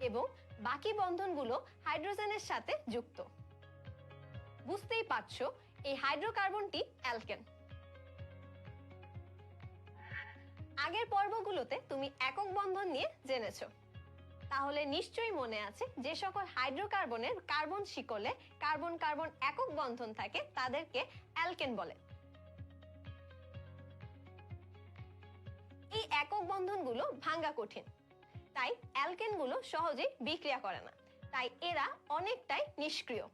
এবং বাকি বন্ধনগুলো হাইড্রোজেনের সাথে যুক্ত। বুঝতেই পারছো এই হাইড্রোকার্বনটি অ্যালকেন। আগের পর্বগুলোতে তুমি একক বন্ধন নিয়ে জেনেছো, তাহলে নিশ্চয়ই মনে আছে যে সকল হাইড্রোকার্বনের কার্বন শিকলে কার্বন কার্বন একক বন্ধন থাকে তাদেরকে অ্যালকেন বলে। এই একক বন্ধনগুলো ভাঙা কঠিন, তাই অ্যালকেনগুলো সহজে বিক্রিয়া করে না, তাই এরা অনেকটাই নিষ্ক্রিয়।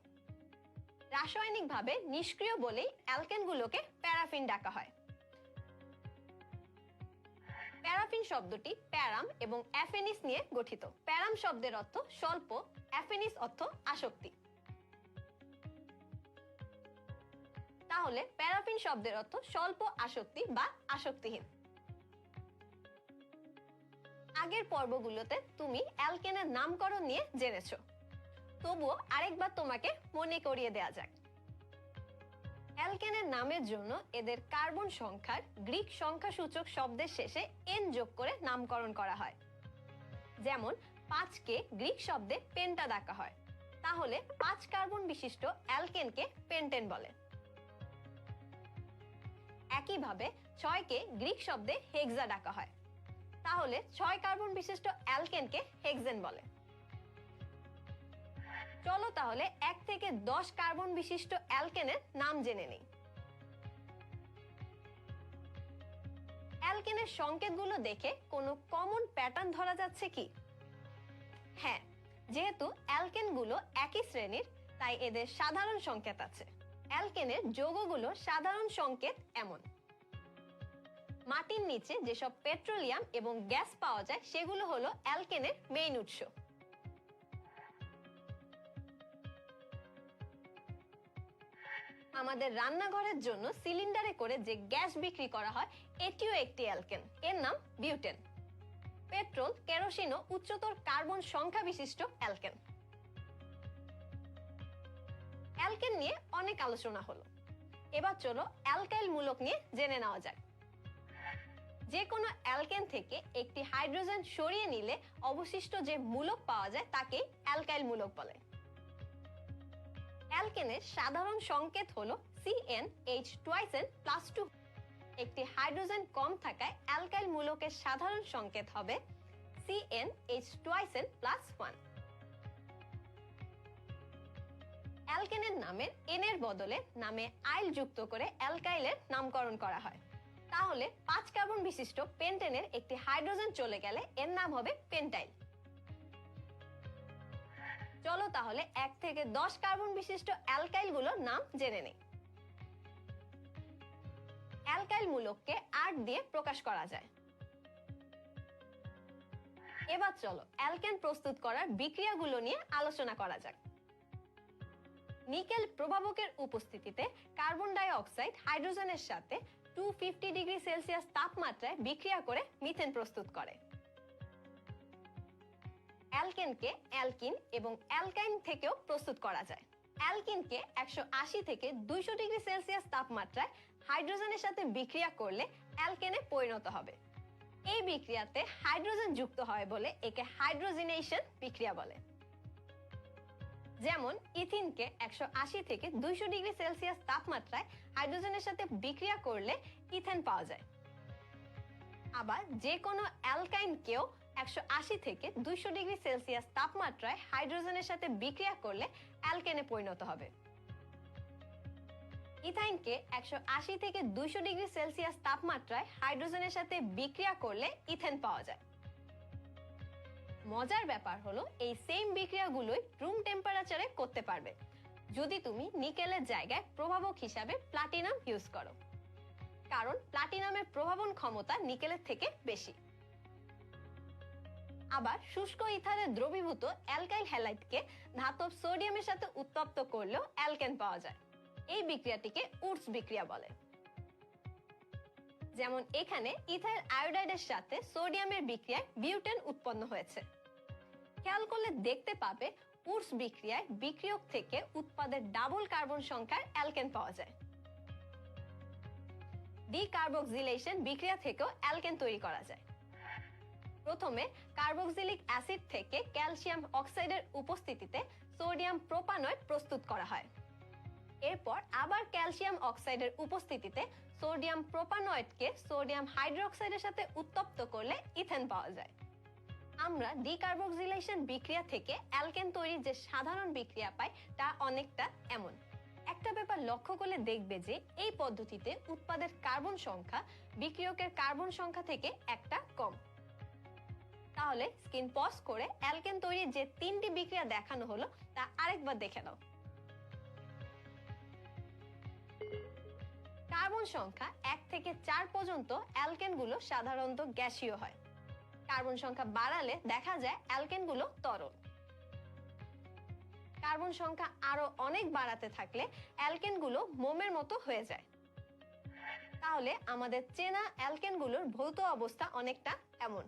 রাসায়নিকভাবে নিষ্ক্রিয় বলেই অ্যালকেনগুলোকে প্যারাফিন ডাকা হয়। প্যারাফিন শব্দটি প্যারাম এবং অ্যাফেনিস নিয়ে গঠিত। প্যারাম শব্দের অর্থ স্বল্প, অ্যাফেনিস অর্থ আসক্তি। তাহলে প্যারাফিন শব্দের অর্থ স্বল্প আসক্তি বা আসক্তিহীন। আগের পর্বগুলোতে তুমি অ্যালকেনের নামকরণ নিয়ে জেনেছো, তবুও আরেকবার তোমাকে মনে করিয়ে দেয়া যাক। অ্যালকেনের নামের জন্য এদের কার্বন সংখ্যার গ্রিক সংখ্যাসূচক শব্দের শেষে এন যোগ করে নামকরণ করা হয়। যেমন 5কে গ্রিক শব্দে পেন্টা ডাকা হয়, তাহলে 5 কার্বন বিশিষ্ট অ্যালকেনকে পেন্টেন বলে। একইভাবে 6কে গ্রিক শব্দে হেক্সা ডাকা হয়, তাহলে 6 কার্বন বিশিষ্ট অ্যালকেনকে হেক্সেন বলে। চলো তাহলে 1 থেকে 10 কার্বন বিশিষ্ট অ্যালকেনের নাম জেনে নিই। অ্যালকেনের সংকেতগুলো দেখে কোনো কমন প্যাটার্ন ধরা যাচ্ছে কি? হ্যাঁ, যেহেতু অ্যালকেনগুলো একই শ্রেণীর, তাই এদের সাধারণ সংকেত আছে। অ্যালকেনের যৌগগুলো সাধারণ সংকেত এমন: মাটির নিচে যেসব পেট্রোলিয়াম এবং গ্যাস পাওয়া যায় সেগুলো হলো অ্যালকেনের মেইন উৎস। আমাদের রান্নাঘরের জন্য সিলিন্ডারে করে যে গ্যাস বিক্রি করা হয় এটিও একটি অ্যালকেন, এর নাম বিউটেন। পেট্রোল, কেরোসিন ও উচ্চতর কার্বন সংখ্যা বিশিষ্ট অ্যালকেন। অ্যালকেন নিয়ে অনেক আলোচনা হলো, এবার চলো অ্যালকাইল মূলক নিয়ে জেনে নেওয়া যাক। যে কোনো অ্যালকেন থেকে একটি হাইড্রোজেন সরিয়ে নিলে অবশিষ্ট যে মূলক পাওয়া যায় তাকে অ্যালকাইল মূলক বলে। অ্যালকেনের সাধারণ সংকেত হলো CnH2n+2। একটি হাইড্রোজেন কম থাকায় অ্যালকাইল মূলকের সাধারণ সংকেত হবে CnH2n+1। অ্যালকেনের নামের এন এর বদলে নামে আইল যুক্ত করে অ্যালকাইলের নামকরণ করা হয়, তাহলে 5 কার্বন বিশিষ্ট পেন্টেনের একটি হাইড্রোজেন চলে গেলে এর নাম হবে পেন্টাইল। চলো তাহলে 1 থেকে 10 কার্বন বিশিষ্ট অ্যালকাইলগুলোর নাম জেনে নেই। অ্যালকাইল মূলককে R দিয়ে প্রকাশ করা যায়। এবার চলো অ্যালকেন প্রস্তুত করার বিক্রিয়াগুলো নিয়ে আলোচনা করা যাক। নিকেল প্রভাবকের উপস্থিতিতে কার্বন ডাই অক্সাইড হাইড্রোজেনের সাথে 250 ডিগ্রি সেলসিয়াস তাপমাত্রায় বিক্রিয়া করে মিথেন প্রস্তুত করে। অ্যালকেনকে অ্যালকিন এবং অ্যালকাইন থেকেও প্রস্তুত করা যায়। অ্যালকিনকে 180 থেকে 200 ডিগ্রি সেলসিয়াস তাপমাত্রায় হাইড্রোজেনের সাথে বিক্রিয়া করলে অ্যালকেনে পরিণত হবে। এই বিক্রিয়াতে হাইড্রোজেন যুক্ত হয় বলে একে হাইড্রোজিনেশন বিক্রিয়া বলে। যেমন ইথিনকে 180 থেকে 200 ডিগ্রি সেলসিয়াস তাপমাত্রায় হাইড্রোজেনের সাথে বিক্রিয়া করলে ইথেন পাওয়া যায়। আবার যে কোনো অ্যালকাইনকেও 180 থেকে 200 ডিগ্রি সেলসিয়াস তাপমাত্রায় হাইড্রোজেনের সাথে বিক্রিয়া করলে অ্যালকেনে পরিণত হবে। ইথাইনকে 180 থেকে 200 ডিগ্রি সেলসিয়াস তাপমাত্রায় হাইড্রোজেনের সাথে বিক্রিয়া করলে ইথেন পাওয়া যায়। মজার ব্যাপার হলো এই সেম বিক্রিয়াগুলোই রুম টেম্পারেচারে করতে পারবে যদি তুমি নিকেলের জায়গায় প্রভাবক হিসাবে প্লাটিনাম ইউজ করো, কারণ প্লাটিনামের প্রভাবন ক্ষমতা নিকেলের থেকে বেশি। আবার শুষ্ক ইথারে দ্রবীভূত অ্যালকাইল হ্যালাইডকে ধাতব সোডিয়ামের সাথে উত্তপ্ত করলেও অ্যালকেন পাওয়া যায়। এই বিক্রিয়াটিকে উডস বিক্রিয়া বলে। যেমন এখানে ইথাইল আয়োডাইডের সাথে সোডিয়ামের বিক্রিয়ায় বিউটেন উৎপন্ন হয়েছে। খেয়াল করলে দেখতে পাবে উডস বিক্রিয়ায় বিক্রিয়ক থেকে উৎপাদের ডাবল কার্বন সংখ্যার অ্যালকেন পাওয়া যায়। ডিকার্বক্সিলেশন বিক্রিয়া থেকেও অ্যালকেন তৈরি করা যায়। প্রথমে কার্বক্সিলিক অ্যাসিড থেকে ক্যালসিয়াম অক্সাইডের উপস্থিতিতে সোডিয়াম প্রোপানয়েড প্রস্তুত করা হয়। এরপর আবার ক্যালসিয়াম অক্সাইডের উপস্থিতিতে সোডিয়াম প্রোপানয়েডকে সোডিয়াম হাইড্রোক্সাইডের সাথে উত্তপ্ত করলে ইথেন পাওয়া যায়। আমরা ডিকার্বক্সিলেশন বিক্রিয়া থেকে অ্যালকেন তৈরির যে সাধারণ বিক্রিয়া পাই তা অনেকটা এমন। একটা ব্যাপার লক্ষ্য করলে দেখবে যে এই পদ্ধতিতে উৎপাদের কার্বন সংখ্যা বিক্রিয়কের কার্বন সংখ্যা থেকে একটা কম। তাহলে স্ক্রিন পজ করে অ্যালকেন তৈরির যে 3টি বিক্রিয়া দেখানো হলো তা আরেকবার দেখে নাও। কার্বন সংখ্যা 1 থেকে 4 পর্যন্ত অ্যালকেনগুলো সাধারণত গ্যাসীয় হয়। কার্বন সংখ্যা বাড়ালে দেখা যায় অ্যালকেনগুলো তরল। কার্বন সংখ্যা আরো অনেক বাড়াতে থাকলে অ্যালকেনগুলো মোমের মতো হয়ে যায়। তাহলে আমাদের চেনা অ্যালকেনগুলোর ভৌত অবস্থা অনেকটা এমন।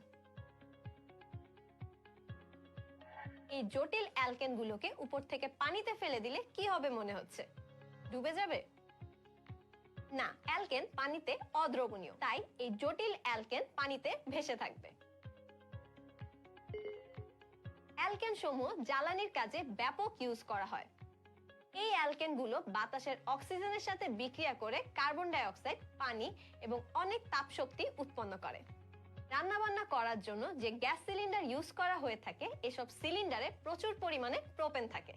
এই জটিল অ্যালকেনগুলোকে উপর থেকে পানিতে ফেলে দিলে কি হবে মনে হচ্ছে? ডুবে যাবে? না, অ্যালকেন পানিতে অদ্রবণীয়, তাই এই জটিল অ্যালকেন পানিতে ভেসে থাকবে। অ্যালকেন সমূহ জ্বালানির কাজে ব্যাপক ইউজ করা হয়। এই অ্যালকেনগুলো বাতাসের অক্সিজেনের সাথে বিক্রিয়া করে কার্বন ডাই অক্সাইড, পানি এবং অনেক তাপশক্তি উৎপন্ন করে। রান্নাবান্না করার জন্য যে গ্যাস সিলিন্ডার ইউজ করা হয়ে থাকে, এসব সিলিন্ডারে প্রচুর পরিমাণে প্রোপেন থাকে।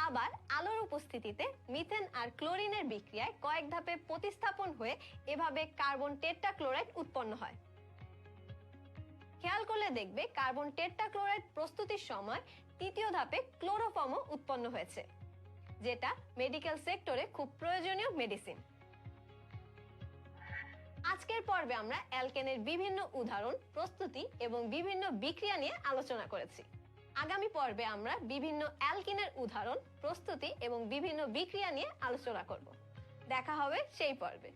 আবার আলোর উপস্থিতিতে মিথেন আর ক্লোরিনের বিক্রিয়ায় কয়েক ধাপে প্রতিস্থাপন হয়ে এভাবে কার্বন টেট্রাক্লোরাইড উৎপন্ন হয়। খেয়াল করলে দেখবে কার্বন টেট্রাক্লোরাইড প্রস্তুতির সময় তৃতীয় ধাপে ক্লোরোফর্মও উৎপন্ন হয়েছে, যেটা মেডিকেল সেক্টরে খুব প্রয়োজনীয় মেডিসিন। আজকের পর্বে আমরা অ্যালকেনের বিভিন্ন উদাহরণ, প্রস্তুতি এবং বিভিন্ন বিক্রিয়া নিয়ে আলোচনা করেছি। আগামী পর্বে আমরা বিভিন্ন অ্যালকিনের উদাহরণ, প্রস্তুতি এবং বিভিন্ন বিক্রিয়া নিয়ে আলোচনা করব। দেখা হবে সেই পর্বে।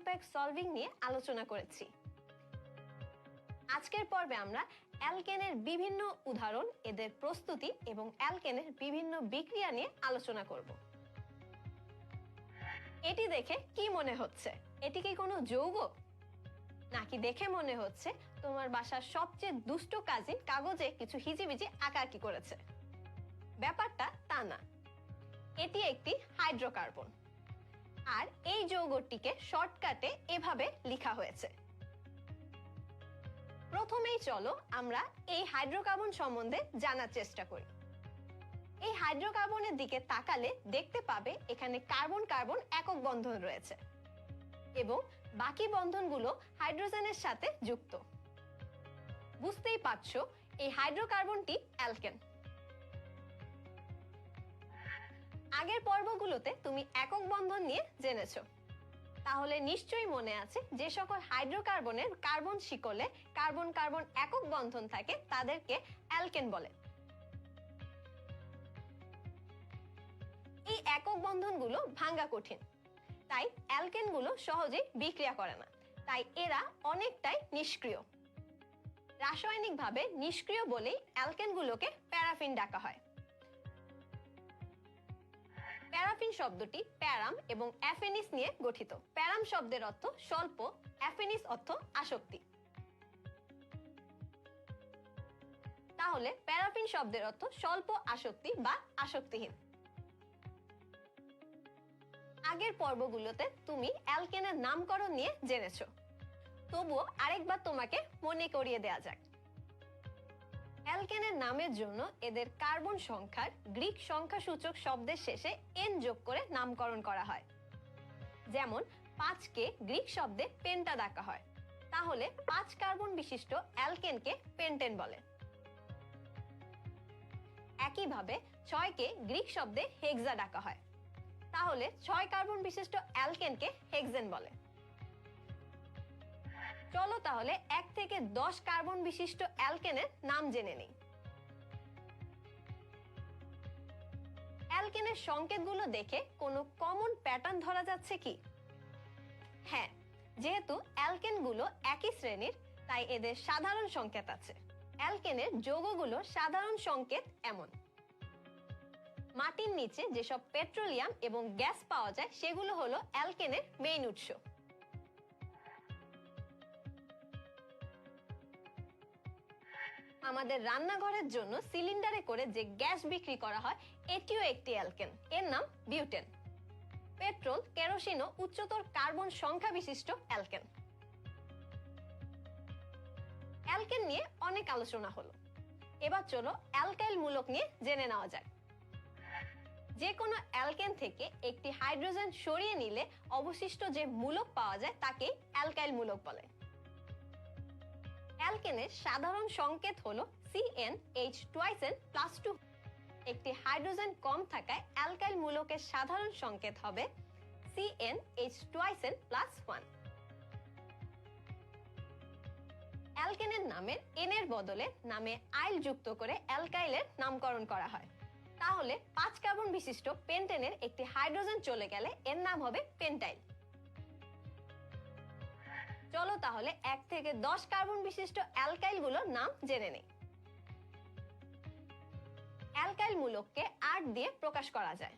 প্যাক সলভিং নিয়ে আলোচনা করেছি। আজকের পর্বে আমরা অ্যালকেনের বিভিন্ন উদাহরণ, এদের প্রস্তুতি এবং অ্যালকেনের বিভিন্ন বিক্রিয়া নিয়ে আলোচনা করব। এটি দেখে কি মনে হচ্ছে? এটি কি কোনো যৌগ? নাকি দেখে মনে হচ্ছে তোমার বাসার সবচেয়ে দুষ্ট কাজিন কাগজে কিছু হিজিবিজি আঁকাআঁকি করেছে? ব্যাপারটা তা না, এটি একটি হাইড্রোকার্বন। আর এই যৌগটিকে শর্টকাটে এভাবে লেখা হয়েছে। প্রথমেই চলো আমরা এই হাইড্রোকার্বন সম্বন্ধে জানার চেষ্টা করি। এই হাইড্রোকার্বনের দিকে তাকালে দেখতে পাবে এখানে কার্বন কার্বন একক বন্ধন রয়েছে এবং বাকি বন্ধনগুলো হাইড্রোজেনের সাথে যুক্ত। বুঝতেই পারছো এই হাইড্রোকার্বনটি অ্যালকেন। আগের পর্বগুলোতে তুমি একক বন্ধন নিয়ে জেনেছো, তাহলে নিশ্চয়ই মনে আছে যে সকল হাইড্রোকার্বনের কার্বন শিকলে কার্বন কার্বন একক বন্ধন থাকে তাদেরকে অ্যালকেন বলে। এই একক বন্ধনগুলো ভাঙা কঠিন, তাই অ্যালকেনগুলো সহজে বিক্রিয়া করে না, তাই এরা অনেকটাই নিষ্ক্রিয়। রাসায়নিকভাবে নিষ্ক্রিয় বলেই অ্যালকেনগুলোকে প্যারাফিন ডাকা হয়। প্যারাফিন শব্দটি প্যারাম এবং অ্যাফেনিস নিয়ে গঠিত। প্যারাম শব্দের অর্থ স্বল্প, অ্যাফেনিস অর্থ আসক্তি। তাহলে প্যারাফিন শব্দের অর্থ স্বল্প আসক্তি বা আসক্তিহীন। আগের পর্বগুলোতে তুমি অ্যালকেনের নামকরণ নিয়ে জেনেছো, তবুও আরেকবার তোমাকে মনে করিয়ে দেয়া যাক। অ্যালকেনের নামের জন্য এদের কার্বন সংখ্যার গ্রিক সংখ্যাসূচক শব্দের শেষে এন যোগ করে নামকরণ করা হয়। যেমন 5কে গ্রিক শব্দে পেন্টা ডাকা হয়, তাহলে 5 কার্বন বিশিষ্ট অ্যালকেনকে পেন্টেন বলে। একইভাবে 6কে গ্রিক শব্দে হেক্সা ডাকা হয়, তাহলে 6 কার্বন বিশিষ্ট অ্যালকেনকে হেক্সেন বলে। চলো তাহলে 1 থেকে 10 কার্বন বিশিষ্ট অ্যালকেনের নাম জেনে নিই। অ্যালকেনের সংকেতগুলো দেখে কোনো কমন প্যাটার্ন ধরা যাচ্ছে কি? হ্যাঁ, যেহেতু অ্যালকেনগুলো একই শ্রেণীর, তাই এদের সাধারণ সংকেত আছে। অ্যালকেনের যৌগগুলোর সাধারণ সংকেত এমন: মাটির নিচে যেসব পেট্রোলিয়াম এবং গ্যাস পাওয়া যায় সেগুলো হলো অ্যালকেনের মেইন উৎস। আমাদের রান্নাঘরের জন্য সিলিন্ডারে করে যে গ্যাস বিক্রি করা হয় এটিও একটি অ্যালকেন, এর নাম বিউটেন। পেট্রোল, কেরোসিনও উচ্চতর কার্বন সংখ্যা বিশিষ্ট অ্যালকেন। অ্যালকেন নিয়ে অনেক আলোচনা হলো, এবার চলো অ্যালকাইল মূলক নিয়ে জেনে নেওয়া যাক। যে কোনো অ্যালকেন থেকে একটি হাইড্রোজেন সরিয়ে নিলে অবশিষ্ট যে মূলক পাওয়া যায় তাকে অ্যালকাইল মূলক বলে। অ্যালকেনের সাধারণ সংকেত হলো CnH2n+2। একটি হাইড্রোজেন কম থাকায় অ্যালকাইল মূলকের সাধারণ সংকেত হবে CnH2n+1। অ্যালকেনের নামের এন এর বদলে নামে আইল যুক্ত করে অ্যালকাইলের নামকরণ করা হয়। তাহলে 5 কার্বন বিশিষ্ট পেন্টেনের একটি হাইড্রোজেন চলে গেলে এর নাম হবে পেন্টাইল। চলো তাহলে 1 থেকে 10 কার্বন বিশিষ্ট অ্যালকাইলগুলোর নাম জেনে নেই। অ্যালকাইল মূলককে 8 দিয়ে প্রকাশ করা যায়।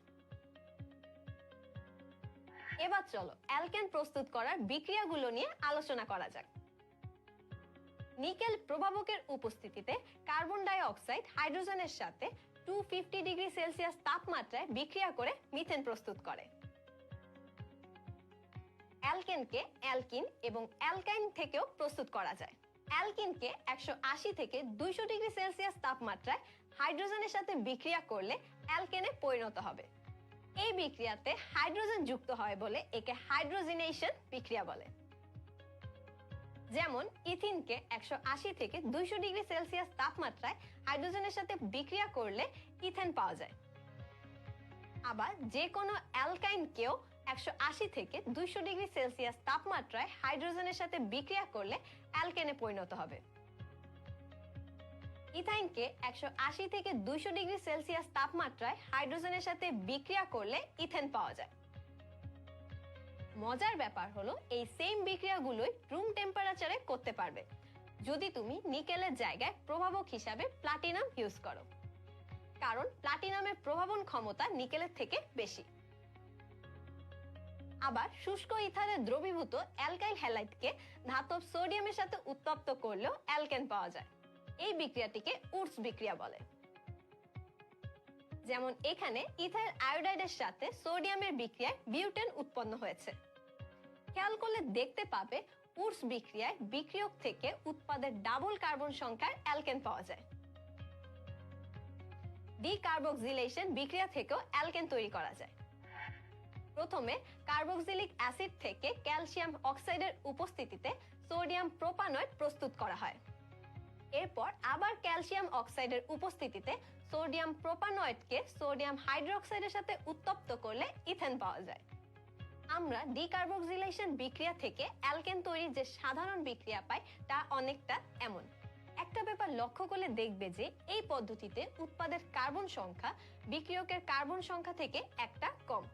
এবার চলো অ্যালকেন প্রস্তুত করার বিক্রিয়াগুলো নিয়ে আলোচনা করা যাক। নিকেল প্রভাবকের উপস্থিতিতে কার্বন ডাই অক্সাইড হাইড্রোজেনের সাথে 250 ডিগ্রি সেলসিয়াস তাপমাত্রায় বিক্রিয়া করে মিথেন প্রস্তুত করে। অ্যালকেনকে অ্যালকিন এবং অ্যালকাইন থেকেও প্রস্তুত করা যায়। অ্যালকিনকে 180 থেকে 200 ডিগ্রি সেলসিয়াস তাপমাত্রায় হাইড্রোজেনের সাথে বিক্রিয়া করলে অ্যালকেনে পরিণত হবে। এই বিক্রিয়াতে হাইড্রোজেন যুক্ত হয় বলে একে হাইড্রোজিনেশন বিক্রিয়া বলে। যেমন ইথিনকে 180 থেকে 200 ডিগ্রি সেলসিয়াস তাপমাত্রায় হাইড্রোজেনের সাথে বিক্রিয়া করলে ইথেন পাওয়া যায়। আবার যে কোনো অ্যালকাইনকেও 180 থেকে 200 ডিগ্রি সেলসিয়াস তাপমাত্রায় হাইড্রোজেনের সাথে বিক্রিয়া করলে অ্যালকেনে পরিণত হবে। ইথাইনকে 180 থেকে 200 ডিগ্রি সেলসিয়াস তাপমাত্রায় হাইড্রোজেনের সাথে বিক্রিয়া করলে ইথেন পাওয়া যায়। মজার ব্যাপার হলো এই সেম বিক্রিয়াগুলোই রুম টেম্পারেচারে করতে পারবে যদি তুমি নিকেলের জায়গায় প্রভাবক হিসাবে প্লাটিনাম ইউজ করো, কারণ প্লাটিনামের প্রভাবন ক্ষমতা নিকেলের থেকে বেশি। আবার শুষ্ক ইথারে দ্রবীভূত অ্যালকাইল হ্যালাইডকে ধাতব সোডিয়ামের সাথে উত্তপ্ত করলেও অ্যালকেন পাওয়া যায়। এই বিক্রিয়াটিকে উডস বিক্রিয়া বলে। যেমন এখানে ইথাইল আয়োডাইডের সাথে সোডিয়ামের বিক্রিয়ায় বিউটেন উৎপন্ন হয়েছে। খেয়াল করলে দেখতে পাবে উডস বিক্রিয়ায় বিক্রিয়ক থেকে উৎপাদের ডাবল কার্বন সংখ্যার অ্যালকেন পাওয়া যায়। ডিকার্বক্সিলেশন বিক্রিয়া থেকেও অ্যালকেন তৈরি করা যায়। প্রথমে কার্বক্সিলিক অ্যাসিড থেকে ক্যালসিয়াম অক্সাইডের উপস্থিতিতে সোডিয়াম প্রোপানয়েড প্রস্তুত করা হয়। এরপর আবার ক্যালসিয়াম অক্সাইডের উপস্থিতিতে সোডিয়াম প্রোপানয়েডকে সোডিয়াম হাইড্রোক্সাইডের সাথে উত্তপ্ত করলে ইথেন পাওয়া যায়। আমরা ডিকার্বক্সিলেশন বিক্রিয়া থেকে অ্যালকেন তৈরির যে সাধারণ বিক্রিয়া পাই তা অনেকটা এমন। একটা ব্যাপার লক্ষ্য করলে দেখবে যে এই পদ্ধতিতে উৎপাদের কার্বন সংখ্যা বিক্রিয়কের কার্বন সংখ্যা থেকে একটা কম।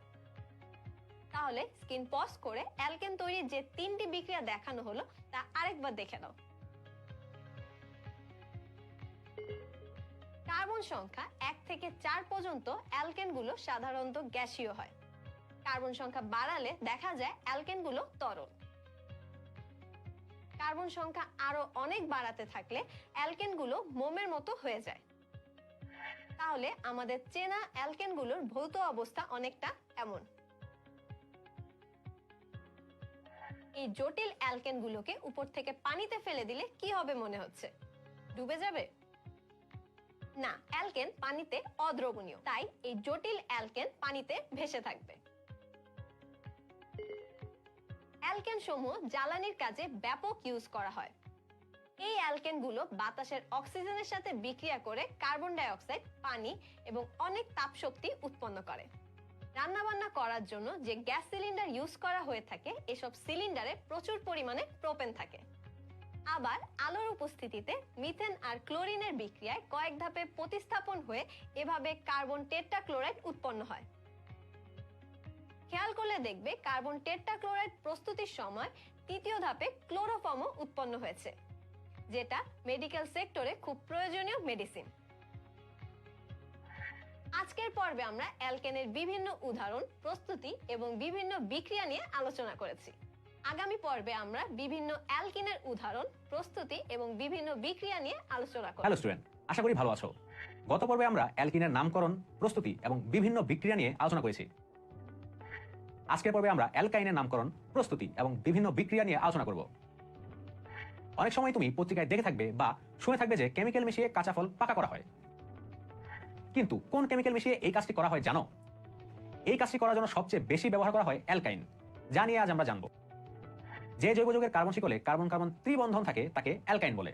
তাহলে স্ক্রিন পজ করে অ্যালকেন তৈরির যে 3টি বিক্রিয়া দেখানো হলো তা আরেকবার দেখে নাও। কার্বন সংখ্যা 1 থেকে 4 পর্যন্ত অ্যালকেনগুলো সাধারণত গ্যাসীয় হয়। কার্বন সংখ্যা বাড়ালে দেখা যায় অ্যালকেনগুলো তরল। কার্বন সংখ্যা আরো অনেক বাড়াতে থাকলে অ্যালকেনগুলো মোমের মতো হয়ে যায়। তাহলে আমাদের চেনা অ্যালকেনগুলোর ভৌত অবস্থা অনেকটা এমন। এই জটিল অ্যালকেনগুলোকে উপর থেকে পানিতে ফেলে দিলে কি হবে মনে হচ্ছে? ডুবে যাবে? না, অ্যালকেন পানিতে অদ্রবণীয়, তাই এই জটিল অ্যালকেন পানিতে ভেসে থাকবে। অ্যালকেন সমূহ জ্বালানির কাজে ব্যাপক ইউজ করা হয়। এই অ্যালকেনগুলো বাতাসের অক্সিজেনের সাথে বিক্রিয়া করে কার্বন ডাই অক্সাইড, পানি এবং অনেক তাপশক্তি উৎপন্ন করে। রান্নাবান্না করার জন্য যে গ্যাস সিলিন্ডার ইউজ করা হয়ে থাকে এসব সিলিন্ডারে প্রচুর পরিমাণে প্রোপেন থাকে। আবার আলোর উপস্থিতিতে মিথেন আর ক্লোরিনের বিক্রিয়ায় কয়েক ধাপে প্রতিস্থাপন হয়ে এভাবে কার্বন টেট্রাক্লোরাইড উৎপন্ন হয়। খেয়াল করলে দেখবে কার্বন টেট্রাক্লোরাইড প্রস্তুতির সময় তৃতীয় ধাপে ক্লোরোফর্মও উৎপন্ন হয়েছে, যেটা মেডিকেল সেক্টরে খুব প্রয়োজনীয় মেডিসিন। আজকের পর্বে আমরা অ্যালকেনের বিভিন্ন উদাহরণ, প্রস্তুতি এবং বিভিন্ন বিক্রিয়া নিয়ে আলোচনা করেছি। আগামী পর্বে আমরা বিভিন্ন অ্যালকিনের উদাহরণ, প্রস্তুতি এবং বিভিন্ন বিক্রিয়া নিয়ে আলোচনা করব। হ্যালো স্টুডেন্ট, আশা করি ভালো আছো। গত পর্বে আমরা অ্যালকিনের নামকরণ, প্রস্তুতি এবং বিভিন্ন বিক্রিয়া নিয়ে আলোচনা করেছি। আজকের পর্বে আমরা অ্যালকাইনের নামকরণ, প্রস্তুতি এবং বিভিন্ন বিক্রিয়া নিয়ে আলোচনা করব। অনেক সময় তুমি পত্রিকায় দেখে থাকবে বা শুনে থাকবে যে কেমিক্যাল মিশিয়ে কাঁচা ফল পাকা করা হয়। কিন্তু কোন কেমিক্যাল মিশিয়ে এই কাজটি করা হয় জানো? এই কাজটি করার জন্য সবচেয়ে বেশি ব্যবহার করা হয় অ্যালকাইন, যা নিয়ে আজ আমরা জানবো। যে জৈব যৌগের কার্বন শিকলে কার্বন কার্বন ত্রিবন্ধন থাকে তাকে অ্যালকাইন বলে।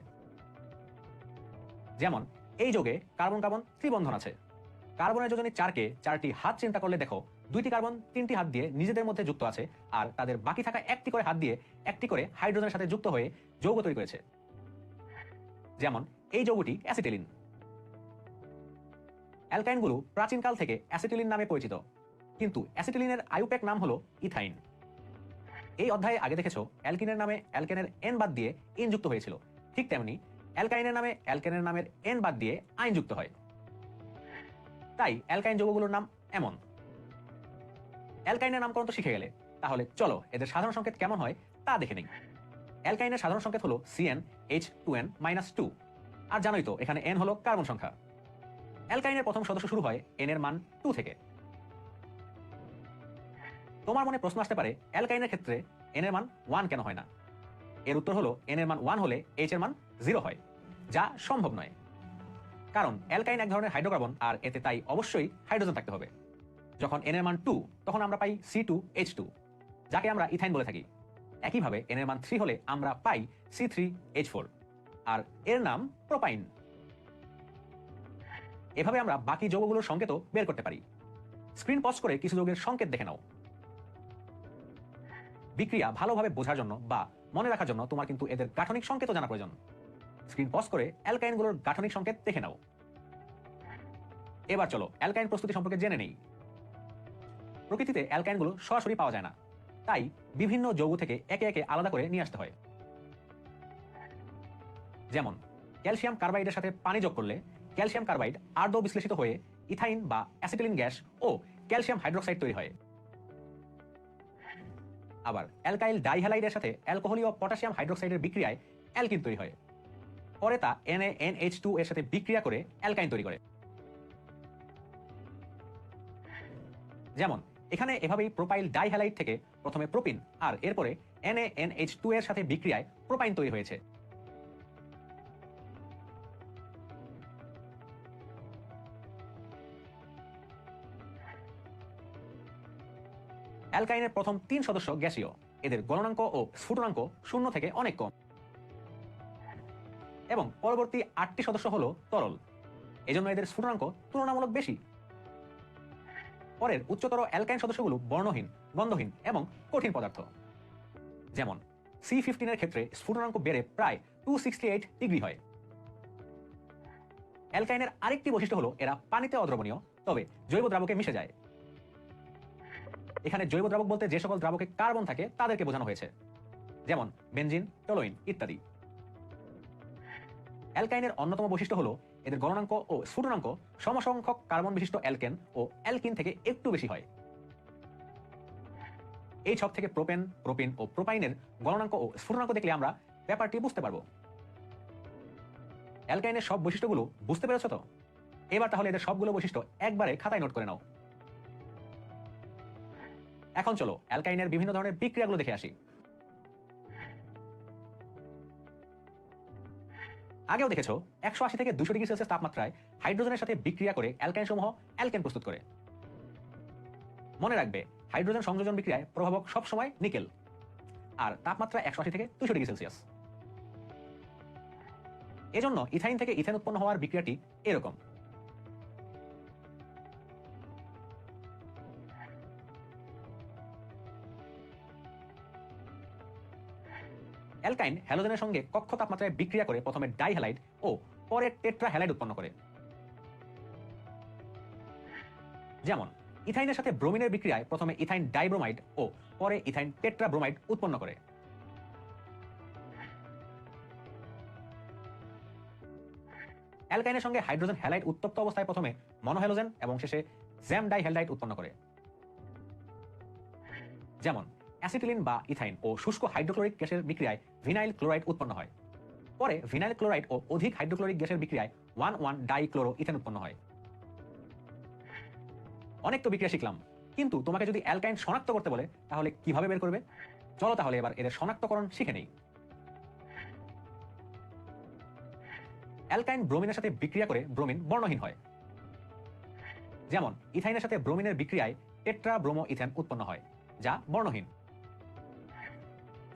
যেমন এই যৌগে কার্বন কার্বন ত্রিবন্ধন আছে। কার্বনের যোজনী 4কে 4টি হাত চিন্তা করলে দেখো 2টি কার্বন 3টি হাত দিয়ে নিজেদের মধ্যে যুক্ত আছে, আর তাদের বাকি থাকা 1টি করে হাত দিয়ে 1টি করে হাইড্রোজেনের সাথে যুক্ত হয়ে যৌগ তৈরি করেছে। যেমন এই যৌগটি অ্যাসিটিলিন। অ্যালকাইনগুলো প্রাচীনকাল থেকে অ্যাসিটিলিন নামে পরিচিত, কিন্তু অ্যাসিটিলিনের আইউপ্যাক নাম হলো ইথাইন। এই অধ্যায়ে আগে দেখেছো অ্যালকিনের নামে অ্যালকেনের এন বাদ দিয়ে ইন যুক্ত হয়েছিল, ঠিক তেমনি অ্যালকাইনের নামে অ্যালকেনের নামের এন বাদ দিয়ে আইন যুক্ত হয়, তাই অ্যালকাইন যৌগগুলোর নাম এমন। অ্যালকাইনের নামকরণ তো শিখে গেলে, তাহলে চলো এদের সাধারণ সংকেত কেমন হয় তা দেখে নেই। অ্যালকাইনের সাধারণ সংকেত হলো CnH2n-2, আর জানোই তো এখানে n হলো কার্বন সংখ্যা। অ্যালকাইনের প্রথম সদস্য শুরু হয় n এর মান 2 থেকে। তোমার মনে প্রশ্ন আসতে পারে অ্যালকাইনের ক্ষেত্রে n এর মান 1 কেন হয় না? এর উত্তর হলো n এর মান 1 হলে H এর মান 0 হয়, যা সম্ভব নয়। কারণ অ্যালকাইন এক ধরনের হাইড্রোকার্বন, আর এতে তাই অবশ্যই হাইড্রোজেন থাকতে হবে। যখন n এর মান 2, তখন আমরা পাই C2H2, যাকে আমরা ইথাইন বলে থাকি। একইভাবে n এর মান 3 হলে আমরা পাই C3H4, আর এর নাম প্রোপাইন। এভাবে আমরা বাকি যৌগগুলোর সংকেতও বের করতে পারি। স্ক্রিন পজ করে কিছু যৌগের সংকেত দেখে নাও। বিক্রিয়া ভালোভাবে বোঝার জন্য বা মনে রাখার জন্য তোমার কিন্তু এদের গাঠনিক সংকেতও জানা প্রয়োজন। স্ক্রিন পজ করে অ্যালকাইনগুলোর গাঠনিক সংকেত দেখে নাও। এবার চলো অ্যালকাইন প্রস্তুতি সম্পর্কে জেনে নেই। প্রকৃতিতে অ্যালকাইনগুলো সরাসরি পাওয়া যায় না, তাই বিভিন্ন যৌগ থেকে একে একে আলাদা করে নিয়ে আসতে হয়। যেমন ক্যালসিয়াম কার্বাইডের সাথে পানি যোগ করলে ক্যালসিয়াম কার্বাইড আর্দ্র বিশ্লেষিত হয়ে ইথাইন বা অ্যাসিটিলিন গ্যাস ও ক্যালসিয়াম হাইড্রোক্সাইড তৈরি হয়। আবার অ্যালকাইল ডাইহ্যালাইডের সাথে অ্যালকোহলীয় পটাশিয়াম হাইড্রোক্সাইডের বিক্রিয়ায় অ্যালকিন তৈরি হয়। পরে তা NaNH2 এর সাথে বিক্রিয়া করে অ্যালকাইন তৈরি করে। যেমন এখানে এভাবেই প্রোপাইল ডাইহ্যালাইড থেকে প্রথমে প্রোপিন আর এরপরে NaNH2 এর সাথে বিক্রিয়ায় প্রোপাইন তৈরি হয়েছে। অ্যালকাইনের প্রথম 3 সদস্য গ্যাসীয়, এদের গলনাঙ্ক ও স্ফুটনাঙ্ক 0 থেকে অনেক কম, এবং পরবর্তী 8টি সদস্য হলো তরল, এজন্য এদের স্ফুটনাঙ্ক তুলনামূলক বেশি। পরের উচ্চতর অ্যালকাইন সদস্যগুলো বর্ণহীন, গন্ধহীন এবং কঠিন পদার্থ। যেমন C15 এর ক্ষেত্রে স্ফুটনাঙ্ক বেড়ে প্রায় 268 ডিগ্রি হয়। অ্যালকাইনের আরেকটি বৈশিষ্ট্য হলো এরা পানিতে অদ্রবণীয়, তবে জৈব দ্রাবকে মিশে যায়। এখানে জৈব দ্রাবক বলতে যে সকল দ্রাবকে কার্বন থাকে তাদেরকে বোঝানো হয়েছে, যেমন বেনজিন, টলোইন ইত্যাদি। অ্যালকাইনের অন্যতম বৈশিষ্ট্য হলো এদের গলনাঙ্ক ও স্ফুটনাঙ্ক সমসংখ্যক কার্বন বিশিষ্ট অ্যালকেন ও অ্যালকিন থেকে একটু বেশি হয়। এই ছক থেকে প্রোপেন, প্রোপিন ও প্রোপাইনের গলনাঙ্ক ও স্ফুটনাঙ্ক দেখলে আমরা ব্যাপারটি বুঝতে পারবো। অ্যালকাইনের সব বৈশিষ্ট্যগুলো বুঝতে পেরেছো তো? এবার তাহলে এদের সবগুলো বৈশিষ্ট্য একবারে খাতায় নোট করে নাও। এখন চলো অ্যালকাইনের বিভিন্ন ধরনের বিক্রিয়াগুলো দেখে আসি। আগেও দেখেছো 180 থেকে 200 ডিগ্রি সেলসিয়াস তাপমাত্রায় হাইড্রোজেনের সাথে বিক্রিয়া করে অ্যালকাইন সমূহ অ্যালকেন প্রস্তুত করে। মনে রাখবে হাইড্রোজেন সংযোজন বিক্রিয়ায় প্রভাবক সব সময় নিকেল, আর তাপমাত্রা 180 থেকে 200 ডিগ্রি সেলসিয়াস। এজন্য ইথাইন থেকে ইথেন উৎপন্ন হওয়ার বিক্রিয়াটি এরকম। অ্যালকাইন হ্যালোজেনের সঙ্গে কক্ষ তাপমাত্রায় বিক্রিয়া করে প্রথমে ডাইহ্যালাইড ও পরে টেট্রাহ্যালাইড উৎপন্ন করে। যেমন ইথাইনের সাথে ব্রোমিনের বিক্রিয়ায় প্রথমে ইথাইন ডাইব্রোমাইড ও পরে ইথাইন টেট্রাব্রোমাইড উৎপন্ন করে। অ্যালকাইনের সঙ্গে হাইড্রোজেন হ্যালাইড উত্তপ্ত অবস্থায় প্রথমে মনোহ্যালোজেন এবং শেষে জ্যাম ডাইহ্যালাইড উৎপন্ন করে। যেমন অ্যাসিটিলিন বা ইথাইন ও শুষ্ক হাইড্রোক্লোরিক গ্যাসের বিক্রিয়ায় ভিনাইল ক্লোরাইড উৎপন্ন হয়। পরে ভিনাইল ক্লোরাইড ও অধিক হাইড্রোক্লোরিক গ্যাসের বিক্রিয়ায় 1,1-ডাইক্লোরো ইথেন উৎপন্ন হয়। অনেক তো বিক্রিয়া শিখলাম, কিন্তু তোমাকে যদি অ্যালকাইন শনাক্ত করতে বলে তাহলে কিভাবে বের করবে? চলো তাহলে এবার এদের শনাক্তকরণ শিখে নেই। অ্যালকাইন ব্রোমিনের সাথে বিক্রিয়া করে ব্রোমিন বর্ণহীন হয়। যেমন ইথাইনের সাথে ব্রোমিনের বিক্রিয়ায় টেট্রা ব্রোমো ইথেন উৎপন্ন হয়, যা বর্ণহীন।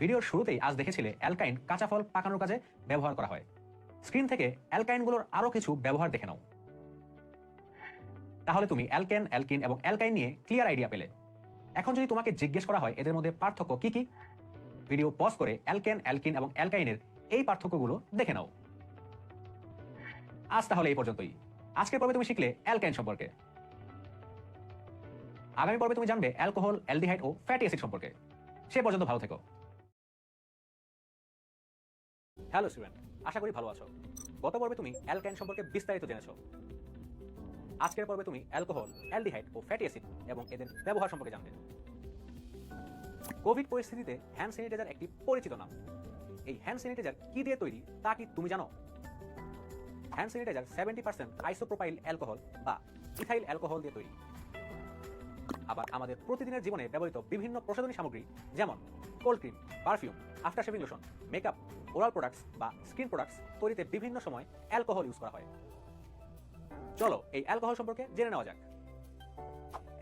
ভিডিওর শুরুতেই আজ দেখেছিলে অ্যালকাইন কাঁচা ফল পাকানোর কাজে ব্যবহার করা হয়। স্ক্রিন থেকে অ্যালকাইনগুলোর আরো কিছু ব্যবহার দেখে নাও। তাহলে তুমি অ্যালকেন, অ্যালকিন এবং অ্যালকাইন নিয়ে ক্লিয়ার আইডিয়া পেলে। এখন যদি তোমাকে জিজ্ঞেস করা হয় এদের মধ্যে পার্থক্য কি কি, ভিডিও পজ করে অ্যালকেন, অ্যালকিন এবং অ্যালকাইনের এই পার্থক্যগুলো দেখে নাও। আজ তাহলে এই পর্যন্তই। আজকের পর্বে তুমি শিখলে অ্যালকাইন সম্পর্কে। আগামী পর্বে তুমি জানবে অ্যালকোহল, অ্যালডিহাইড ও ফ্যাটি অ্যাসিড সম্পর্কে। সে পর্যন্ত ভালো থেকো। হ্যালো স্টুডেন্ট, আশা করি ভালো আছো। গত পর্বে তুমি অ্যালকাইন সম্পর্কে বিস্তারিত জেনেছো। আজকের পর্বে তুমি অ্যালকোহল, অ্যালডিহাইড ও ফ্যাটি অ্যাসিড এবং এদের ব্যবহার সম্পর্কে জানবে। কোভিড পরিস্থিতিতে হ্যান্ড স্যানিটাইজার একটি পরিচিত নাম। এই হ্যান্ড স্যানিটাইজার কি দিয়ে তৈরি তা কি তুমি জানো? হ্যান্ড স্যানিটাইজার 70% আইসোপ্রোপাইল অ্যালকোহল বা ইথাইল অ্যালকোহল দিয়ে তৈরি। আবার আমাদের প্রতিদিনের জীবনে ব্যবহৃত বিভিন্ন প্রসাধনী সামগ্রী যেমন cold cream, perfume, after shaving lotion, makeup, oral products বা স্কিন প্রোডাক্টস তৈরিতে বিভিন্ন সময় অ্যালকোহল ইউজ করা হয়। চলো এই অ্যালকোহল সম্পর্কে জেনে নেওয়া যাক।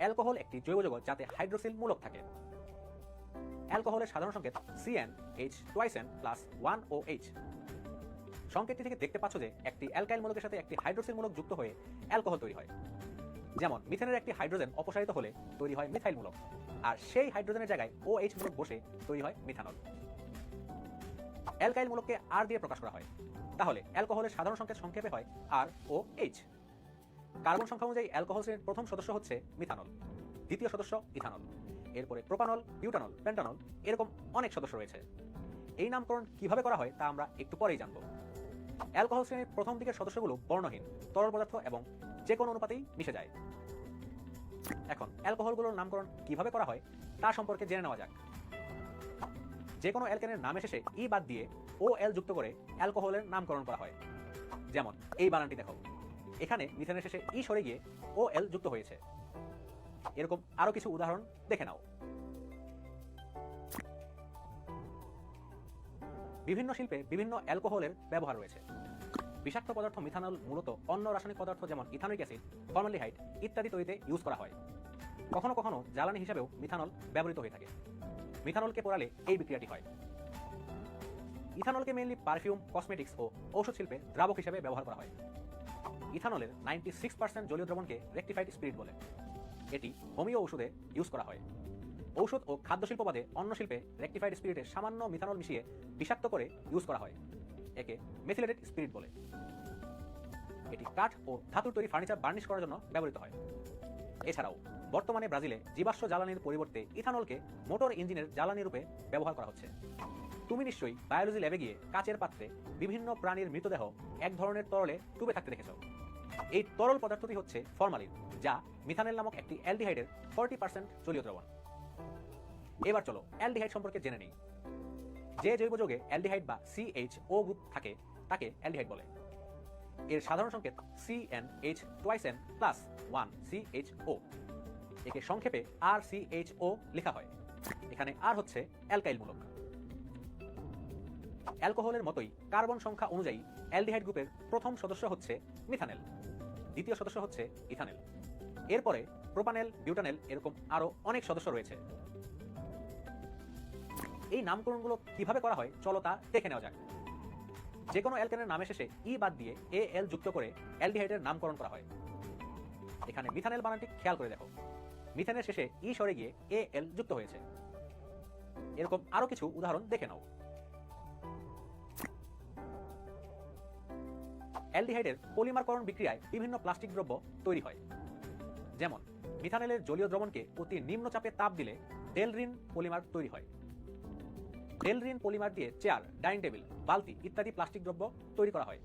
অ্যালকোহল একটি জৈব যৌগ যাতে হাইড্রোক্সিল মূলক থাকে। অ্যালকোহলের সাধারণ সংকেত CnH2n+1OH। সংকেতটি থেকে দেখতে পাচ্ছ যে একটি অ্যালকাইল মূলকের সাথে একটি হাইড্রোক্সিল মূলক যুক্ত হয়ে অ্যালকোহল তৈরি হয়। যেমন মিথেনের একটি হাইড্রোজেন অপসারিত হলে তৈরি হয় মিথাইল মূলক, আর সেই হাইড্রোজেনের জায়গায় OH মূলক বসে তৈরি হয় মিথানল। অ্যালকাইল মূলককে R দিয়ে প্রকাশ করা হয়। তাহলে অ্যালকোহলের সাধারণ সংকেত সংক্ষেপে হয় ROH। কার্বন সংখ্যা অনুযায়ী অ্যালকোহল শ্রেণীর প্রথম সদস্য হচ্ছে মিথানল, দ্বিতীয় সদস্য ইথানল, এরপরে প্রোপানল, বিউটানল, পেন্টানল, এরকম অনেক সদস্য রয়েছে। এই নামকরণ কিভাবে করা হয় তা আমরা একটু পরেই জানব। অ্যালকোহল শ্রেণীর প্রথম দিকের সদস্যগুলো বর্ণহীন, তরল পদার্থ এবং যে কোনো অনুপাতেই মিশে যায়। এখন অ্যালকোহলগুলোর নামকরণ কিভাবে করা হয় তা সম্পর্কে জেনে নেওয়া যাক। যে কোনো অ্যালকেনের নামের শেষে ই বাদ দিয়ে OL যুক্ত করে অ্যালকোহলের নামকরণ করা হয়। যেমন এই বানানটি দেখো, এখানে মিথেনের শেষে ই সরে গিয়ে OL যুক্ত হয়েছে। এরকম আরো কিছু উদাহরণ দেখে নাও। বিভিন্ন শিল্পে বিভিন্ন অ্যালকোহলের ব্যবহার রয়েছে। বিষাক্ত পদার্থ মিথানল মূলত অন্য রাসায়নিক পদার্থ যেমন ইথানোয়িক অ্যাসিড, ফর্মালডিহাইড ইত্যাদি তৈরিতে ইউজ করা হয়। কখনো কখনো জ্বালানি হিসাবেও মিথানল ব্যবহৃত হয়ে থাকে। মিথানলকে পোড়ালে এই বিক্রিয়াটি হয়। ইথানলকে মেইনলি পারফিউম, কসমেটিক্স ও ঔষধ শিল্পে দ্রাবক হিসেবে ব্যবহার করা হয়। ইথানলের 96% জলীয় দ্রবণকে রেকটিফাইড স্পিরিট বলে। এটি হোমিও ঔষধে ইউজ করা হয়। ঔষধ ও খাদ্য শিল্প বাদে অন্য শিল্পে রেকটিফাইড স্পিরিটে সামান্য মিথানল মিশিয়ে বিষাক্ত করে ইউজ করা হয়। একে মেথিলেটেড স্পিরিট বলে। এটি কাঠ ও ধাতুর তৈরি ফার্নিচার বার্নিশ করার জন্য ব্যবহৃত হয়। এছাড়াও বর্তমানে ব্রাজিলে জীবাশ্ম জ্বালানির পরিবর্তে ইথানলকে মোটর ইঞ্জিনের জ্বালানি রূপে ব্যবহার করা হচ্ছে। তুমি নিশ্চয়ই বায়োলজি ল্যাবে গিয়ে কাচের পাত্রে বিভিন্ন প্রাণীর মৃতদেহ এক ধরনের তরলে ডুবে থাকতে দেখেছ। এই তরল পদার্থটি হচ্ছে ফরমালিন, যা মিথানেল নামক একটি অ্যালডিহাইডের 40% জলীয় দ্রবণ। এবার চলো অ্যালডিহাইড সম্পর্কে জেনে নিই। যে জৈব যৌগে অ্যালডিহাইড বা CHO গ্রুপ থাকে তাকে অ্যালডিহাইড বলে। এর সাধারণ সংকেত CnH2n+1CHO। একে সংক্ষেপে RCHO লেখা হয়। এখানে R হচ্ছে অ্যালকাইল মূলক। অ্যালকোহলের মতোই কার্বন সংখ্যা অনুযায়ী অ্যালডিহাইড গ্রুপের প্রথম সদস্য হচ্ছে মিথানেল, দ্বিতীয় সদস্য হচ্ছে ইথানেল, এরপরে প্রোপানেল, বিউটানেল, এরকম আরো অনেক সদস্য রয়েছে। এই নামকরণগুলো কিভাবে করা হয় চলো তা দেখে নেওয়া যাক। যে কোনো অ্যালকেনের নামের শেষে ই বাদ দিয়ে AL যুক্ত করে অ্যালডিহাইডের নামকরণ করা হয়। এখানে মিথানেল বানানটি খেয়াল করে দেখো, মিথেনের শেষে ই সরে গিয়ে AL যুক্ত হয়েছে। এরকম আরো কিছু উদাহরণ দেখে নাও। অ্যালডিহাইডের পলিমারকরণ বিক্রিয়ায় বিভিন্ন প্লাস্টিক দ্রব্য তৈরি হয়। যেমন মিথানেলের জলীয় দ্রবণকে অতি নিম্ন চাপে তাপ দিলে ডেলরিন পলিমার তৈরি হয়। ডেলরিন পলিমার দিয়ে চেয়ার, ডাইনিং টেবিল, বালতি ইত্যাদি প্লাস্টিক দ্রব্য তৈরি করা হয়।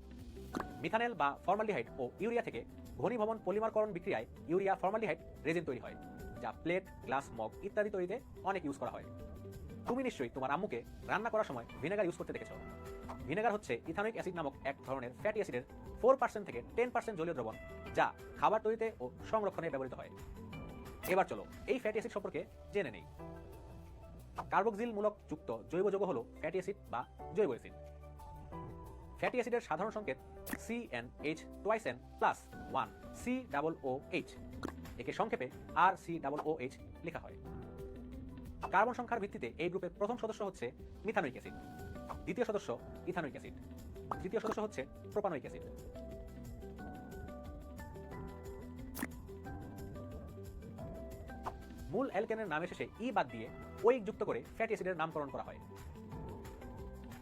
মিথানেল বা ফর্মালডিহাইড ও ইউরিয়া থেকে ঘনীভবন পলিমারকরণ বিক্রিয়ায় ইউরিয়া ফর্মালডিহাইড রেজিন তৈরি হয়, যা প্লেট, গ্লাস, মগ ইত্যাদি তৈরিতে অনেক ইউজ করা হয়। তুমি নিশ্চয়ই তোমার আম্মুকে রান্না করার সময় ভিনেগার ইউজ করতে দেখেছো। ভিনেগার হচ্ছে ইথানোয়িক অ্যাসিড নামক এক ধরনের ফ্যাটি অ্যাসিডের 4% থেকে 10% জলীয় দ্রবণ, যা খাবার তৈরিতে ও সংরক্ষণে ব্যবহৃত হয়। এবার চলো এই ফ্যাটি অ্যাসিড সম্পর্কে জেনে নেই। কার্বক্সিল মূলক যুক্ত জৈব যৌগ হলো ফ্যাটি অ্যাসিড বা জৈব অ্যাসিড। ফ্যাটি অ্যাসিডের সাধারণ সংকেত CnH2n+1COOH। একে সংক্ষেপে RCOOH লেখা হয়। কার্বন সংখ্যার ভিত্তিতে এই গ্রুপের প্রথম সদস্য হচ্ছে মিথানোয়িক অ্যাসিড, দ্বিতীয় সদস্য ইথানোয়িক অ্যাসিড, তৃতীয় সদস্য হচ্ছে প্রোপানোয়িক অ্যাসিড। মূল অ্যালকেনের নামের শেষে ই বাদ দিয়ে ওইক যুক্ত করে ফ্যাটি অ্যাসিডের নামকরণ করা হয়।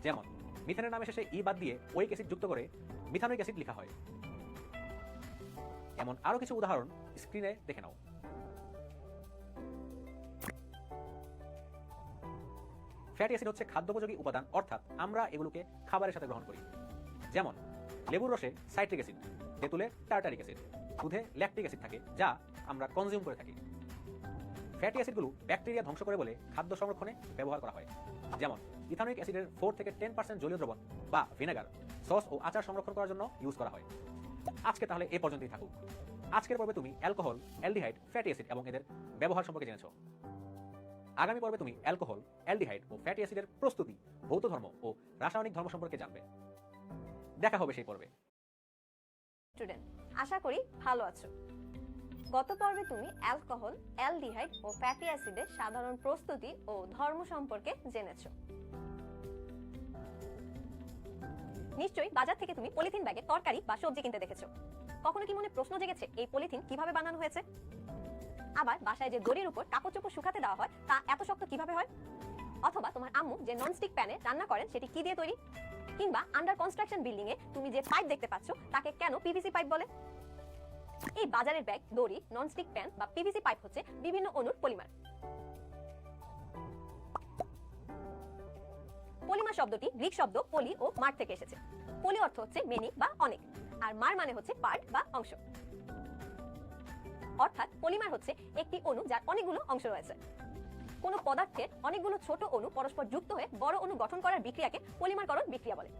যেমন মিথেনের নামের শেষে ই বাদ দিয়ে ওইক অ্যাসিড যুক্ত করে মিথানোয়িক অ্যাসিড লেখা হয়। এমন আরো কিছু উদাহরণ স্ক্রিনে দেখে নাও। ফ্যাটি অ্যাসিড হচ্ছে খাদ্যোপযোগী উপাদান, অর্থাৎ আমরা এগুলোকে খাবারের সাথে গ্রহণ করি। যেমন লেবুর রসে সাইট্রিক অ্যাসিড, তেঁতুলে টার্টারিক অ্যাসিড, দুধে ল্যাকটিক অ্যাসিড থাকে যা আমরা কনজিউম করে থাকি। ফ্যাটি অ্যাসিডগুলো ব্যাকটেরিয়া ধ্বংস করে বলে খাদ্য সংরক্ষণে ব্যবহার করা হয়। যেমন ইথানোয়িক অ্যাসিডের 4 থেকে 10% জলীয় দ্রবণ বা ভিনেগার সস ও আচার সংরক্ষণ করার জন্য ইউজ করা হয়। আজকে তাহলে এই পর্যন্তই থাকুক। আজকের পর্বে তুমি অ্যালকোহল, অ্যালডিহাইড, ফ্যাটি অ্যাসিড এবং এদের ব্যবহার সম্পর্কে জেনেছো। আগামী পর্বে তুমি অ্যালকোহল, অ্যালডিহাইড ও ফ্যাটি অ্যাসিডের প্রস্তুতি, ভৌত ধর্ম ও রাসায়নিক ধর্ম সম্পর্কে জানবে। দেখা হবে সেই পর্বে। স্টুডেন্ট, আশা করি ভালো আছো। গত পর্বে তুমি অ্যালকোহল, অ্যালডিহাইড ও ফ্যাটি অ্যাসিডের সাধারণ প্রস্তুতি ও ধর্ম সম্পর্কে জেনেছো। নিশ্চয়ই বাজার থেকে তুমি পলিথিন ব্যাগে তরকারি বা সবজি কিনতে দেখেছো। কখনো কি মনে প্রশ্ন জেগেছে এই পলিথিন কিভাবে বানানো হয়েছে? আবার বাসায় যে দড়ির উপর কাপড় চোপড় শুকাতে দেওয়া হয় তা এত শক্ত কিভাবে হয়? অথবা তোমার আম্মু যে ননস্টিক প্যানে রান্না করেন সেটি কি দিয়ে তৈরি? কিংবা আন্ডার কনস্ট্রাকশন বিল্ডিং এ তুমি যে পাইপ দেখতে পাচ্ছ তাকে কেন পিভিসি পাইপ বলে? এই বাজারের ব্যাগ, দড়ি, ননস্টিক প্যান বা পিভিসি পাইপ হচ্ছে বিভিন্ন অণুর পলিমার। পলিমার শব্দটি গ্রিক শব্দ পলি ও মার থেকে এসেছে। পলি অর্থ হচ্ছে মেনি বা অনেক, আর মার মানে হচ্ছে পার্ট বা অংশ। অর্থাৎ পলিমার হচ্ছে একটি অণু যার অনেকগুলো অংশ রয়েছে। কোন পদার্থের অনেকগুলো ছোট অণু পরস্পর যুক্ত হয়ে বড় অণু গঠন করার বিক্রিয়াকে পলিমারকরণ বিক্রিয়া বলে।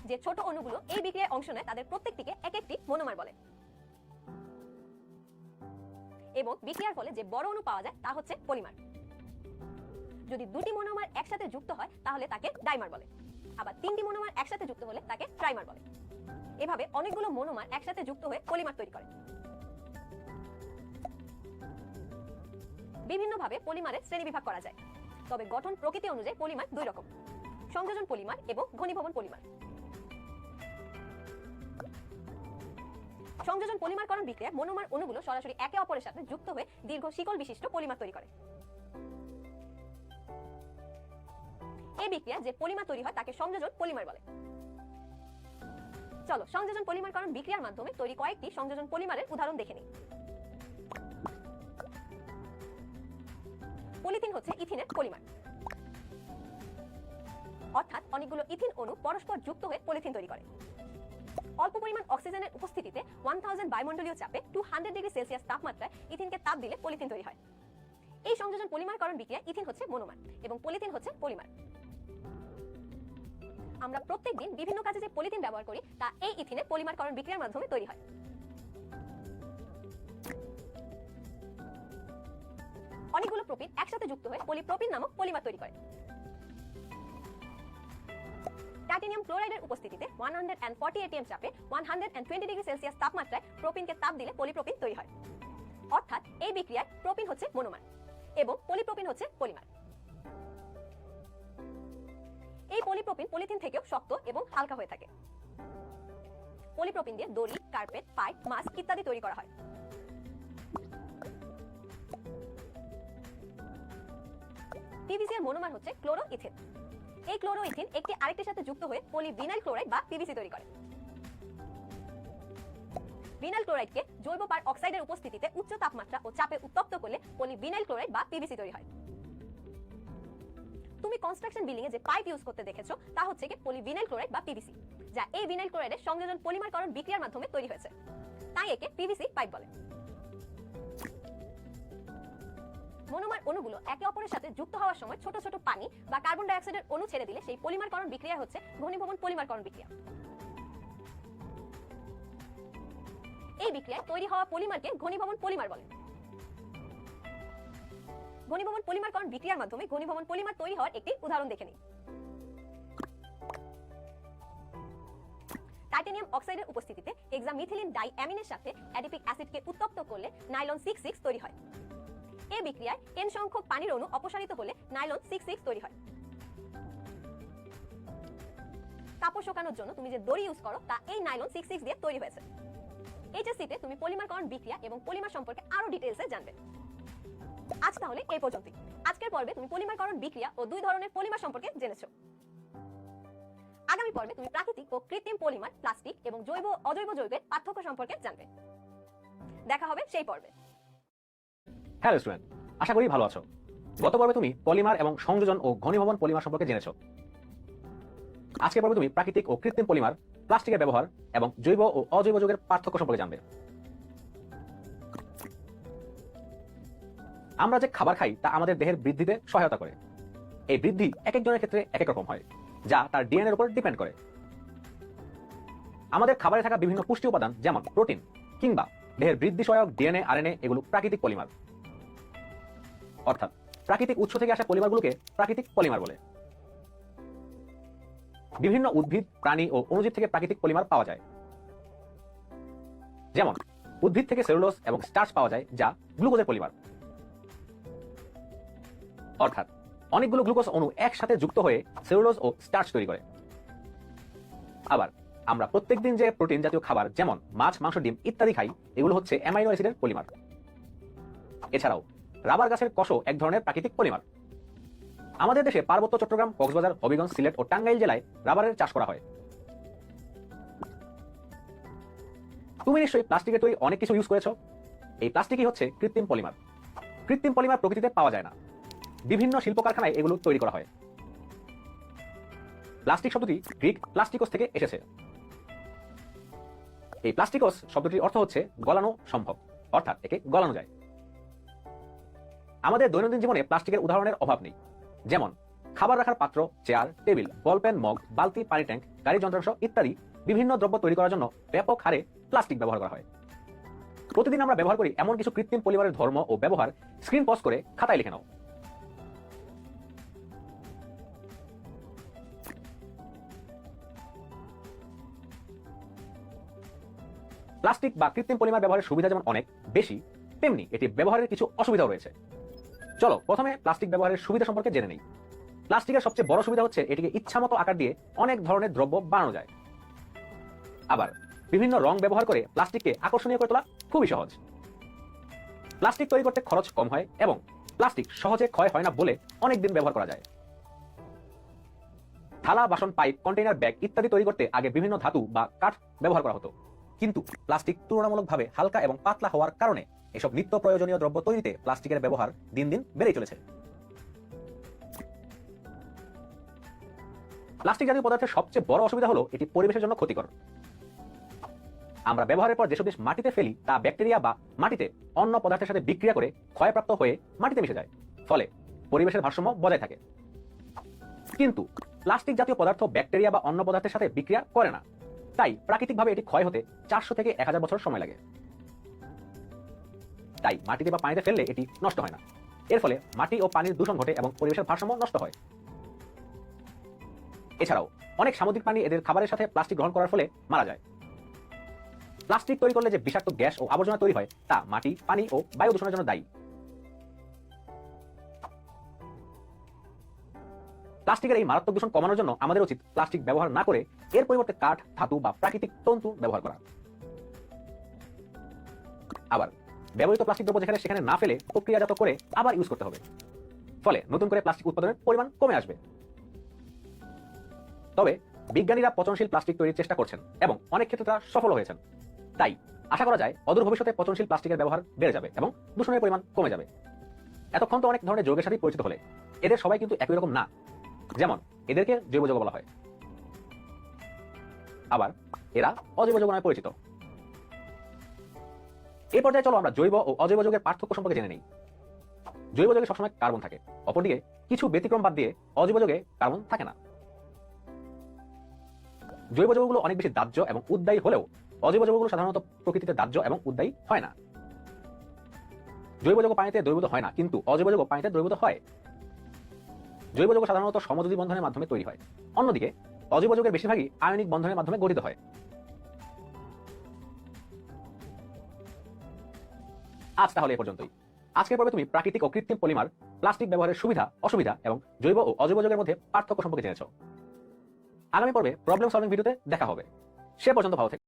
যে ছোট অণুগুলো এই বিক্রিয়ায় অংশ নেয় তাদের প্রত্যেকটিকে এক একটি মনোমার বলে। এবং বিক্রিয়ার ফলে যে বড় অণু পাওয়া যায় তা হচ্ছে পলিমার। যদি দুটি মনোমার একসাথে যুক্ত হয় তাহলে তাকে ডাইমার বলে। আবার তিনটি মনোমার একসাথে যুক্ত হলে তাকে ট্রাইমার বলে। এভাবে অনেকগুলো মনোমার একসাথে যুক্ত হয়ে পলিমার তৈরি করে। বিভিন্নভাবে পলিমারের শ্রেণীবিভাগ করা যায়, তবে গঠন প্রকৃতি অনুযায়ী পলিমার দুই রকম: সংযোজন পলিমার এবং ঘনীভবন পলিমার। সংযোজন পলিমারকরণ বিক্রিয়ায় মনোমার অণুগুলো সরাসরি একে অপরের সাথে যুক্ত হয়ে দীর্ঘ শিকল বিশিষ্ট পলিমার তৈরি করে। এই বিক্রিয়া যে পলিমার তৈরি হয় তাকে সংযোজন পলিমার বলে। চলো সংযোজন পলিমারকরণ বিক্রিয়ার মাধ্যমে তৈরি কয়েকটি সংযোজন পলিমারের উদাহরণ দেখে নিই। পলিথিন হচ্ছে ইথিনের পলিমার, অর্থাৎ অনেকগুলো ইথিন অণু পরস্পর যুক্ত হয়ে পলিথিন তৈরি করে। অল্প পরিমাণ অক্সিজেনের উপস্থিতিতে 1000 বায়ুমণ্ডলীয় চাপে 200 ডিগ্রি সেলসিয়াস তাপমাত্রায় ইথিনকে তাপ দিলে পলিথিন তৈরি হয়। এই সংযোজন পলিমারকরণ বিক্রিয়া ইথিন হচ্ছে মনোমার এবং পলিথিন হচ্ছে পলিমার। আমরা প্রত্যেকদিন বিভিন্ন কাজে যে পলিথিন ব্যবহার করি তা এই ইথিনের পলিমারকরণ বিক্রিয়ার মাধ্যমে তৈরি হয়। অনেকগুলো প্রোপিন একসাথে যুক্ত হয়ে পলিপ্রোপিন নামক পলিমার তৈরি করে। টাইটানিয়াম ক্লোরাইডের উপস্থিতিতে 140 atm চাপে 120 ডিগ্রি সেলসিয়াস তাপমাত্রায় প্রোপিনকে তাপ দিলে পলিপ্রোপিন তৈরি হয়। অর্থাৎ এই বিক্রিয়ায় প্রোপিন হচ্ছে মনোমার এবং পলিপ্রোপিন হচ্ছে পলিমার। এই পলিপ্রোপিন পলিথিন থেকেও শক্ত এবং হালকা হয়ে থাকে। পলিপ্রোপিন দিয়ে দড়ি, কার্পেট, পাইপ, মাস্ক ইত্যাদি তৈরি করা হয়। পিভিসি এর মনোমার হচ্ছে ক্লোরোইথিন। এই ক্লোরোইথিন একটি আরেকটির সাথে যুক্ত হয়ে পলিভিনাইল ক্লোরাইড বা পিভিসি তৈরি করে। ভিনাইল ক্লোরাইডকে জৈব পার অক্সাইডের উপস্থিতিতে উচ্চ তাপমাত্রা ও চাপে উত্তপ্ত করলে পলিভিনাইল ক্লোরাইড বা পিভিসি তৈরি হয়। তুমি কনস্ট্রাকশন বিল্ডিং এ যে পাইপ ইউজ করতে দেখেছো তা হচ্ছে কি পলিভিনাইল ক্লোরাইড বা পিভিসি, যা এই ভিনাইল ক্লোরাইডের সংযোজন পলিমারকরণ বিক্রিয়ার মাধ্যমে তৈরি হয়েছে। তাই একে পিভিসি পাইপ বলে। মনোমার অণুগুলো একে অপরের সাথে যুক্ত হওয়ার সময় ছোট ছোট পানি বা কার্বন ডাই অক্সাইডের অণু ছেড়ে দিলে সেই পলিমারকরণ বিক্রিয়া হচ্ছে ঘনীভবন পলিমারকরণ বিক্রিয়া। এই বিক্রিয়ায় তৈরি হওয়া পলিমারকে ঘনীভবন পলিমার বলে। ঘনীভবন পলিমারকরণ বিক্রিয়ার মাধ্যমে ঘনীভবন পলিমার তৈরি হওয়ার একটি উদাহরণ দেখে নিই। টাইটানিয়াম অক্সাইডের উপস্থিতিতে হেক্সামিথিলিন ডাইঅ্যামিনের সাথে অ্যাডিপিক অ্যাসিডকে উত্তপ্ত করলে নাইলন 66 তৈরি হয়। এই বিক্রিয়ায় n সংখ্যক পানির অণু অপসারিত হলে নাইলন 66 তৈরি হয়। কাপড় শুকানোর জন্য তুমি যে দড়ি ইউজ করো তা এই নাইলন 66 দিয়ে তৈরি হয়েছে। এইচএসসিতে তুমি পলিমারকরণ বিক্রিয়া এবং পলিমার সম্পর্কে আরো ডিটেইলসে জানবে। আজ তাহলে এই পর্যন্তই। আজকের পর্বে তুমি পলিমারকরণ বিক্রিয়া ও দুই ধরনের পলিমার সম্পর্কে জেনেছো। আগামী পর্বে তুমি প্রাকৃতিক ও কৃত্রিম পলিমার, প্লাস্টিক এবং জৈব ও অজৈব যৌগের পার্থক্য সম্পর্কে জানবে। দেখা হবে সেই পর্বে। হ্যালো স্টুডেন্ট, আশা করি ভালো আছো। গত পর্বে তুমি পলিমার এবং সংযোজন ও ঘনীভবন পলিমার সম্পর্কে জেনেছো। আজকের পর্বে তুমি প্রাকৃতিক ও কৃত্রিম পলিমার, প্লাস্টিকের ব্যবহার এবং জৈব ও অজৈব যৌগের পার্থক্য সম্পর্কে জানবে। আমরা যে খাবার খাই তা আমাদের দেহের বৃদ্ধিতে সহায়তা করে। এই বৃদ্ধি এক একজনের ক্ষেত্রে এক এক রকম হয়, যা তার ডিএনএ এর উপর ডিপেন্ড করে। আমাদের খাবারে থাকা বিভিন্ন পুষ্টি উপাদান যেমন প্রোটিন কিংবা দেহের বৃদ্ধি সহায়ক ডিএনএ, আরএনএ এগুলো প্রাকৃতিক পলিমার। অর্থাৎ প্রাকৃতিক উৎস থেকে আসা পলিমারগুলোকে প্রাকৃতিক পলিমার বলে। বিভিন্ন উদ্ভিদ, প্রাণী ও অণুজীব থেকে প্রাকৃতিক পলিমার পাওয়া যায়। যেমন উদ্ভিদ থেকে সেলুলোজ এবং স্টার্চ পাওয়া যায়, যা গ্লুকোজের পলিমার। অর্থাৎ অনেকগুলো গ্লুকোজ অণু একসাথে যুক্ত হয়ে সেলুলোজ ও স্টার্চ তৈরি করে। আবার আমরা প্রত্যেকদিন যে প্রোটিন জাতীয় খাবার যেমন মাছ, মাংস, ডিম ইত্যাদি খাই, এগুলো হচ্ছে অ্যামাইনো অ্যাসিডের পলিমার। এছাড়াও রাবার গাছের কষও এক ধরনের প্রাকৃতিক পলিমার। আমাদের দেশে পার্বত্য চট্টগ্রাম, কক্সবাজার, হবিগঞ্জ, সিলেট ও টাঙ্গাইল জেলায় রাবারের চাষ করা হয়। তুমি নিশ্চয়ই প্লাস্টিকের তৈরি অনেক কিছু ইউজ করেছো। এই প্লাস্টিকই হচ্ছে কৃত্রিম পলিমার। কৃত্রিম পলিমার প্রকৃতিতে পাওয়া যায় না, বিভিন্ন শিল্প কারখানায় এগুলো তৈরি করা হয়। প্লাস্টিক শব্দটি গ্রিক প্লাস্টিকোস থেকে এসেছে। এই প্লাস্টিকোস শব্দটির অর্থ হচ্ছে গলানো সম্ভব, অর্থাৎ একে গলানো যায়। আমাদের দৈনন্দিন জীবনে প্লাস্টিকের উদাহরণের অভাব নেই। যেমন খাবার রাখার পাত্র, chair, table, ball pen, mug, বালতি, পানি ট্যাঙ্ক, গাড়ির যন্ত্রাংশ ইত্যাদি বিভিন্ন দ্রব্য তৈরি করার জন্য ব্যাপক হারে প্লাস্টিক ব্যবহার করা হয়। প্রতিদিন আমরা ব্যবহার করি এমন কিছু কৃত্রিম পলিমারের ধর্ম ও ব্যবহার স্ক্রিন পজ করে খাতায় লিখে নাও। প্লাস্টিক বা কৃত্রিম পলিমার ব্যবহারের সুবিধা যেমন অনেক বেশি, তেমনি এটি ব্যবহারের কিছু অসুবিধাও রয়েছে। চলো প্রথমে প্লাস্টিক ব্যবহারের সুবিধা সম্পর্কে জেনে নেই। প্লাস্টিকের সবচেয়ে বড় সুবিধা হচ্ছে এটিকে ইচ্ছামতো আকার দিয়ে অনেক ধরনের দ্রব্য বানানো যায়। আবার বিভিন্ন রং ব্যবহার করে প্লাস্টিককে আকর্ষণীয় করে তোলা খুবই সহজ। প্লাস্টিক তৈরি করতে খরচ কম হয় এবং প্লাস্টিক সহজে ক্ষয় হয় না বলে অনেক দিন ব্যবহার করা যায়। থালা, বাসন, পাইপ, কন্টেইনার, ব্যাগ ইত্যাদি তৈরি করতে আগে বিভিন্ন ধাতু বা কাঠ ব্যবহার করা হতো, কিন্তু প্লাস্টিক তুলনামূলকভাবে হালকা এবং পাতলা হওয়ার কারণে এসব নিত্য প্রয়োজনীয় দ্রব্য তৈরিতে প্লাস্টিকের ব্যবহার দিন দিন বেড়েই চলেছে। প্লাস্টিক জাতীয় পদার্থের সবচেয়ে বড় অসুবিধা হলো এটি পরিবেশের জন্য ক্ষতিকর। আমরা ব্যবহারের পর যেসব জিনিস মাটিতে ফেলি তা ব্যাকটেরিয়া বা মাটিতে অন্য পদার্থের সাথে বিক্রিয়া করে ক্ষয়প্রাপ্ত হয়ে মাটিতে মিশে যায়, ফলে পরিবেশের ভারসাম্য বজায় থাকে। কিন্তু প্লাস্টিক জাতীয় পদার্থ ব্যাকটেরিয়া বা অন্য পদার্থের সাথে বিক্রিয়া করে না, তাই প্রাকৃতিকভাবে এটি ক্ষয় হতে 400 থেকে 1000 বছর সময় লাগে। তাই মাটিতে বা পানিতে ফেললে এটি নষ্ট হয় না। এর ফলে মাটি ও পানির দূষণ ঘটে এবং পরিবেশের ভারসাম্য নষ্ট হয়। এছাড়াও অনেক সামুদ্রিক প্রাণী এদের খাবারের সাথে প্লাস্টিক গ্রহণ করার ফলে মারা যায়। প্লাস্টিক তৈরি করলে যে বিষাক্ত গ্যাস ও আবর্জনা তৈরি হয় তা মাটি, পানি ও বায়ু দূষণের জন্য দায়ী। প্লাস্টিকের এই মারাত্মক দূষণ কমানোর জন্য আমাদের উচিত প্লাস্টিক ব্যবহার না করে এর পরিবর্তে কাঠ, ধাতু বা প্রাকৃতিক তন্তু ব্যবহার করা। আবার ব্যবহৃত প্লাস্টিক দ্রব্য যেখানে সেখানে না ফেলে প্রক্রিয়াজাত করে আবার ইউজ করতে হবে, ফলে নতুন করে প্লাস্টিক উৎপাদনের পরিমাণ কমে আসবে। তবে বিজ্ঞানীরা পচনশীল প্লাস্টিক তৈরির চেষ্টা করছেন এবং অনেক ক্ষেত্রে তারা সফল হয়েছেন। তাই আশা করা যায় অদূর ভবিষ্যতে পচনশীল প্লাস্টিকের ব্যবহার বেড়ে যাবে এবং দূষণের পরিমাণ কমে যাবে। এতক্ষণ তো অনেক ধরনের যৌগের সাথে পরিচিত হলে, এদের সবাই কিন্তু একই রকম না। যেমন এদেরকে জৈব যৌগ বলা হয়, আবার এরা অজৈব যৌগ নামে পরিচিত। এই পর্যায়ে চলো আমরা জৈব ও অজৈব যৌগের পার্থক্য সম্পর্কে জেনে নেই। জৈব যৌগে সবসময় কার্বন থাকে, অপরদিকে কিছু ব্যতিক্রম বাদ দিয়ে অজৈব যৌগে কার্বন থাকে না। জৈব যৌগগুলো অনেক বেশি দাহ্য এবং উদ্দায়ী হলেও অজৈব যৌগগুলো সাধারণত প্রকৃতিতে দাহ্য এবং উদ্দায়ী হয় না। জৈব যৌগ পানিতে দ্রবীভূত হয় না, কিন্তু অজৈব যৌগ পানিতে দ্রবীভূত হয়। জৈব যৌগ সাধারণত সমযোজী বন্ধনের মাধ্যমে তৈরি হয়, অন্যদিকে অজৈব যৌগের বেশিরভাগই আয়নিক বন্ধনের মাধ্যমে গঠিত হয়। আজ তাহলে এ পর্যন্তই। আজকের পর্বে তুমি প্রাকৃতিক ও কৃত্রিম পলিমার, প্লাস্টিক ব্যবহারের সুবিধা, অসুবিধা এবং জৈব ও অজৈব যৌগের মধ্যে পার্থক্য সম্পর্কে জেনেছো। আগামী পর্বে প্রবলেম সলভিং ভিডিওতে দেখা হবে। সে পর্যন্ত ভালো থেকো।